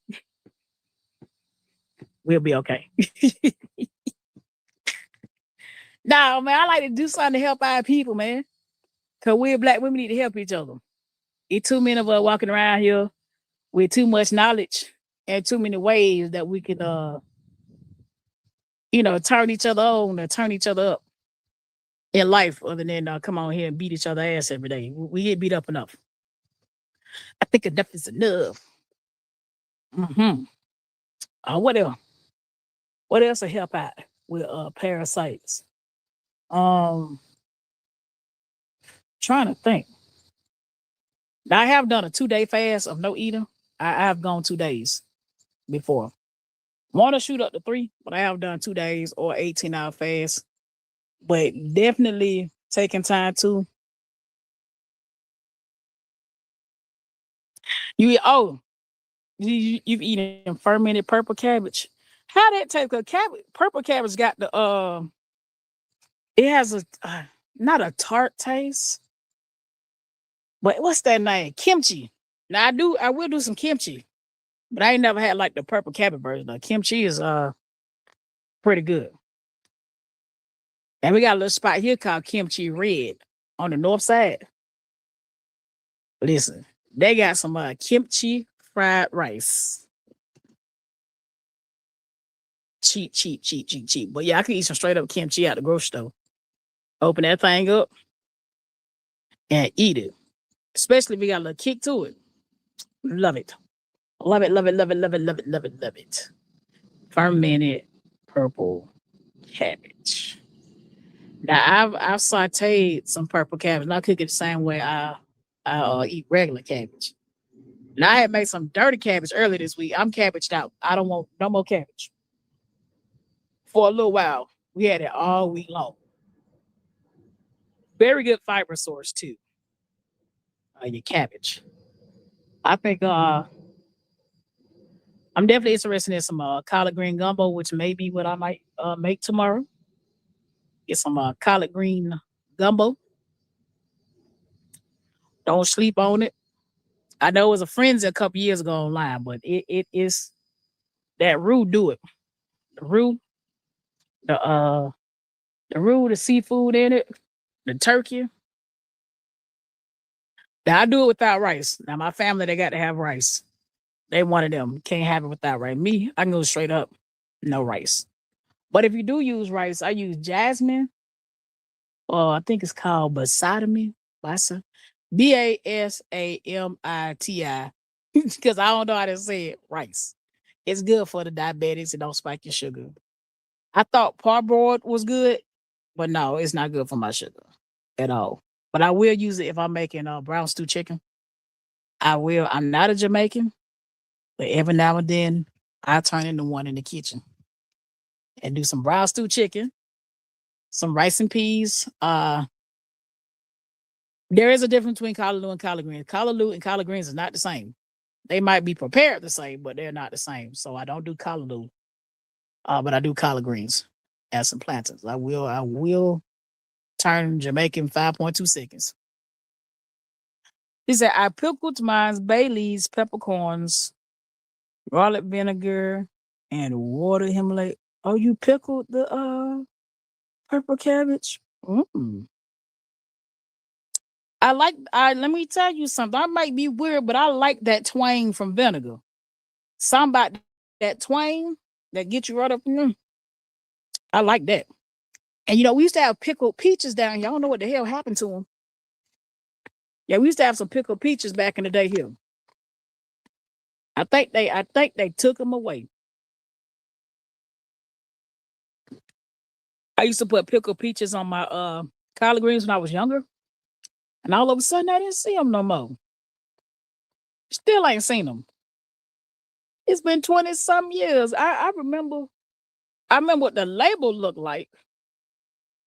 We'll be okay. Nah, man, I like to do something to help our people, man. Because we're black women need to help each other. It's too many of us walking around here with too much knowledge and too many ways that we can, turn each other on and turn each other up in life other than come on here and beat each other ass every day. We get beat up enough. I think enough is enough. Mm-hmm. What else? What else to help out with parasites? Trying to think. Now, I have done a 2-day fast of no eating. I have gone 2 days before. Want to shoot up to 3, but I have done 2 days or 18-hour fast. But definitely taking time to you've eaten fermented purple cabbage. How that taste? Cause purple cabbage got the it has a not a tart taste, but what's that name? Kimchi. Now I will do some kimchi, but I ain't never had like the purple cabbage version. The kimchi is pretty good. And we got a little spot here called Kimchi Red on the north side. Listen, they got some kimchi fried rice. Cheap, cheap, cheap, cheap, cheap. But yeah, I could eat some straight up kimchi at the grocery store. Open that thing up and eat it. Especially if you got a little kick to it. Love it. Love it, love it, love it, love it, love it, love it, love it. Fermented purple cabbage. Now I've sauteed some purple cabbage. And I cook it the same way I eat regular cabbage. Now I had made some dirty cabbage earlier this week. I'm cabbaged out. I don't want no more cabbage. For a little while, we had it all week long. Very good fiber source too. Your cabbage. I think I'm definitely interested in some collard green gumbo, which may be what I might make tomorrow. Get some collard green gumbo. Don't sleep on it. I know it was a frenzy a couple years ago online, but it is that roux do it. The roux, the seafood in it, the turkey. Now I do it without rice. Now my family, they got to have rice. They one of them can't have it without rice. Me, I can go straight up, no rice. But if you do use rice, I use jasmine, or I think it's called basmati, BASAMITI, because I don't know how to say it. Rice. It's good for the diabetics. It don't spike your sugar. I thought parboiled was good, but no, it's not good for my sugar at all. But I will use it if I'm making brown stew chicken. I will. I'm not a Jamaican, but every now and then I turn into one in the kitchen and do some brown stew chicken, some rice and peas. There is a difference between callaloo and collard greens. Callaloo and collard greens is not the same. They might be prepared the same, but they're not the same. So I don't do callaloo, but I do collard greens and some plantains. I will turn Jamaican 5.2 seconds. He said, I pickled mine's bay leaves, peppercorns, garlic vinegar, and water Himalaya. Oh, you pickled the purple cabbage? Mm. Let me tell you something. I might be weird, but I like that twang from vinegar. Something about that twang that gets you right up. I like that. And we used to have pickled peaches down here. I don't know what the hell happened to them. Yeah, we used to have some pickled peaches back in the day here. I think they took them away. I used to put pickled peaches on my collard greens when I was younger. And all of a sudden, I didn't see them no more. Still ain't seen them. It's been 20-some years. I remember what the label looked like.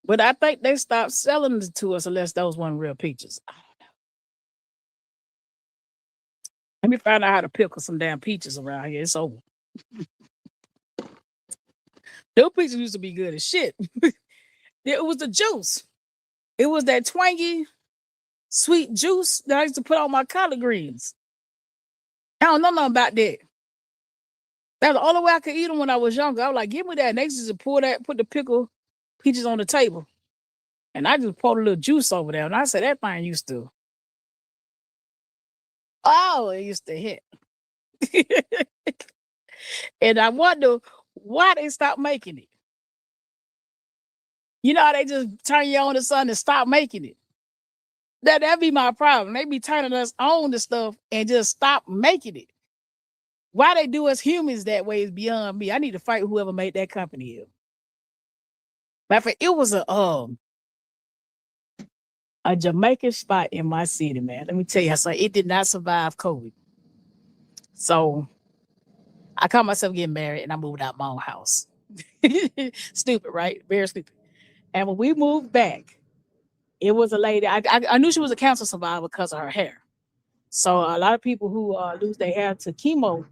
But I think they stopped selling it to us unless those weren't real peaches. I don't know. Let me find out how to pickle some damn peaches around here. It's over. Those peaches used to be good as shit. It was the juice. It was that twangy, sweet juice that I used to put on my collard greens. I don't know nothing about that. That's the only way I could eat them when I was younger. I was like, give me that. And they used to put the pickled peaches on the table. And I just poured a little juice over there. And I said, that thing used to. Oh, it used to hit. And I wonder why they stopped making it. You know how they just turn you on to something and stop making it? That'd be my problem. They be turning us on to stuff and just stop making it. Why they do us humans that way is beyond me. I need to fight whoever made that company. Matter of fact, it was a Jamaican spot in my city, man. Let me tell you, so it did not survive COVID. So I caught myself getting married and I moved out my own house. Stupid, right? Very stupid. And when we moved back, it was a lady. I knew she was a cancer survivor because of her hair. So a lot of people who lose their hair to chemo,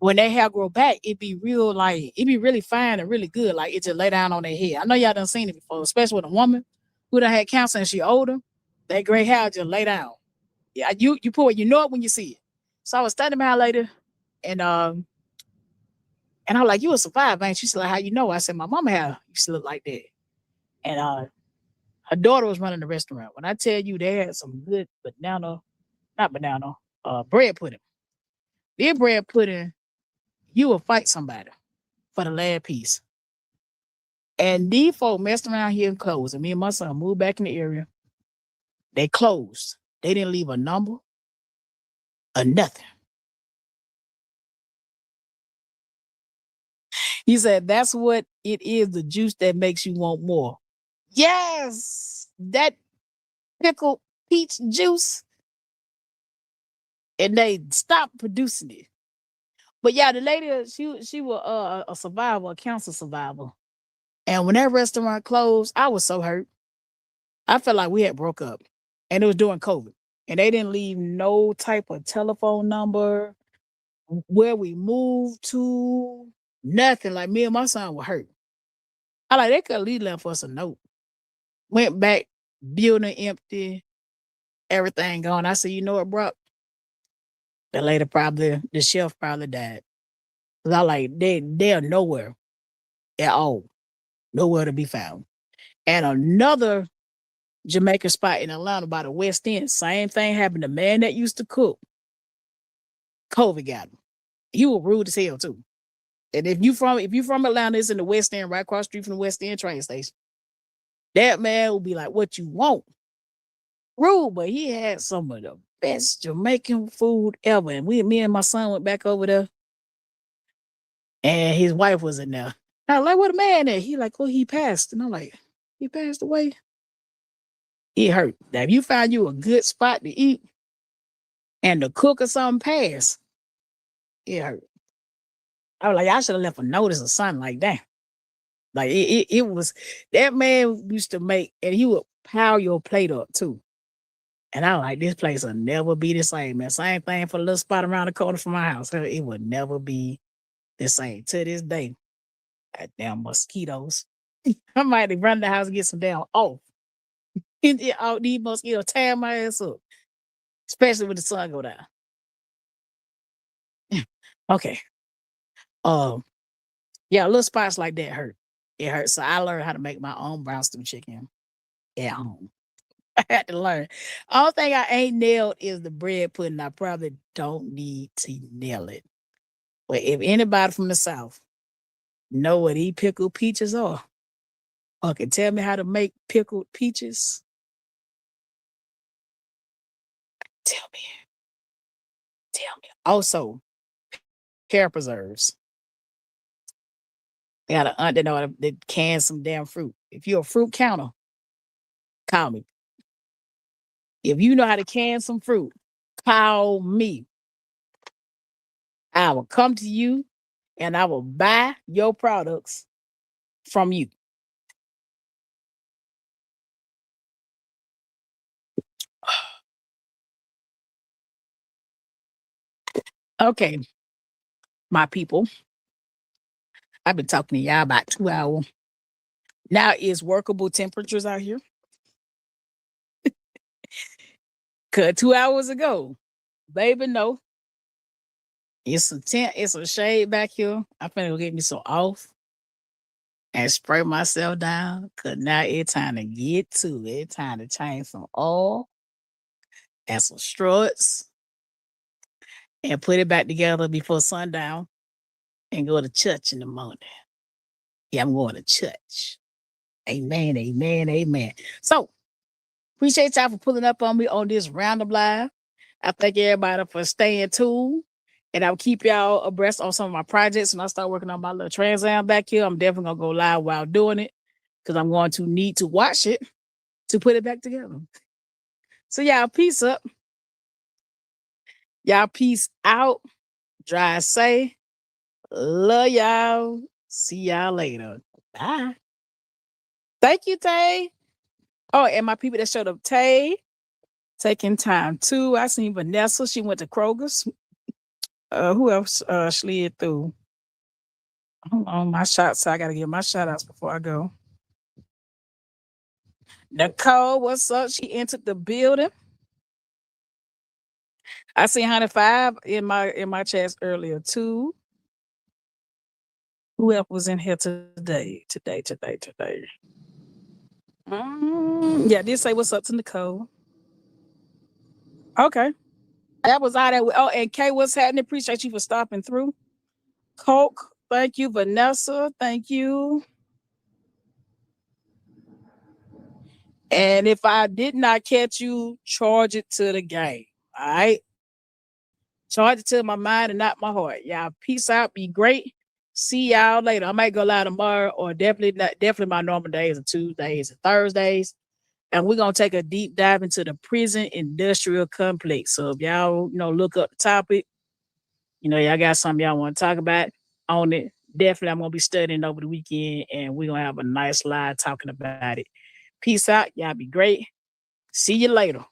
when their hair grow back, it be real like it be really fine and really good. Like it just lay down on their head. I know y'all done seen it before, especially with a woman who done had cancer and she older. That gray hair just lay down. Yeah, you pull it, you know it when you see it. So I was studying my later, and I'm like, you a survivor, ain't you? She's like, how you know? I said, my mama hair used to look like that. And her daughter was running the restaurant. When I tell you they had some good bread pudding. Their bread pudding, you will fight somebody for the last piece. And these folk messed around here and closed. And me and my son moved back in the area. They closed. They didn't leave a number or nothing. He said, that's what it is, the juice that makes you want more. Yes, that pickled peach juice. And they stopped producing it. But yeah, the lady, she was a survivor, a cancer survivor. And when that restaurant closed, I was so hurt. I felt like we had broke up. And it was during COVID. And they didn't leave no type of telephone number, where we moved to, nothing. Like me and my son were hurt. I like, they could at least left us a note. Went back, building empty, everything gone. I said, you know what, Brock? The chef probably died. Cause I like, they're nowhere at all. Nowhere to be found. And another Jamaican spot in Atlanta by the West End, same thing happened. The man that used to cook, COVID got him. He was rude as hell too. And if you from Atlanta, it's in the West End, right across the street from the West End train station. That man will be like, what you want? Rude, but he had some of the best Jamaican food ever. And me and my son went back over there. And his wife was in there. I was like, what a man at? He like, oh, he passed. And I'm like, he passed away? It hurt. Now, if you find you a good spot to eat and the cook or something passed, it hurt. I was like, I should have left a notice or something like that. Like it was, that man used to make, and he would pile your plate up too. And I was like, this place will never be the same, man. Same thing for a little spot around the corner from my house. It would never be the same to this day. Damn mosquitoes. I might have run the house and get some damn off. All these mosquitoes tear my ass up. Especially when the sun go down. Okay. Yeah, little spots like that hurt. It hurts. So I learned how to make my own brown stew chicken at home. I had to learn. Only thing I ain't nailed is the bread pudding. I probably don't need to nail it. But if anybody from the South know what these pickled peaches are, or can tell me how to make pickled peaches, tell me. Also, pear preserves. I got an aunt that know how to can some damn fruit. If you're a fruit counter, call me. If you know how to can some fruit, call me. I will come to you and I will buy your products from you. Okay, my people. I've been talking to y'all about 2 hours. Now it's workable temperatures out here. Cause 2 hours ago, baby, no. It's a shade back here. I'm finna go get me some off and spray myself down. Cause now it's time to get to it. It's time to change some oil and some struts and put it back together before sundown and go to church in the morning. Yeah, I'm going to church. Amen, amen, amen. So, appreciate y'all for pulling up on me on this roundup live. I thank everybody for staying tuned. And I'll keep y'all abreast on some of my projects. When I start working on my little Trans Am back here, I'm definitely going to go live while doing it because I'm going to need to watch it to put it back together. So y'all peace up. Y'all peace out. Drive safe. Love y'all. See y'all later. Bye. Thank you, Tay. Oh, and my people that showed up, Tay, taking time too. I seen Vanessa. She went to Kroger's. Who else slid through? Hold on, my shots. I gotta give my shout outs before I go. Nicole, what's up? She entered the building. I seen 105 in my chats earlier too. Who else was in here today? Yeah, did say what's up to Nicole. Okay. That was all that. Oh, and Kay, what's happening? Appreciate you for stopping through. Coke, thank you. Vanessa, thank you. And if I did not catch you, charge it to the game. All right. Charge it to my mind and not my heart. Y'all, peace out. Be great. See y'all later. I might go live tomorrow, or definitely my normal days are Tuesdays and Thursdays. And we're gonna take a deep dive into the prison industrial complex. So if y'all, look up the topic, y'all got something y'all want to talk about on it. Definitely, I'm gonna be studying over the weekend, and we're gonna have a nice live talking about it. Peace out. Y'all be great. See you later.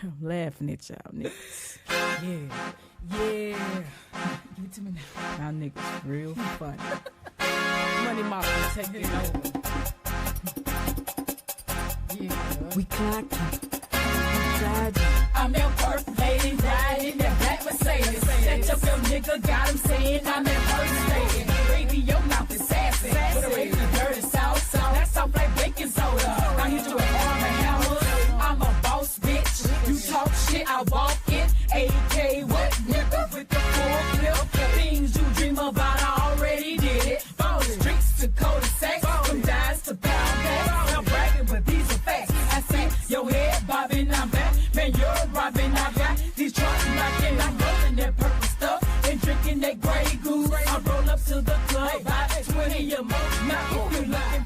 I'm laughing at y'all niggas. Yeah. Give it to me now. Y'all niggas real funny. Money Mafia taking over. Yeah. We clocking. I'm your perfect lady, riding in that black Mercedes. Set up your nigga, got him saying I'm that first lady. Baby, your mouth is sassy. Put a raise in dirty sauce. That's soft like baking soda. I hit you with arm and hammer. I'm a boss, bitch. You talk shit, I walk it. AK, what nigga with the full clip? Things you dream about, I already did it. From the streets to cul-de-sacs, from dimes to pound bags. I'm bragging, but these are facts. I say, your head bobbing, I'm back. Man, you're robbing, I got these trucks knocking. I'm rolling that purple stuff and drinking that Grey Goose. I roll up to the club, buy 20 or more. Now, if you looking